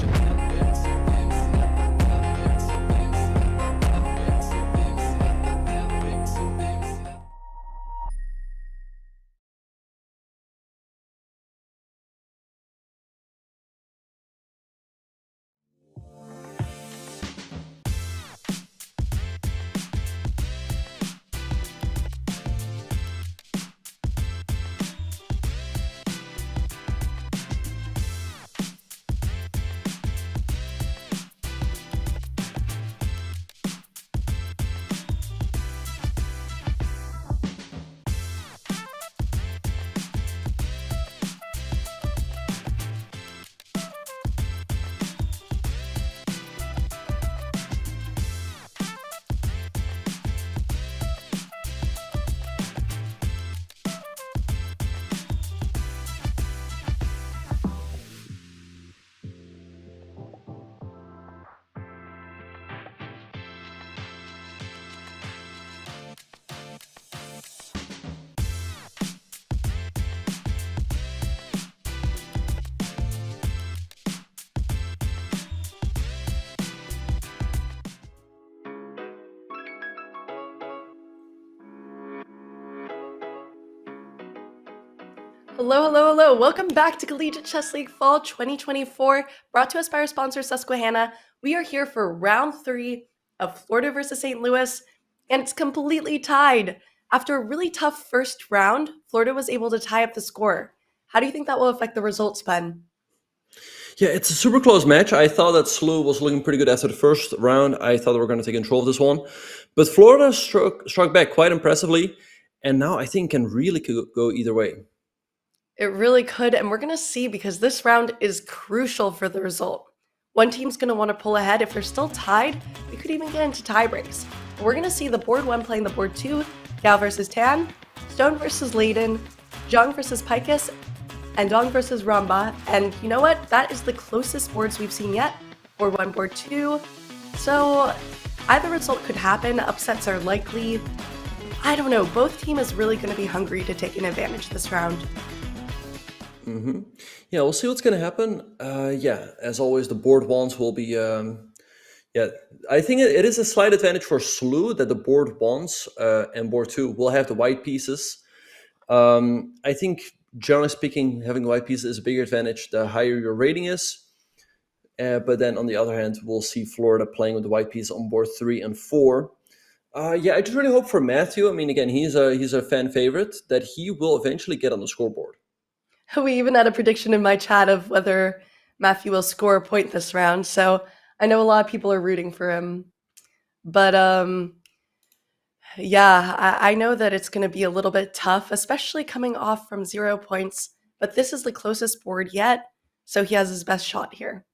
Hello. Welcome back to Collegiate Chess League Fall 2024, brought to us by our sponsor, Susquehanna. We are here for round 3 of Florida versus St. Louis, and it's completely tied. After a really tough first round, Florida was able to tie up the score. How do you think that will affect the results, Ben? Yeah, it's a super close match. I thought that SLU was looking pretty good after the first round. I thought they were going to take control of this one. But Florida struck back quite impressively, and now I think can really go either way. It really could, and we're going to see because this round is crucial for the result. One team's going to want to pull ahead. If they're still tied, we could even get into tie breaks. But we're going to see the board 1 playing the board 2, Gal versus Tan, Stone versus Layden, Zhang versus Picus, and Dong versus Ramba. And you know what? That is the closest boards we've seen yet. Board 1, board 2. So either result could happen. Upsets are likely. I don't know. Both teams is really going to be hungry to take an advantage this round. Yeah, we'll see what's going to happen. As always, the board ones will be. I think it is a slight advantage for SLU that the board ones and board 2 will have the white pieces. I think, generally speaking, having white pieces is a bigger advantage the higher your rating is. But then on the other hand, we'll see Florida playing with the white piece on board 3 and 4. I just really hope for Matthew. I mean, again, he's a fan favorite that he will eventually get on the scoreboard. We even had a prediction in my chat of whether Matthew will score a point this round, so I know a lot of people are rooting for him. But I know that it's going to be a little bit tough, especially coming off from 0 points, but this is the closest board yet, so he has his best shot here.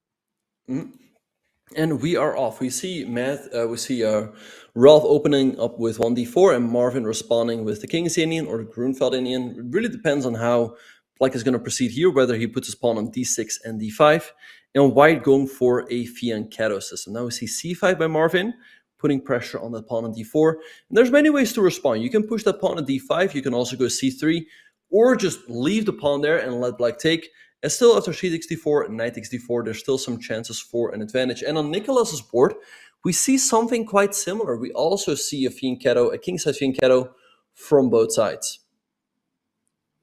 And we are off. We see Ralph opening up with 1d4 and Marvin responding with the King's Indian or the Grunfeld Indian. It really depends on how Black is going to proceed here, whether he puts his pawn on d6 and d5, and white going for a fianchetto system. Now we see c5 by Marvin, putting pressure on that pawn on d4. And there's many ways to respond. You can push that pawn on d5, you can also go c3, or just leave the pawn there and let black take. And still after c takes d4 and knight takes d4, there's still some chances for an advantage. And on Nicolas's board, we see something quite similar. We also see a fianchetto, a king-size fianchetto from both sides.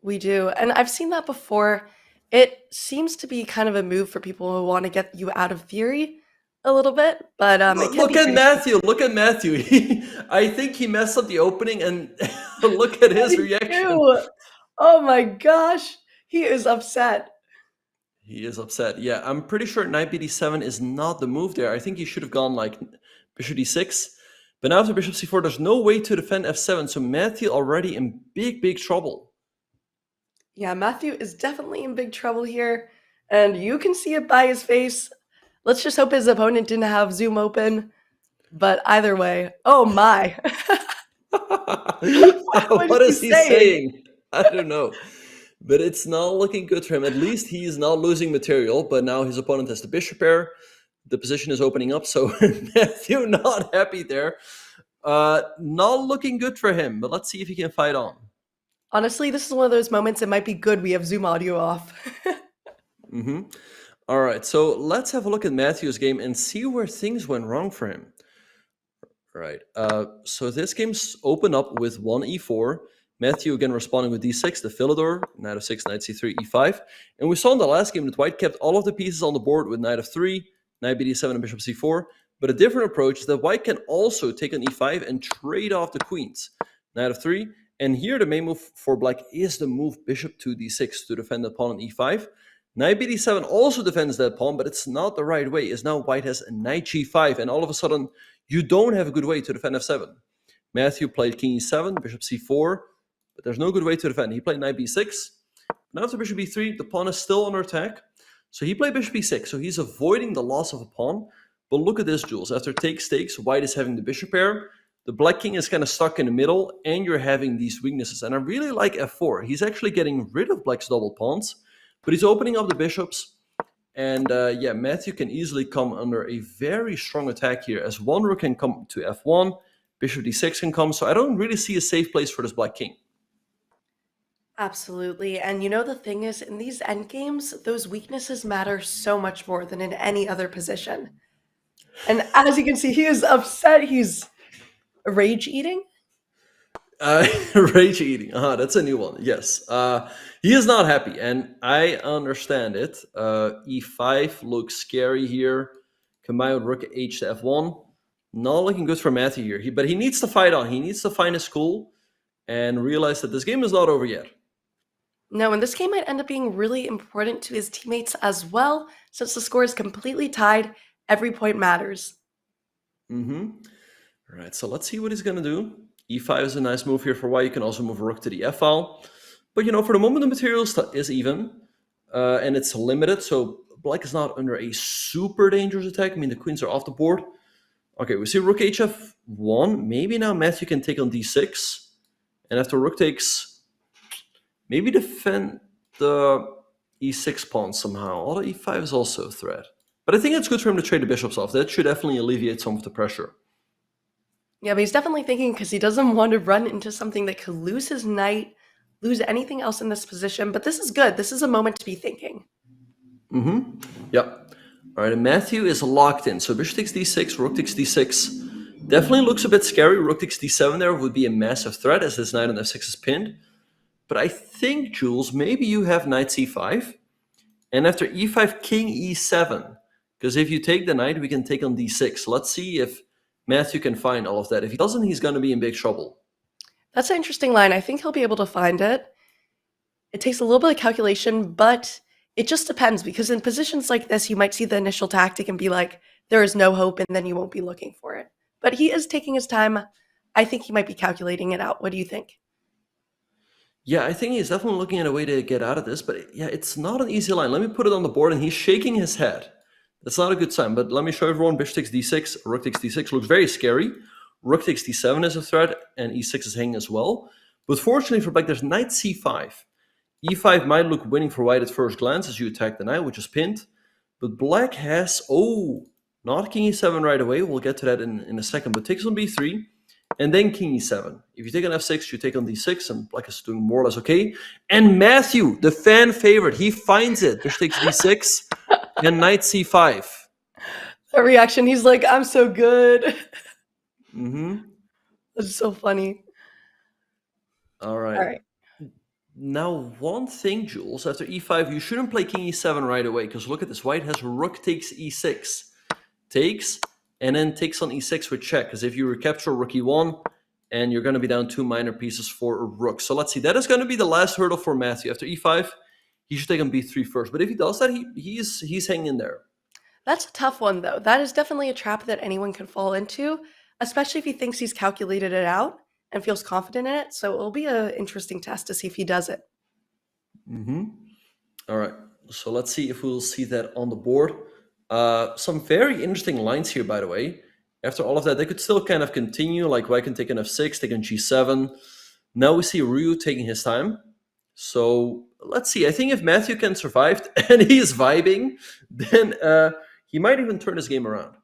We do. And I've seen that before. It seems to be kind of a move for people who want to get you out of theory a little bit. But look at Matthew. Look at Matthew. I think he messed up the opening, and look at his reaction. Oh my gosh. He is upset. He is upset. Yeah, I'm pretty sure knight bd7 is not the move there. I think he should have gone like bishop d6. But now after bishop c4, there's no way to defend f7. So Matthew already in big, big trouble. Yeah, Matthew is definitely in big trouble here, and you can see it by his face. Let's just hope his opponent didn't have Zoom open, but either way, oh my. What is he saying? I don't know, but it's not looking good for him. At least he is not losing material, but now his opponent has the bishop pair. The position is opening up, so Matthew not happy there. Not looking good for him, but let's see if he can fight on. Honestly, this is one of those moments it might be good we have Zoom audio off. All right, so let's have a look at Matthew's game and see where things went wrong for him. All right, so this game's opened up with 1 e4. Matthew again responding with d6, the Philidor, knight of 6, knight c3, e5. And we saw in the last game that white kept all of the pieces on the board with knight of 3, knight bd7, and bishop c4. But a different approach is that white can also take on e5 and trade off the queens. Knight of 3. And here the main move for black is the move bishop to d6 to defend the pawn on e5. Knight bd7 also defends that pawn, but it's not the right way, as now white has a knight g5, and all of a sudden you don't have a good way to defend f7. Matthew played king e7, bishop c4, but there's no good way to defend. He played knight b6. Now after bishop b3, the pawn is still under attack. So he played bishop b6, so he's avoiding the loss of a pawn. But look at this, Jules. After takes, white is having the bishop pair. The black king is kind of stuck in the middle, and you're having these weaknesses. And I really like f4. He's actually getting rid of black's double pawns, but he's opening up the bishops. And yeah, Matthew can easily come under a very strong attack here, as one rook can come to f1, bishop d6 can come. So I don't really see a safe place for this black king. Absolutely. And you know, the thing is, in these endgames, those weaknesses matter so much more than in any other position. And as you can see, he is upset. He's rage eating? Rage eating. That's a new one. Yes. He is not happy, and I understand it. E5 looks scary here. Combined with rook h to f1. Not looking good for Matthew here. But he needs to fight on. He needs to find his cool and realize that this game is not over yet. No, and this game might end up being really important to his teammates as well, since the score is completely tied. Every point matters. All right, so let's see what he's going to do. E5 is a nice move here for white. You can also move a rook to the f file. But, you know, for the moment, the material is even. And it's limited, so black is not under a super dangerous attack. I mean, the queens are off the board. Okay, we see rook hf1. Maybe now Matthew can take on d6. And after rook takes, maybe defend the e6 pawn somehow. Although e5 is also a threat. But I think it's good for him to trade the bishops off. That should definitely alleviate some of the pressure. Yeah, but he's definitely thinking, because he doesn't want to run into something that could lose his knight, lose anything else in this position. But this is good. This is a moment to be thinking. Yep. All right, and Matthew is locked in. So bishop takes d6, rook takes d6. Definitely looks a bit scary. Rook takes d7 there would be a massive threat, as this knight on f6 is pinned. But I think, Jules, maybe you have knight c5. And after e5, king e7. Because if you take the knight, we can take on d6. Let's see if Matthew can find all of that. If he doesn't, he's going to be in big trouble. That's an interesting line. I think he'll be able to find it. It takes a little bit of calculation, but it just depends, because in positions like this, you might see the initial tactic and be like, there is no hope, and then you won't be looking for it. But he is taking his time. I think he might be calculating it out. What do you think? Yeah, I think he's definitely looking at a way to get out of this, but yeah, it's not an easy line. Let me put it on the board, and he's shaking his head. That's not a good sign, but let me show everyone. Bishop takes d6, rook takes d6, looks very scary. Rook takes d7 is a threat, and e6 is hanging as well. But fortunately for black, there's knight c5. e5 might look winning for white at first glance as you attack the knight, which is pinned. But black has, not king e7 right away. We'll get to that in a second. But takes on b3 and then king e7. If you take on f6, you take on d6, and black is doing more or less okay. And Matthew, the fan favorite, he finds it. Bishop takes d6 and knight c5. That reaction, he's like, I'm so good. Mm-hmm. That's so funny. All right. All right. Now, one thing, Jules, after e5, you shouldn't play king e7 right away, because look at this. White has rook takes e6. Takes, and then takes on e6 with check, because if you recapture rook e1, and you're going to be down 2 minor pieces for a rook. So let's see. That is going to be the last hurdle for Matthew. After e5, he should take on b3 first. But if he does that, he's hanging in there. That's a tough one, though. That is definitely a trap that anyone can fall into, especially if he thinks he's calculated it out and feels confident in it. So it'll be an interesting test to see if he does it. Mm-hmm. All right. So let's see if we'll see that on the board. Some very interesting lines here, by the way. After all of that, they could still kind of continue, like white can take an f6, take on g7. Now we see Ryu taking his time. So let's see. I think if Matthew can survive and he's vibing, then he might even turn his game around.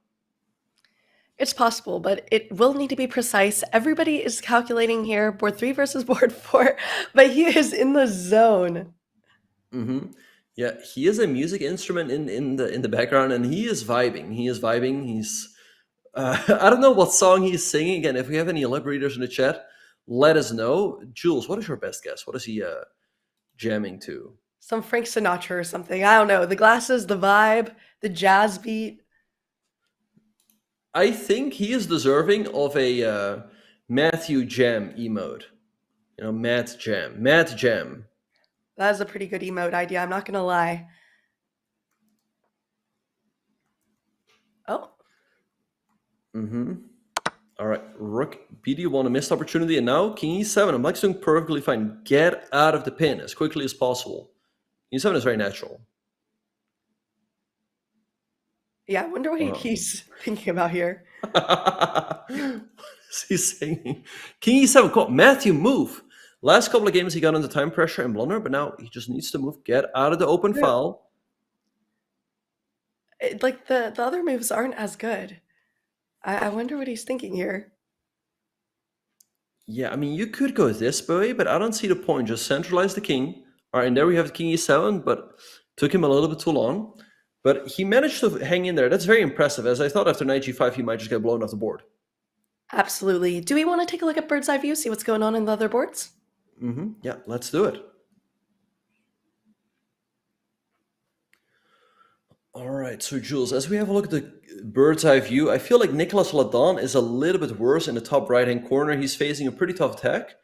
It's possible, but it will need to be precise. Everybody is calculating here, board 3 versus board 4, but he is in the zone. Mm-hmm. Yeah, he is a music instrument in the background, and he is vibing. He's I don't know what song he's singing. Again, if we have any lip readers in the chat, let us know. Jules, what is your best guess? What is he jamming to? Some Frank Sinatra or something. I don't know. The glasses, the vibe, the jazz beat. I think he is deserving of a Matthew Jam emote. You know, Matt Jam. That is a pretty good emote idea. I'm not going to lie. Oh. Mm-hmm. All right. Rook BD1, a missed opportunity. And now King E7. I'm like doing perfectly fine. Get out of the pin as quickly as possible. King E7 is very natural. Yeah, I wonder what he's thinking about here. What is he saying? King E7. Come on, Matthew, move. Last couple of games he got under time pressure and blunder, but now he just needs to move. Get out of the open file. Like the other moves aren't as good. I wonder what he's thinking here. Yeah, I mean, you could go this way, but I don't see the point. Just centralize the king. All right, and there we have King E7, but took him a little bit too long. But he managed to hang in there. That's very impressive, as I thought after knight G5 he might just get blown off the board. Absolutely. Do we want to take a look at bird's eye view, see what's going on in the other boards? Mm-hmm. Yeah, let's do it. All right, so Jules, as we have a look at the bird's eye view, I feel like Nicolas Ladan is a little bit worse in the top right-hand corner. He's facing a pretty tough attack.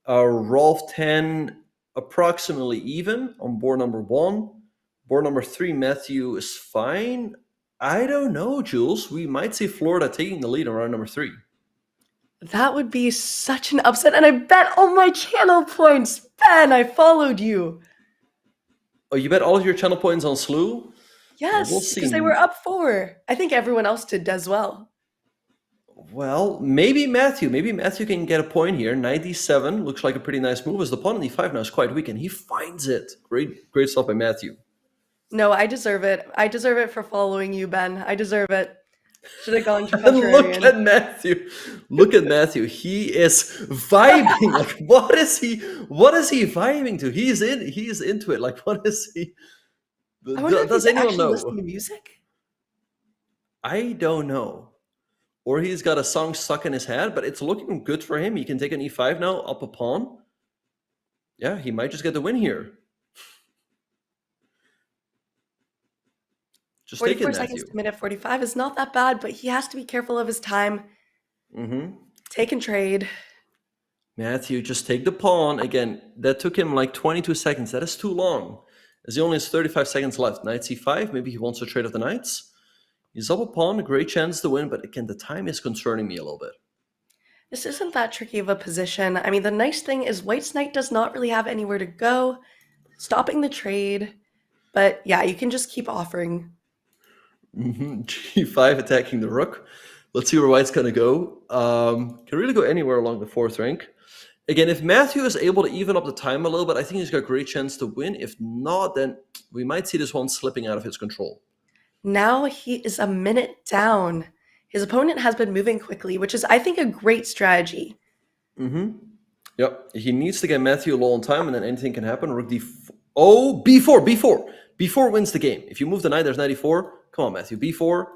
Rolf 10 approximately even on board number 1. Board number 3, Matthew is fine. I don't know, Jules. We might see Florida taking the lead on round number 3. That would be such an upset, and I bet all my channel points. Ben, I followed you. Oh, you bet all of your channel points on SLU? Yes, because they were up 4. I think everyone else did as well. Well, maybe Matthew can get a point here. Knight d7 looks like a pretty nice move, as the pawn on d5 now is quite weak, and he finds it. Great stuff by Matthew. No, I deserve it. I deserve it for following you, Ben. I deserve it. Should have gone to contrarian. Look at Matthew. He is vibing. Like, what is he vibing to? He is into it. Like, what is he? I wonder Does if he's anyone know? Listening to music? I don't know. Or he's got a song stuck in his head, but it's looking good for him. He can take an e5 now, up a pawn. Yeah, he might just get the win here. Just 44 seconds to minute 45 is not that bad, but he has to be careful of his time. Mm-hmm. Take and trade. Matthew, just take the pawn. Again, that took him like 22 seconds. That is too long, as he only has 35 seconds left. Knight c5, maybe he wants to trade off the knights. He's up a pawn, a great chance to win, but again, the time is concerning me a little bit. This isn't that tricky of a position. I mean, the nice thing is White's knight does not really have anywhere to go, stopping the trade. But yeah, you can just keep offering. Mm-hmm. G5 attacking the rook. Let's see where White's going to go. Can really go anywhere along the 4th rank. Again, if Matthew is able to even up the time a little bit, I think he's got a great chance to win. If not, then we might see this one slipping out of his control. Now he is a minute down. His opponent has been moving quickly, which is, I think, a great strategy. Yep, he needs to get Matthew low on time, and then anything can happen. Rook d4. Oh, b4. b4 wins the game. If you move the knight, there's knight e4. Come on, Matthew. b4.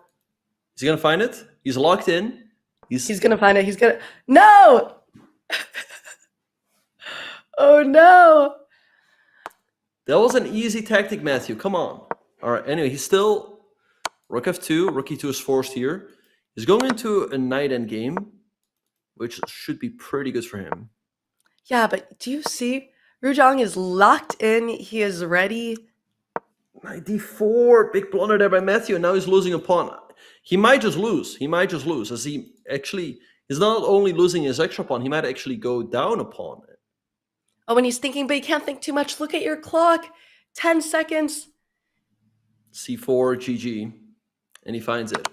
Is he gonna find it? He's locked in. He's gonna find it. He's gonna. No! Oh no! That was an easy tactic, Matthew. Come on. All right. Anyway, he's still rook f2. Rook e2 is forced here. He's going into a knight endgame, which should be pretty good for him. Yeah, but do you see? Ruzhang is locked in. He is ready. Knight d4. Big blunder there by Matthew, and now he's losing a pawn. He might just lose. As he actually is not only losing his extra pawn, he might actually go down a pawn. Oh, and he's thinking, but you can't think too much. Look at your clock. 10 seconds. c4, GG. And he finds it.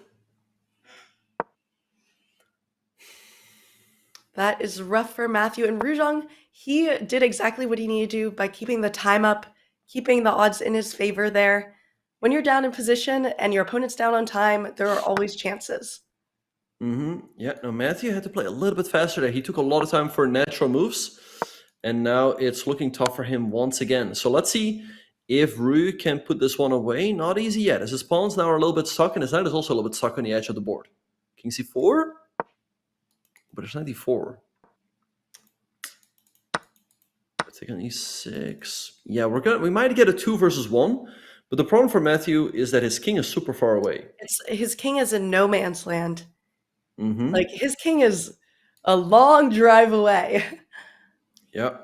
That is rough for Matthew. And Ruzhang, he did exactly what he needed to do by keeping the time up, keeping the odds in his favor there. When you're down in position and your opponent's down on time, there are always chances. Yeah, no, Matthew had to play a little bit faster there. He took a lot of time for natural moves. And now it's looking tough for him once again. So let's see if Ru can put this one away. Not easy yet, as his pawns now are a little bit stuck, and his knight is also a little bit stuck on the edge of the board. King c4? But it's knight d4. Take on e6. Yeah, we might get a 2 versus 1. But the problem for Matthew is that his king is super far away. His king is in no man's land. Like, his king is a long drive away. Yeah.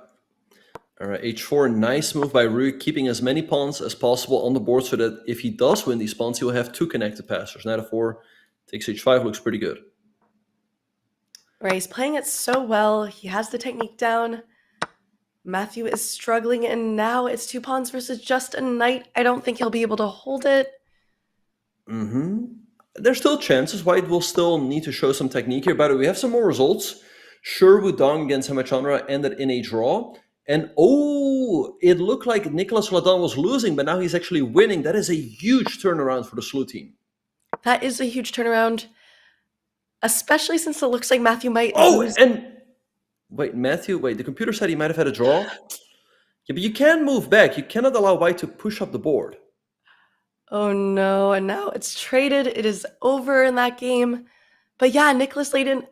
All right, h4, nice move by Ru, keeping as many pawns as possible on the board so that if he does win these pawns, he will have 2 connected passers. Knight f4 takes h5, looks pretty good. Right, he's playing it so well. He has the technique down. Matthew is struggling, and now it's 2 pawns versus just a knight. I don't think he'll be able to hold it. There's still chances. White will still need to show some technique here. By the way, we have some more results. Sherwood Dong against Hemachandra ended in a draw. And oh, it looked like Nicolas Ladon was losing, but now he's actually winning. That is a huge turnaround for the SLU team. That is a huge turnaround, especially since it looks like Matthew might lose. And wait, the computer said he might have had a draw. Yeah, but you can move back. You cannot allow White to push up the board. Oh no, and now it's traded. It is over in that game. But yeah, Nicholas Layden.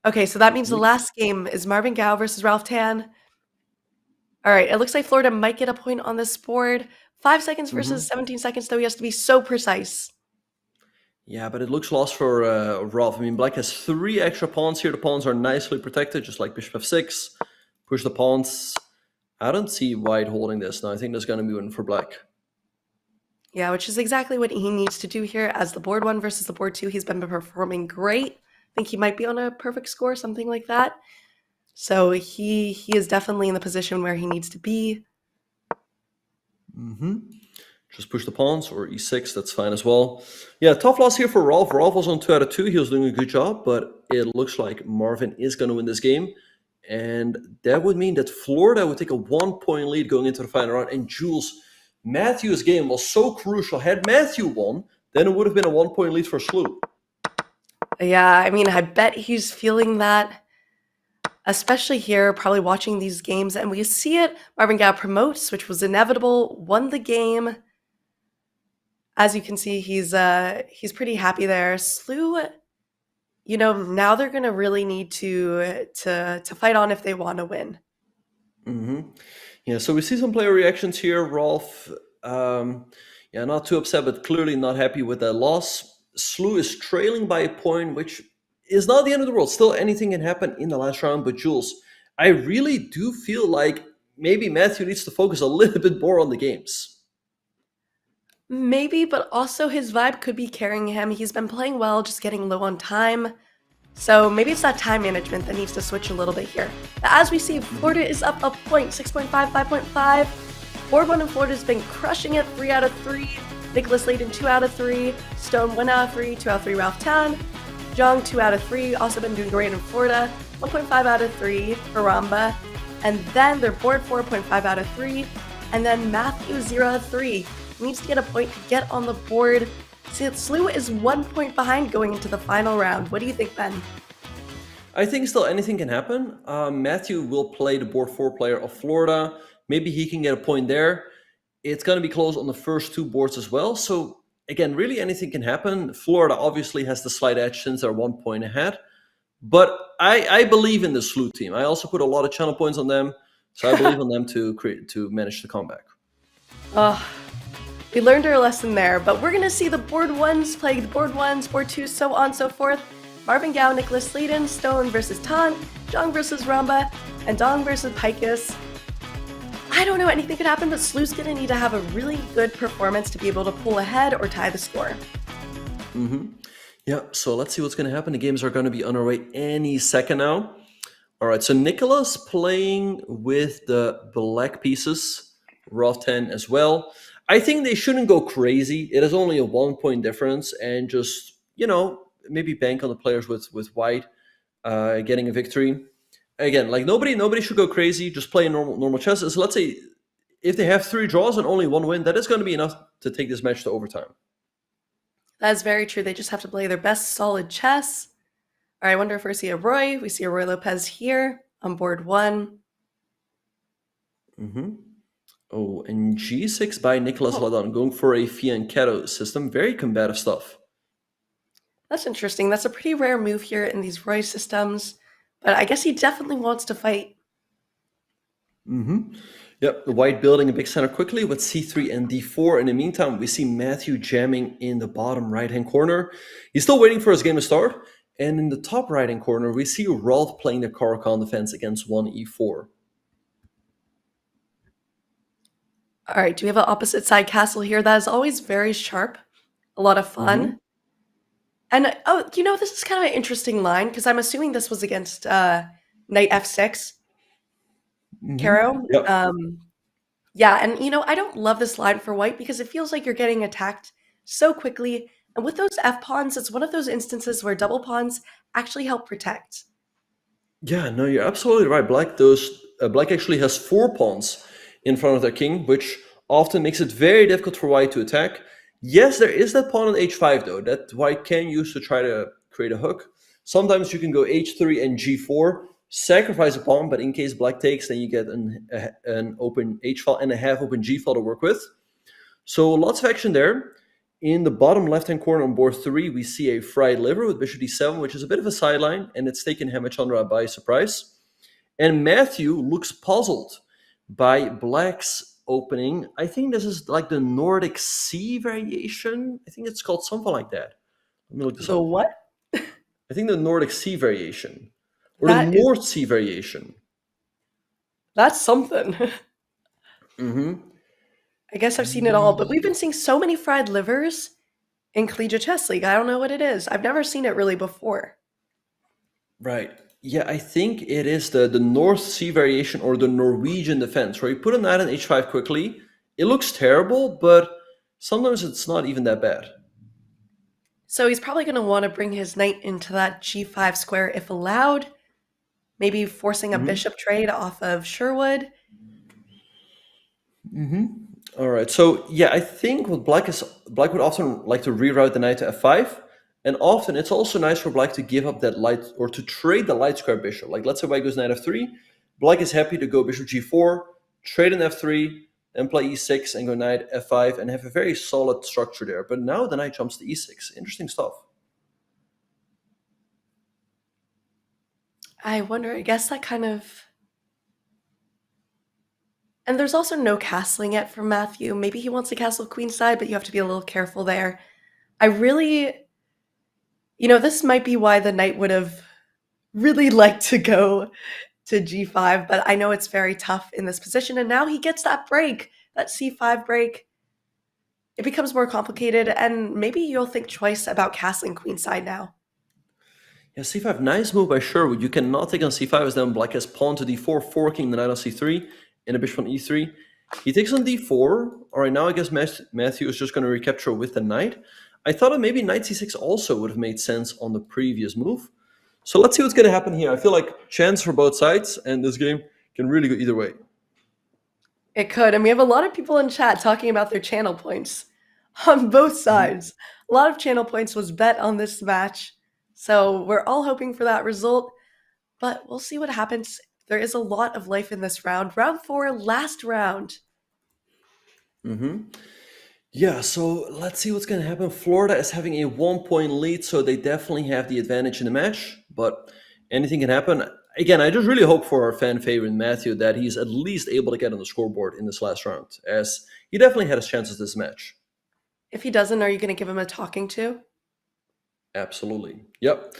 Okay, so that means the last game is Marvin Gao versus Ralph Tan. All right, it looks like Florida might get a point on this board. 5 seconds versus 17 seconds, though. He has to be so precise. Yeah, but it looks lost for Ralph. I mean, Black has 3 extra pawns here. The pawns are nicely protected, just like Bishop f6. Push the pawns. I don't see White holding this. Now, I think there's going to be one for Black. Yeah, which is exactly what he needs to do here. As the board 1 versus the board 2, he's been performing great. I think he might be on a perfect score, something like that. So he is definitely in the position where he needs to be. Just push the pawns, or e6, that's fine as well. Yeah, tough loss here for Rolf. Rolf was on 2 out of 2. He was doing a good job, but it looks like Marvin is going to win this game. And that would mean that Florida would take a 1-point lead going into the final round. And Jules, Matthew's game was so crucial. Had Matthew won, then it would have been a 1-point lead for SLU. Yeah, I mean, I bet he's feeling that, especially here, probably watching these games. And we see it. Marvin Gao promotes, which was inevitable, won the game. As you can see, he's pretty happy there. SLU, you know, now they're going to really need to fight on if they want to win. Yeah, so we see some player reactions here. Rolf, not too upset, but clearly not happy with that loss. SLU is trailing by a point, which is not the end of the world. Still, anything can happen in the last round. But Jules, I really do feel like maybe Matthew needs to focus a little bit more on the games. Maybe, but also his vibe could be carrying him. He's been playing well, just getting low on time. So maybe it's that time management that needs to switch a little bit here. But as we see, Florida is up a point, 6.5, 5.5. Board 1 in Florida has been crushing it, 3 out of 3. Nicholas Layden, 2 out of 3. Stone, 1 out of 3. 2 out of 3, Ralph Tan. Zhang, 2 out of 3, also been doing great in Florida, 1.5 out of 3 for Ramba. And then they're board 4.5 out of 3. And then Matthew, 0 out of 3. Needs to get a point to get on the board. SLU is 1 point behind going into the final round. What do you think, Ben? I think still anything can happen. Matthew will play the board 4 player of Florida. Maybe he can get a point there. It's going to be close on the first 2 boards as well. So again, really anything can happen. Florida obviously has the slight edge since they're 1 point ahead. But I believe in the SLU team. I also put a lot of channel points on them. So I believe on them to manage the comeback. We learned our lesson there, but we're going to see the board 1s play the board 1s, board 2s, so on and so forth. Marvin Gao, Nicholas Leiden, Stone versus Tang, Zhang versus Ramba, and Dong versus Picus. I don't know, anything could happen, but SLU's going to need to have a really good performance to be able to pull ahead or tie the score. Yeah, so let's see what's going to happen. The games are going to be underway any second now. All right, so Nicolas playing with the black pieces, Roth 10 as well. I think they shouldn't go crazy. It is only a 1 point difference, and just, maybe bank on the players with white getting a victory. Again, like nobody should go crazy. Just play normal chess. So let's say if they have 3 draws and only 1 win, that is going to be enough to take this match to overtime. That is very true. They just have to play their best solid chess. All right, I wonder if we see a Roy. We see a Roy Lopez here on board 1. Oh, and G6 by Nicolas Ladon, going for a fianchetto system. Very combative stuff. That's interesting. That's a pretty rare move here in these Roy systems. But I guess he definitely wants to fight. Yep, the white building a big center quickly with c3 and d4. In the meantime, we see Matthew jamming in the bottom right-hand corner. He's still waiting for his game to start. And in the top right-hand corner, we see Rolf playing the Caracal defense against 1e4. All right, do we have an opposite side castle here? That is always very sharp. A lot of fun. And, this is kind of an interesting line, because I'm assuming this was against knight f6. Caro. Yep. Yeah, and, I don't love this line for white, because it feels like you're getting attacked so quickly. And with those f-pawns, it's one of those instances where double pawns actually help protect. Yeah, no, you're absolutely right. Black actually has 4 pawns in front of their king, which often makes it very difficult for white to attack. Yes, there is that pawn on h5, though, that white can use to try to create a hook. Sometimes you can go h3 and g4, sacrifice a pawn, but in case black takes, then you get an open h file and a half open g file to work with. So lots of action there. In the bottom left-hand corner on board 3, we see a fried liver with bishop d7, which is a bit of a sideline, and it's taken Hemachandra by surprise. And Matthew looks puzzled by black's opening. I think this is like the Nordic C variation. I think it's called something like that. Let me look this up. So what? I think the Nordic C variation. Or That the is- North Sea variation. That's something. Mm-hmm. I guess I've seen it all, but we've been seeing so many fried livers in Collegiate Chess League. I don't know what it is. I've never seen it really before. Right. Yeah, I think it is the North Sea variation or the Norwegian defense, where you put a knight on h5 quickly. It looks terrible, but sometimes it's not even that bad. So he's probably going to want to bring his knight into that g5 square if allowed. Maybe forcing a bishop trade off of Sherwood. All right. So yeah, I think what black would often like to reroute the knight to f5. And often it's also nice for black to give up that light or to trade the light square bishop. Like let's say white goes knight f3. Black is happy to go bishop g4, trade an f3, then play e6 and go knight f5 and have a very solid structure there. But now the knight jumps to e6. Interesting stuff. I wonder, I guess that kind of... And there's also no castling yet from Matthew. Maybe he wants to castle queenside, but you have to be a little careful there. I really... this might be why the knight would have really liked to go to g5, but I know it's very tough in this position, and now he gets that break, that c5 break. It becomes more complicated, and maybe you'll think twice about castling queenside now. Yeah, c5, nice move by Sherwood. You cannot take on c5 as then black has pawn to d4, forking the knight on c3, and a bishop on e3. He takes on d4. All right, now I guess Matthew is just going to recapture with the knight. I thought that maybe knight c6 also would have made sense on the previous move. So let's see what's going to happen here. I feel like chance for both sides, and this game can really go either way. It could, and we have a lot of people in chat talking about their channel points on both sides. A lot of channel points was bet on this match, so we're all hoping for that result, but we'll see what happens. There is a lot of life in this round. Round 4, last round. Yeah, so let's see what's going to happen. Florida is having a 1-point lead, so they definitely have the advantage in the match, but anything can happen. Again, I just really hope for our fan favorite Matthew that he's at least able to get on the scoreboard in this last round, as he definitely had his chances this match. If he doesn't, are you going to give him a talking to? Absolutely. Yep.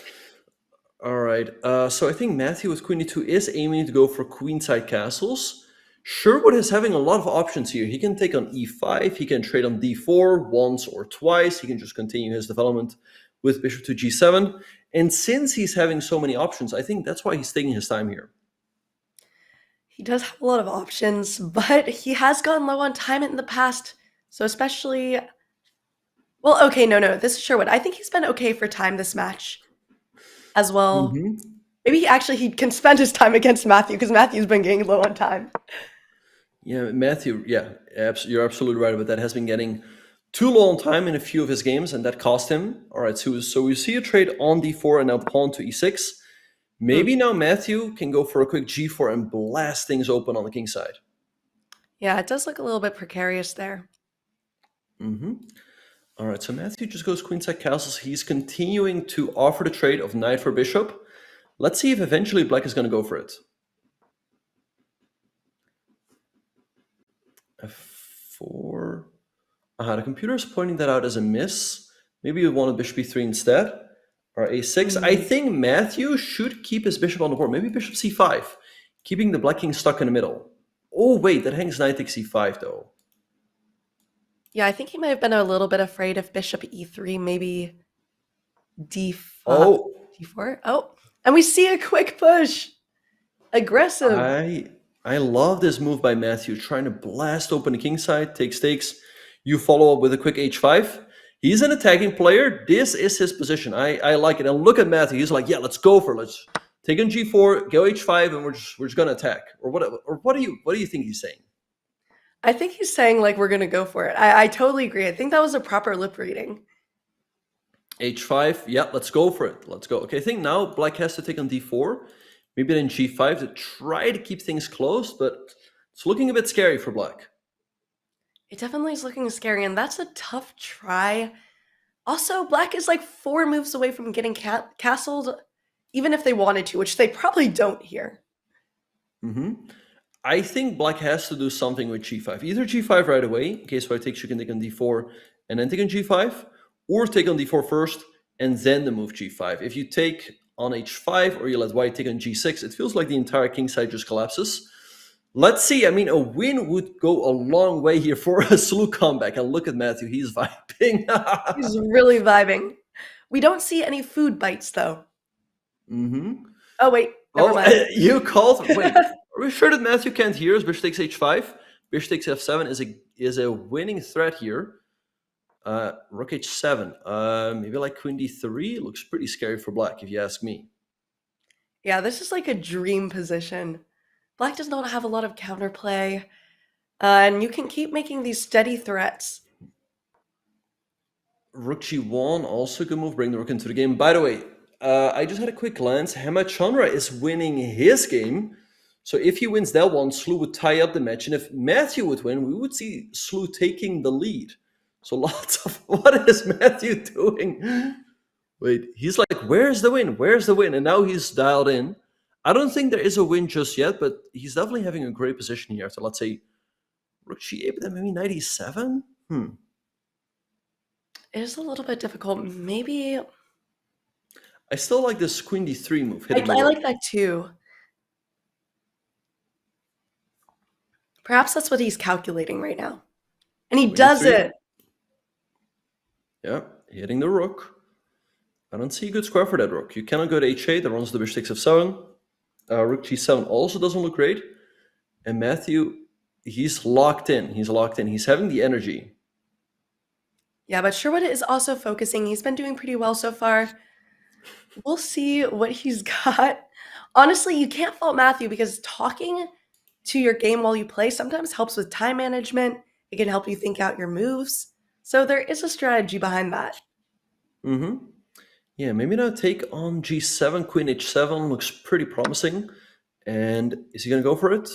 All right. So I think Matthew with queen e2 is aiming to go for queenside castles. Sherwood is having a lot of options here. He can take on e5. He can trade on d4 once or twice. He can just continue his development with bishop to g7. And since he's having so many options, I think that's why he's taking his time here. He does have a lot of options, but he has gone low on time in the past. So especially... Well, okay, no, this is Sherwood. I think he's been okay for time this match as well. Maybe he can spend his time against Matthew, because Matthew's been getting low on time. Yeah, Matthew, you're absolutely right about that. Has been getting too low on time in a few of his games, and that cost him. All right, so we see a trade on d4 and now pawn to e6. Maybe now Matthew can go for a quick g4 and blast things open on the king side. Yeah, it does look a little bit precarious there. All right, so Matthew just goes queenside castles. He's continuing to offer the trade of knight for bishop. Let's see if eventually black is going to go for it. f4. The computer is pointing that out as a miss. Maybe you wanted bishop e3 instead. Or a6. I think Matthew should keep his bishop on the board. Maybe bishop c5, keeping the black king stuck in the middle. Oh, wait, that hangs knight takes c5, though. Yeah, I think he might have been a little bit afraid of bishop e3, maybe d5, d4. Oh, and we see a quick push. Aggressive. I love this move by Matthew, trying to blast open the king side, take stakes. You follow up with a quick h5. He's an attacking player. This is his position. I like it. And look at Matthew. He's like, yeah, let's go for it. Let's take on g4, go h5, and we're just gonna attack. Or what do you think he's saying? I think he's saying like we're gonna go for it. I totally agree. I think that was a proper lip reading. h5, yeah, let's go for it. Let's go. Okay, I think now black has to take on d4. Maybe then g5 to try to keep things close, but it's looking a bit scary for black. It definitely is looking scary, and that's a tough try. Also, black is like 4 moves away from getting castled, even if they wanted to, which they probably don't here. I think black has to do something with g5. Either g5 right away, in case white takes, you can take on d4 and then take on g5, or take on d4 first and then the move g5. If you take on h5 or you let white take on g6, it feels like the entire king side just collapses. Let's see. I mean, a win would go a long way here for a SLU comeback. And look at Matthew. He's vibing. He's really vibing. We don't see any food bites, though. Oh, wait. Never mind. You called. Wait. Are we sure that Matthew can't hear us? Bishop takes h5. Bishop takes f7 is a winning threat here. Rook h7. Maybe like queen d3. Looks pretty scary for black, if you ask me. Yeah, this is like a dream position. Black does not have a lot of counterplay, and you can keep making these steady threats. Rook g1, also a good move, bring the rook into the game. By the way, I just had a quick glance. Hemachandra is winning his game. So if he wins that one, SLU would tie up the match. And if Matthew would win, we would see SLU taking the lead. So lots of, what is Matthew doing? Wait, he's like, where's the win? Where's the win? And now he's dialed in. I don't think there is a win just yet, but he's definitely having a great position here. So let's say rook g8, but then maybe knight e7? It is a little bit difficult. Maybe... I still like this queen d3 move. I like that too. Perhaps that's what he's calculating right now. And he does it! Yeah, hitting the rook. I don't see a good square for that rook. You cannot go to h8. That runs the bishop takes f7. Rook g7 also doesn't look great. And Matthew, he's locked in. He's locked in. He's having the energy. Yeah, but Sherwood is also focusing. He's been doing pretty well so far. We'll see what he's got. Honestly, you can't fault Matthew because talking to your game while you play sometimes helps with time management. It can help you think out your moves. So there is a strategy behind that. Mm-hmm. Yeah, maybe now take on g7, queen h7 looks pretty promising. And is he going to go for it?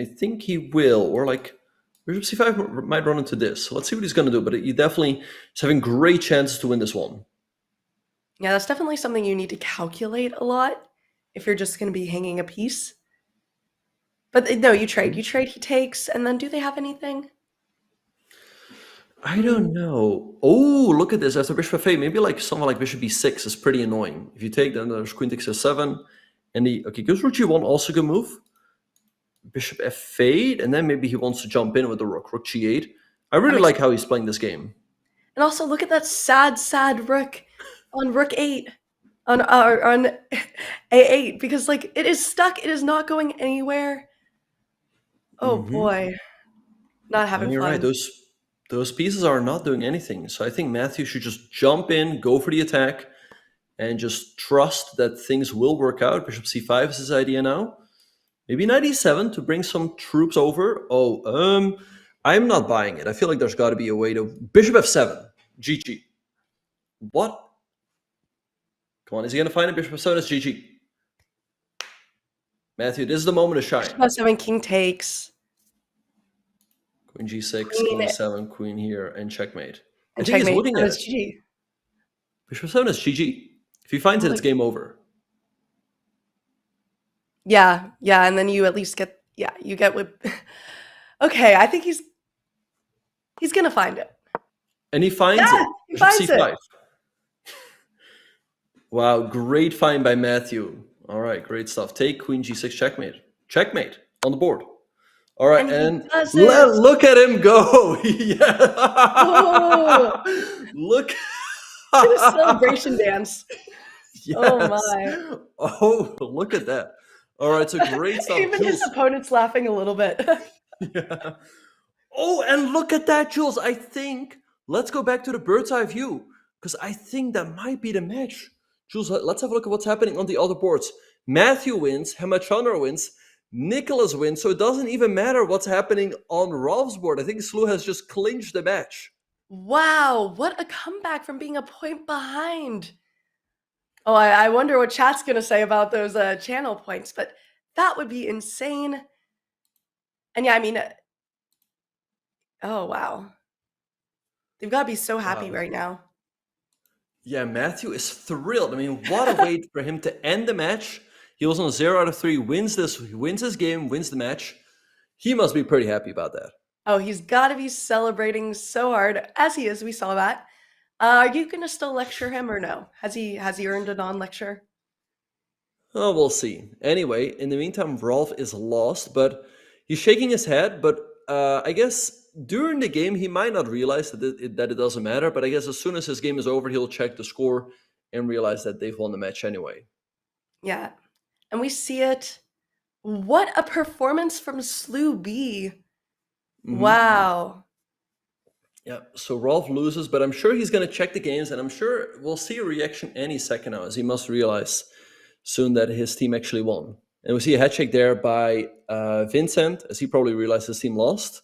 I think he will. Or like bishop c5 might run into this. So let's see what he's going to do. But he definitely is having great chances to win this one. Yeah, that's definitely something you need to calculate a lot if you're just going to be hanging a piece. But no, you trade. You trade, he takes, and then do they have anything? I don't know. Oh, look at this. After bishop f8, maybe like something like bishop b6 is pretty annoying. If you take, then there's queen takes f7. And he, okay, goes rook g1, also good move. Bishop f8, and then maybe he wants to jump in with the rook g8. I really like how he's playing this game. And also look at that sad rook on rook 8 on a8 because like it is stuck. It is not going anywhere. Oh boy, not having You're fun. right. Those pieces are not doing anything. So I think Matthew should just jump in, go for the attack, and just trust that things will work out. Bishop c5 is his idea now. Maybe knight e7 to bring some troops over. Oh, I'm not buying it. I feel like there's got to be a way to... Bishop f7. GG. What? Come on, is he going to find a bishop f7? It's GG. Matthew, this is the moment to shine. Bishop f7, king takes. Queen g6, king e7, queen here, and checkmate. And I think he's looking at it. GG. Bishop f7 is GG. If he finds it, it's game over. Yeah, and then you at least get, you get with... Okay, I think he's gonna find it. And he finds it. He finds c5. it. Wow, great find by Matthew. All right, great stuff. Take queen g6, checkmate. Checkmate on the board. All right, and look at him go. Look. Look at a celebration dance. Yes. Oh my. Oh, look at that. All right, so great stuff. Even his opponent's laughing a little bit. Yeah. Oh, and look at that, Jules. I think, let's go back to the bird's eye view, because I think that might be the match. Jules, let's have a look at what's happening on the other boards. Matthew wins, Hemachandra wins, Nicolas wins, so it doesn't even matter what's happening on Rolf's board. I think SLU has just clinched the match. Wow, what a comeback from being a point behind. Oh, I wonder what chat's going to say about those channel points, but that would be insane. And yeah, I mean, oh, wow. They've got to be so happy right now. Yeah, Matthew is thrilled. I mean, what a way for him to end the match. He was on 0 out of 3, wins his game, wins the match. He must be pretty happy about that. Oh, he's got to be celebrating so hard, as he is. We saw that. Are you going to still lecture him or no? Has he earned a non-lecture? Oh, we'll see. Anyway, in the meantime, Rolf is lost, but he's shaking his head. But I guess during the game, he might not realize that it doesn't matter. But I guess as soon as his game is over, he'll check the score and realize that they've won the match anyway. Yeah, and we see it. What a performance from SLU B. Wow. Yeah, so Rolf loses, but I'm sure he's going to check the games, and I'm sure we'll see a reaction any second now, as he must realize soon that his team actually won. And we see a head shake there by Vincent, as he probably realized his team lost.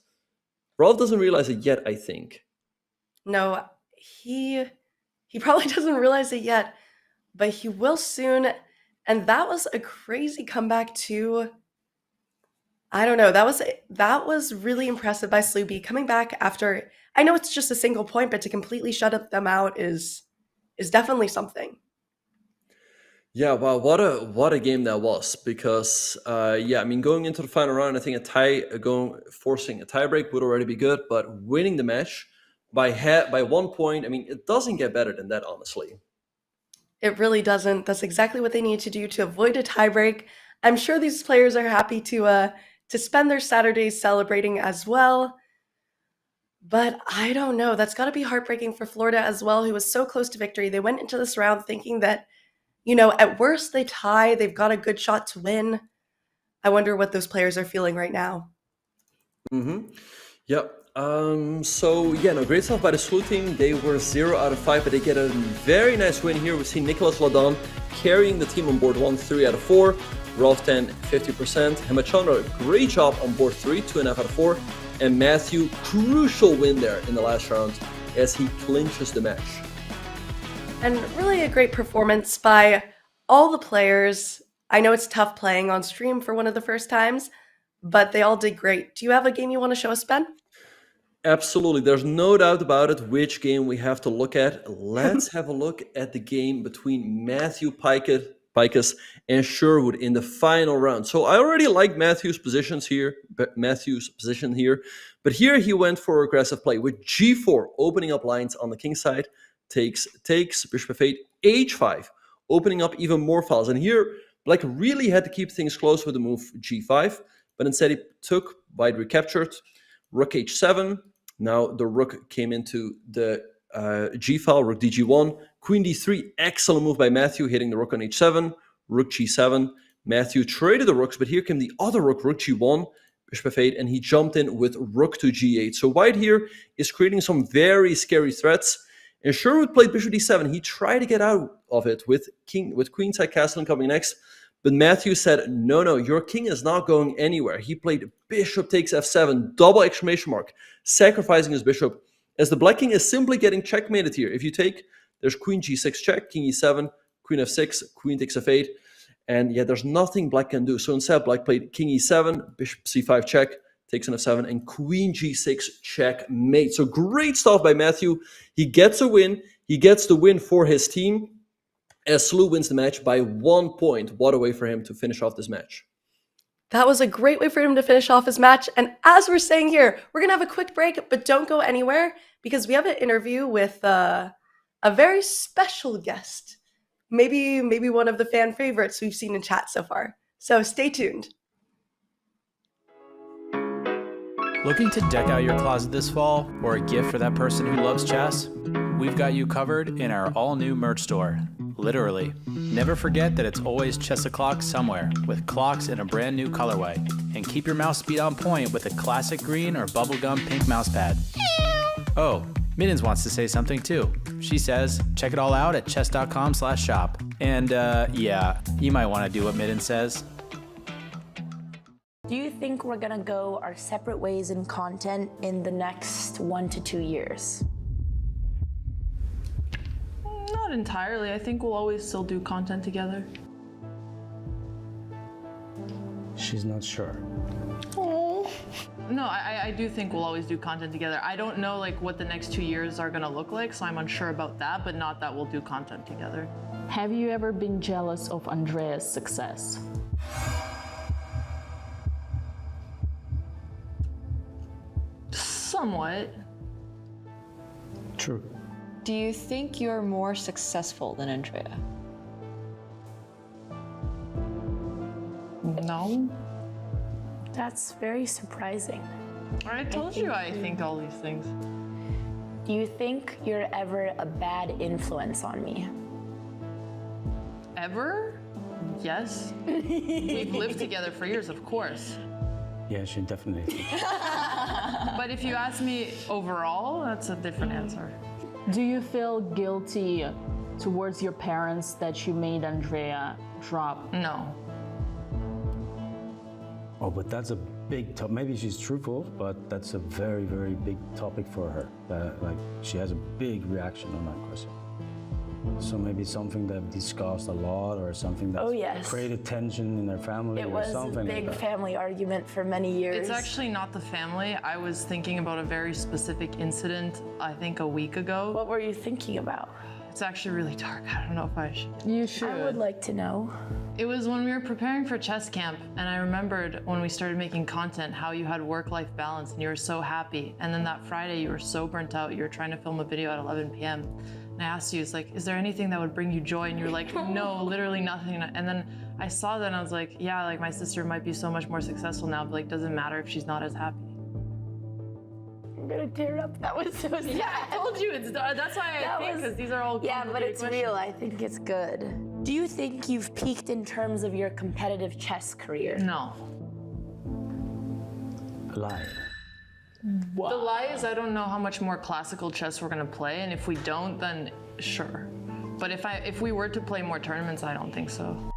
Rolf doesn't realize it yet, I think. No, he probably doesn't realize it yet, but he will soon. And that was a crazy comeback too. I don't know. That was really impressive by SLU B coming back after. I know it's just a single point, but to completely shut them out is definitely something. Yeah, wow, what a game that was. Because yeah, I mean, going into the final round, I think forcing a tiebreak would already be good, but winning the match by 1 point, I mean, it doesn't get better than that, honestly. It really doesn't. That's exactly what they need to do to avoid a tiebreak. I'm sure these players are happy to spend their Saturdays celebrating as well. But I don't know. That's got to be heartbreaking for Florida as well, who was so close to victory. They went into this round thinking that, at worst they tie. They've got a good shot to win. I wonder what those players are feeling right now. Mm-hmm. Yep. Great stuff by the SLU team. They were 0 out of 5, but they get a very nice win here. We see Nicolas Ladon carrying the team on board 1, 3 out of 4. Rolf 10, 50%. Hemachandra, great job on board 3, 2.5 out of 4. And Matthew, crucial win there in the last round as he clinches the match. And really a great performance by all the players. I know it's tough playing on stream for one of the first times, but they all did great. Do you have a game you want to show us, Ben? Absolutely. There's no doubt about it which game we have to look at. Let's have a look at the game between Matthew Pikus and Sherwood in the final round. So I already like Matthew's position here, but here he went for aggressive play with G4, opening up lines on the king side, takes, bishop f8, H5, opening up even more files. And here, Black really had to keep things close with the move G5, but instead he took, white recaptured, rook H7. Now the rook came into the G file, rook DG1, queen D3, excellent move by Matthew, hitting the rook on H7, rook G7. Matthew traded the rooks, but here came the other rook G1, bishop f8, and he jumped in with rook to G8. So white here is creating some very scary threats. And Sherwood played bishop D7. He tried to get out of it with queenside castling coming next. But Matthew said, no, your king is not going anywhere. He played bishop takes f7, double exclamation mark, sacrificing his bishop, as the black king is simply getting checkmated here. If you take, there's queen g6 check, king e7, queen f6, queen takes f8, and there's nothing black can do. So instead, black played king e7, bishop c5 check, takes an f7, and queen g6 checkmate. So great stuff by Matthew. He gets a win. He gets the win for his team, as SLU wins the match by 1 point. What a way for him to finish off this match. That was a great way for him to finish off his match. And as we're saying here, we're going to have a quick break, but don't go anywhere because we have an interview with a very special guest. Maybe one of the fan favorites we've seen in chat so far. So stay tuned. Looking to deck out your closet this fall or a gift for that person who loves chess? We've got you covered in our all-new merch store. Literally. Never forget that it's always chess o'clock somewhere, with clocks in a brand new colorway. And keep your mouse speed on point with a classic green or bubblegum pink mouse pad. Oh, Middens wants to say something too. She says, check it all out at chess.com/shop. And you might want to do what Middens says. Do you think we're gonna go our separate ways in content in the next 1 to 2 years? Not entirely. I think we'll always still do content together. She's not sure. Oh. No, I do think we'll always do content together. I don't know what the next 2 years are gonna look like, so I'm unsure about that, but not that we'll do content together. Have you ever been jealous of Andrea's success? Somewhat. True. Do you think you're more successful than Andrea? No. That's very surprising. I told you I think all these things. Do you think you're ever a bad influence on me? Ever? Yes. We've lived together for years, of course. Yeah, she definitely. But if you ask me overall, that's a different answer. Do you feel guilty towards your parents that you made Andrea drop? No. Oh, but that's a big topic. Maybe she's truthful, but that's a very, very big topic for her. She has a big reaction on that question. So maybe something they've discussed a lot, or something that's created tension in their family, or something. It was a big family argument for many years. It's actually not the family. I was thinking about a very specific incident, I think a week ago. What were you thinking about? It's actually really dark. I don't know if I should. You should. I would like to know. It was when we were preparing for chess camp, and I remembered when we started making content how you had work-life balance and you were so happy. And then that Friday you were so burnt out, you were trying to film a video at 11 p.m. And I asked you, is there anything that would bring you joy? And you were like, no, literally nothing. And then I saw that and I was like, yeah, my sister might be so much more successful now, but doesn't matter if she's not as happy. I'm gonna tear up. That was so sad. Yeah, I told you, that's why I think, because these are all Yeah, but it's questions. real. I think it's good. Do you think you've peaked in terms of your competitive chess career? No. A lie. The lie is I don't know how much more classical chess we're gonna play, and if we don't, then sure. But if we were to play more tournaments, I don't think so.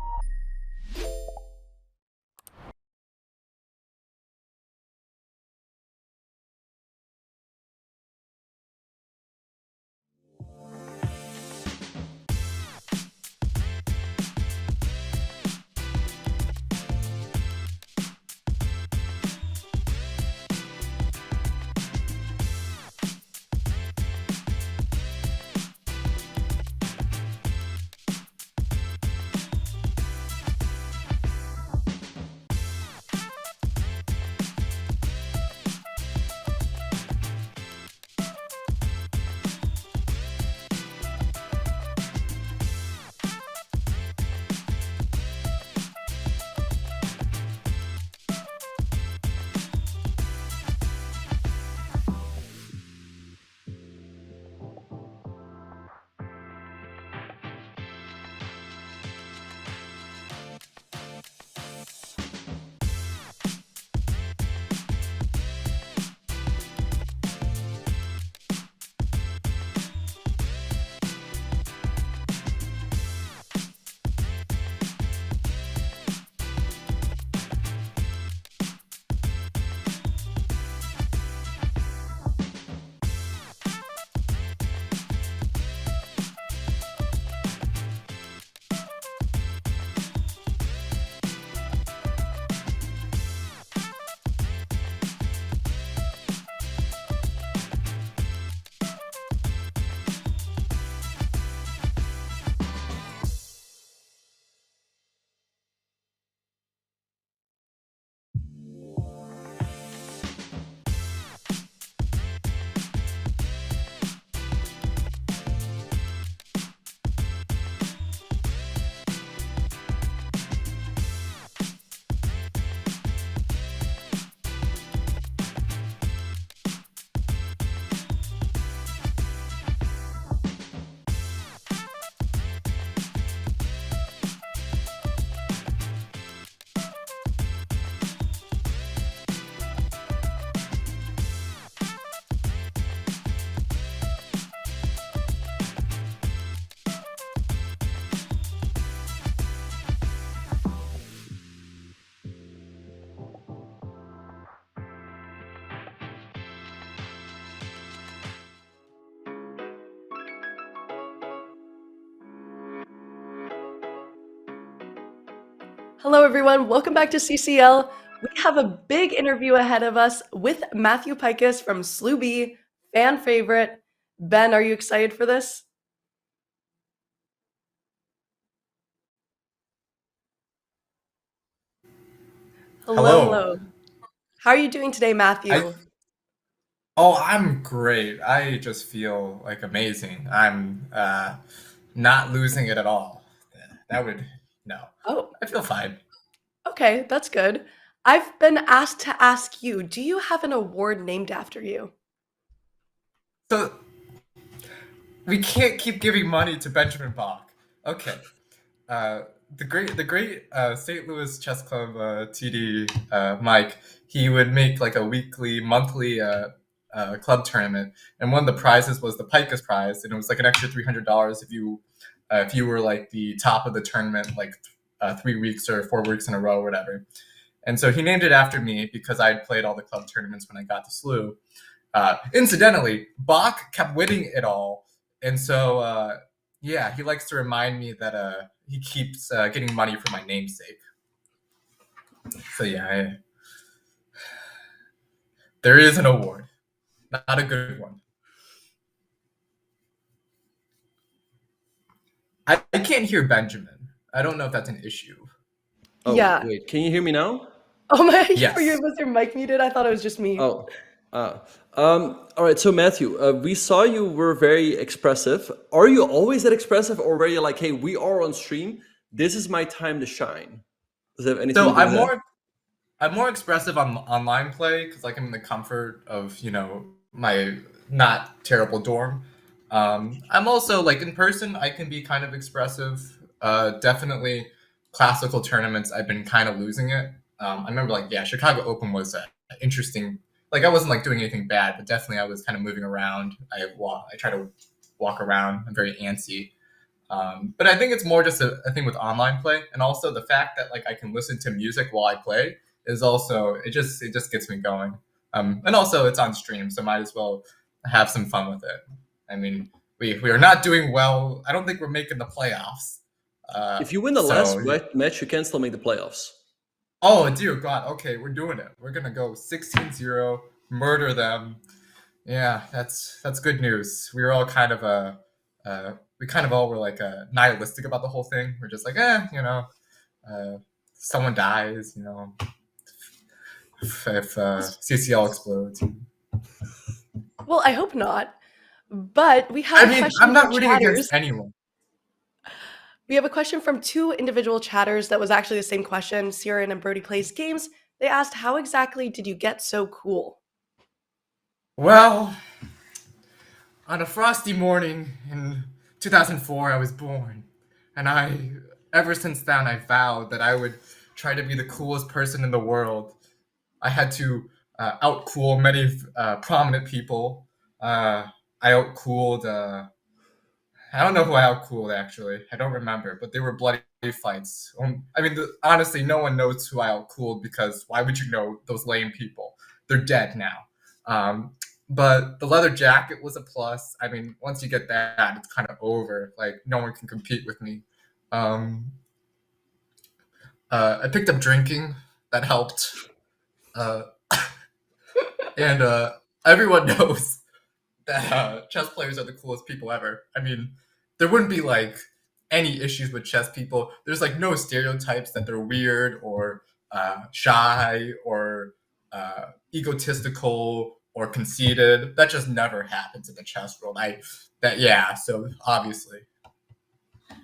Hello, everyone. Welcome back to CCL. We have a big interview ahead of us with Matthew Pikus from SLU B, fan favorite. Ben, are you excited for this? Hello. How are you doing today, Matthew? I'm great. I just feel like amazing. I'm not losing it at all. No. Oh. I feel fine. Okay, that's good. I've been asked to ask you, do you have an award named after you? So we can't keep giving money to Benjamin Bach. Okay. The great St. Louis Chess Club TD Mike, he would make like a monthly club tournament, and one of the prizes was the Pikus prize, and it was like an extra $300 if you were like the top of the tournament, like 3 weeks or 4 weeks in a row or whatever. And so he named it after me because I had played all the club tournaments when I got to SLU. Incidentally, Bach kept winning it all, and so yeah, he likes to remind me that he keeps getting money for my namesake. So yeah, there is an award, not a good one. I can't hear Benjamin. I don't know if that's an issue. Oh, Yeah. wait, can you hear me now? Oh my, Yes. was your mic muted? I thought it was just me. Oh, all right. So Matthew, we saw you were very expressive. Are you always that expressive, or were you like, "Hey, we are on stream. This is my time to shine"? Does that have anything So to do with that? I'm more expressive on online play because like I'm in the comfort of my not terrible dorm. I'm also like in person I can be kind of expressive. Definitely classical tournaments I've been kind of losing it. I remember Chicago Open was an interesting like I wasn't like doing anything bad, but definitely I was kind of moving around. I try to walk around. I'm very antsy. But I think it's more just a thing with online play, and also the fact that like I can listen to music while I play is also it just gets me going. And also it's on stream, so might as well have some fun with it. I mean, we are not doing well. I don't think we're making the playoffs. If you win the last match, you can still make the playoffs. Oh, dear God. Okay, we're doing it. We're going to go 16-0, murder them. Yeah, that's good news. We were all kind of we kind of all were like nihilistic about the whole thing. We're just like, someone dies, if CCL explodes. Well, I hope not. But we have a question I'm not from rooting chatters. against anyone. We have a question from two individual chatters that was actually the same question. Siren and Brody Plays Games. They asked, how exactly did you get so cool? Well, on a frosty morning in 2004, I was born. And ever since then, I vowed that I would try to be the coolest person in the world. I had to outcool many prominent people. I outcooled... I don't know who I outcooled, actually. I don't remember, but they were bloody fights. I mean, honestly, no one knows who I outcooled because why would you know those lame people? They're dead now. But the leather jacket was a plus. I mean, once you get that, it's kind of over. Like, no one can compete with me. I picked up drinking. That helped. And everyone knows that chess players are the coolest people ever. I mean, there wouldn't be like any issues with chess people. There's like no stereotypes that they're weird or shy or egotistical or conceited. That just never happens in the chess world. So obviously.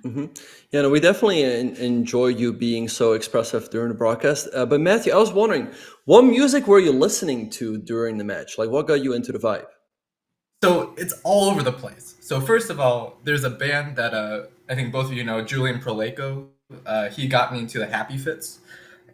Mm-hmm. Yeah, no, we definitely enjoy you being so expressive during the broadcast. But Matthew, I was wondering, what music were you listening to during the match? Like, what got you into the vibe? So it's all over the place. So first of all, there's a band that I think both of you know, Julian Proleko. He got me into the Happy Fits,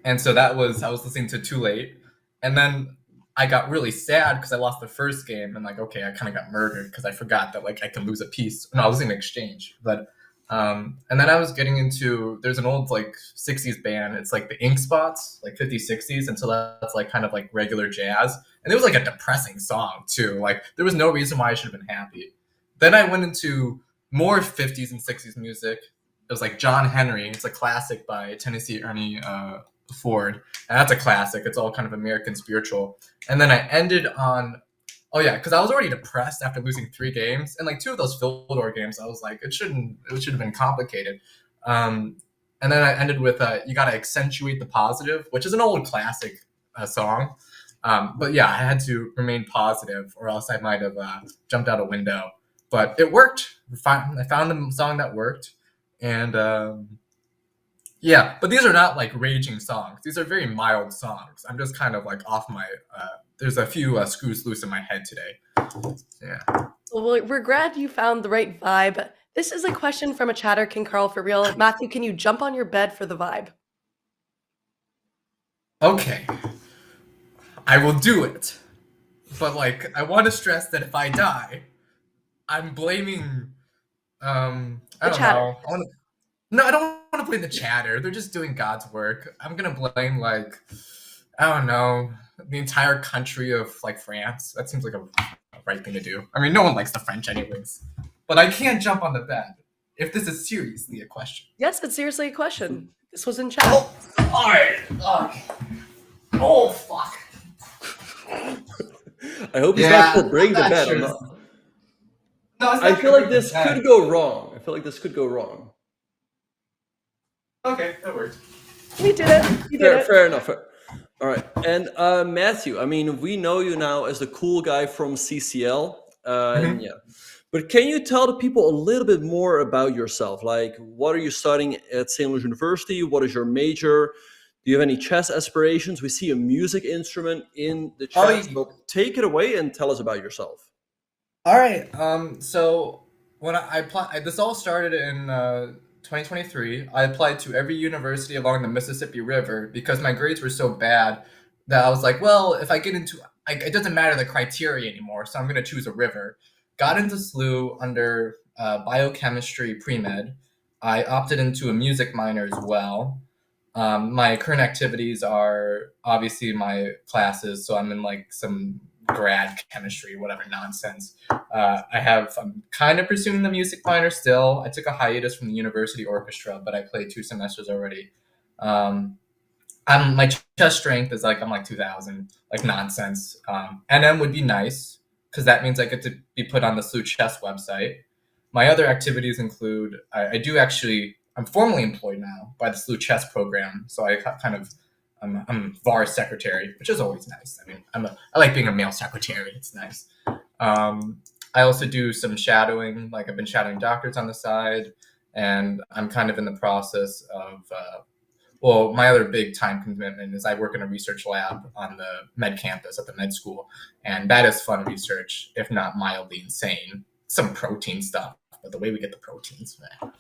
and so I was listening to Too Late, and then I got really sad because I lost the first game, and like, okay, I kind of got murdered because I forgot that like I can lose a piece. No, I was in exchange, but and then I was getting into there's an old like 60s band. It's like the Ink Spots, like 50s, 60s, and so that's like kind of like regular jazz. And it was like a depressing song too. Like there was no reason why I should have been happy. Then I went into more 50s and 60s music. It was like John Henry. It's a classic by Tennessee Ernie Ford. And that's a classic. It's all kind of American spiritual. And then I ended on, because I was already depressed after losing 3 games. And like 2 of those Fildor games, I was like, it should have been complicated. And then I ended with You Gotta Accentuate the Positive, which is an old classic song. But yeah, I had to remain positive or else I might have jumped out a window. But it worked. I found the song that worked. And but these are not like raging songs. These are very mild songs. I'm just kind of like off my... there's a few screws loose in my head today. Yeah. Well, we're glad you found the right vibe. This is a question from a chatter, King Carl, for real. Matthew, can you jump on your bed for the vibe? Okay. I will do it. But like, I want to stress that if I die, I'm blaming I don't know. I don't want to blame the chatter. They're just doing God's work. I'm gonna blame like I don't know, the entire country of like France. That seems like a right thing to do. I mean, no one likes the French anyways. But I can't jump on the bed if this is seriously a question. Yes, it's seriously a question. This was in chat. Alright. Oh fuck. I hope he's not for bring the bed. Sure. No, I feel like this could go wrong. Okay, that worked. We did it. Fair enough. All right. And Matthew, I mean, we know you now as the cool guy from CCL. And yeah. But can you tell the people a little bit more about yourself? Like, what are you studying at St. Louis University? What is your major? Do you have any chess aspirations? We see a music instrument in the chat. So take it away and tell us about yourself. All right. So when I applied, this all started in 2023. I applied to every university along the Mississippi River because my grades were so bad that I was like, well, if I get into, like it doesn't matter the criteria anymore, so I'm gonna choose a river. Got into SLU under biochemistry pre-med. I opted into a music minor as well. My current activities are obviously my classes, so I'm in like some grad chemistry, whatever nonsense. I'm kind of pursuing the music minor still. I took a hiatus from the university orchestra, but I played 2 semesters already. My chess strength is like I'm like 2,000, like nonsense. NM would be nice because that means I get to be put on the SLU Chess website. My other activities include I'm formally employed now by the SLU Chess program, so I'm VAR secretary, which is always nice. I mean, I like being a male secretary. It's nice. I also do some shadowing, like I've been shadowing doctors on the side, and I'm kind of in the process of. My other big time commitment is I work in a research lab on the med campus at the med school, and that is fun research, if not mildly insane. Some protein stuff, but the way we get the proteins, man.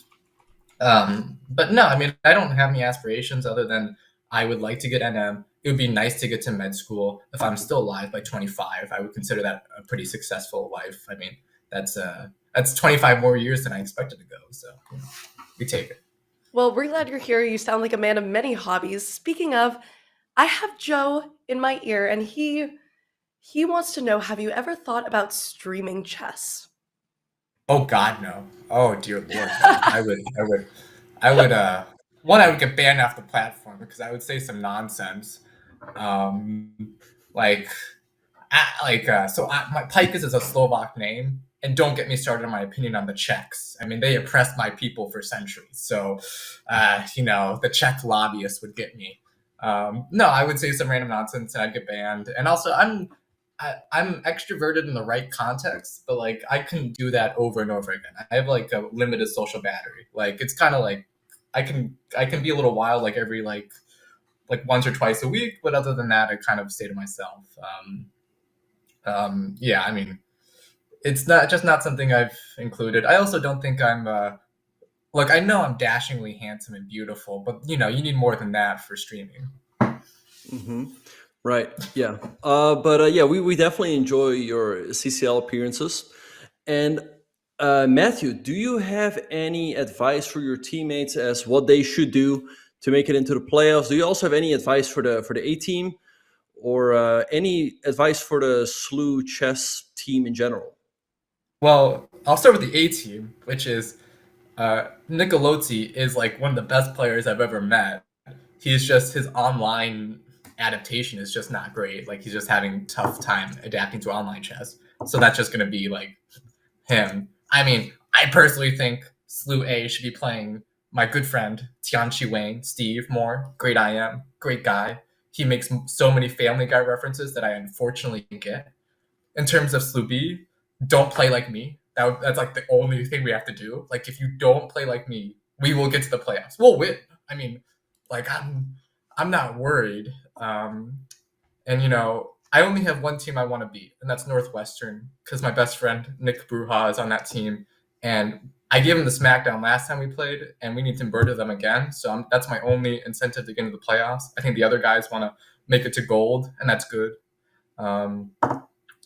But no, I mean, I don't have any aspirations other than I would like to get NM. It would be nice to get to med school. If I'm still alive by 25, I would consider that a pretty successful life. I mean, that's 25 more years than I expected to go. So we take it. Well, we're glad you're here. You sound like a man of many hobbies. Speaking of, I have Joe in my ear, and he wants to know, have you ever thought about streaming chess? Oh God, no. Oh dear Lord. No. I would one, I would get banned off the platform because I would say some nonsense. My Pikus is a Slovak name, and don't get me started on my opinion on the Czechs. I mean, they oppressed my people for centuries. So, the Czech lobbyists would get me. No, I would say some random nonsense and I'd get banned. And also, I'm extroverted in the right context, but like I can do that over and over again. I have like a limited social battery. Like it's kind of like I can be a little wild like every like once or twice a week, but other than that, I kind of stay to myself. Yeah, I mean, it's not something I've included. I also don't think I'm I know I'm dashingly handsome and beautiful, but you need more than that for streaming. Mm-hmm. Right. Yeah. We definitely enjoy your CCL appearances. And Matthew, do you have any advice for your teammates as what they should do to make it into the playoffs? Do you also have any advice for the A team, or any advice for the SLU chess team in general? Well, I'll start with the A team, which is Nicolas Checa is like one of the best players I've ever met. He's just his online adaptation is just not great. Like he's just having tough time adapting to online chess. So that's just going to be like him. I mean, I personally think SLU A should be playing my good friend Tianqi Wayne, Steve, more. Great IM, great guy. He makes so many Family Guy references that I unfortunately get. In terms of SLU B, don't play like me. That's like the only thing we have to do. Like if you don't play like me, we will get to the playoffs. We'll win. I mean, like I'm not worried. I only have one team I want to beat, and that's Northwestern, because my best friend Nick Bruja is on that team, and I gave him the smackdown last time we played, and we need to murder them again. So that's my only incentive to get into the playoffs. I think the other guys want to make it to gold, and that's good. I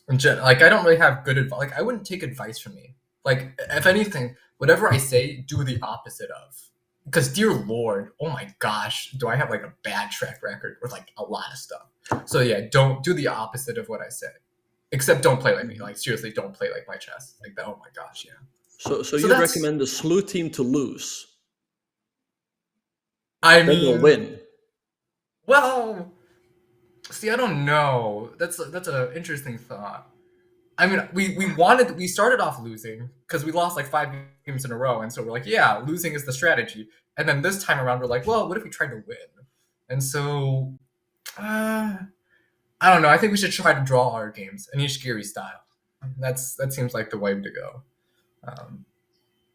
don't really have good advice. Like I wouldn't take advice from me. Like if anything, whatever I say, do the opposite of. Because dear Lord, oh my gosh, do I have like a bad track record with like a lot of stuff. So yeah, don't do the opposite of what I say. Except don't play like me. Like seriously, don't play like my chess. Like that. Oh my gosh, yeah. So you recommend the SLU team to lose? I mean, they'll win. Well, see, I don't know. That's an interesting thought. I mean, we started off losing because we lost like 5 games in a row, and so we're like, yeah, losing is the strategy. And then this time around, we're like, well, what if we tried to win? And so, I don't know. I think we should try to draw our games, Anishigiri style. That seems like the way to go.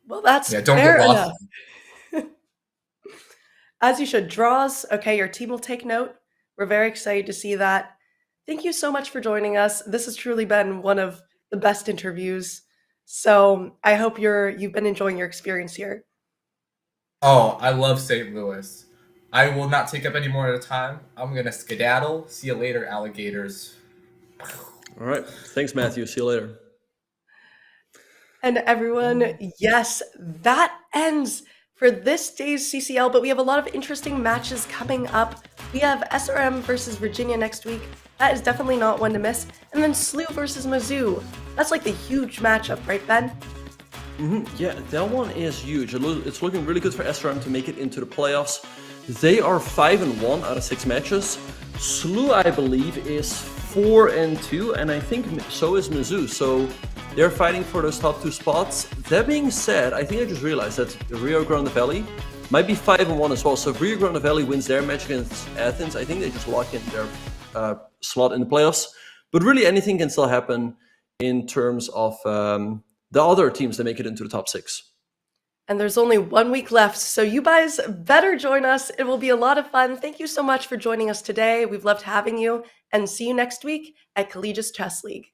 Well, that's don't fair get lost. enough. As you should. Draws. Okay, your team will take note. We're very excited to see that. Thank you so much for joining us. This has truly been one of the best interviews. So I hope you've been enjoying your experience here. Oh, I love St. Louis. I will not take up any more of the time. I'm going to skedaddle. See you later, alligators. All right. Thanks, Matthew. See you later. And everyone, yes, that ends for this day's CCL, but we have a lot of interesting matches coming up. We have SRM versus Virginia next week. That is definitely not one to miss. And then SLU versus Mizzou. That's like the huge matchup, right, Ben? Yeah, that one is huge. It's looking really good for SRM to make it into the playoffs. They are 5-1 out of 6 matches. SLU, I believe, is 4-2, and I think so is Mizzou. So they're fighting for those top 2 spots. That being said, I think I just realized that Rio Grande Valley might be 5-1 as well. So if Rio Grande Valley wins their match against Athens, I think they just lock in their slot in the playoffs. But really, anything can still happen in terms of the other teams that make it into the top 6. And there's only 1 week left, so you guys better join us. It will be a lot of fun. Thank you so much for joining us today. We've loved having you, and see you next week at Collegiate Chess League.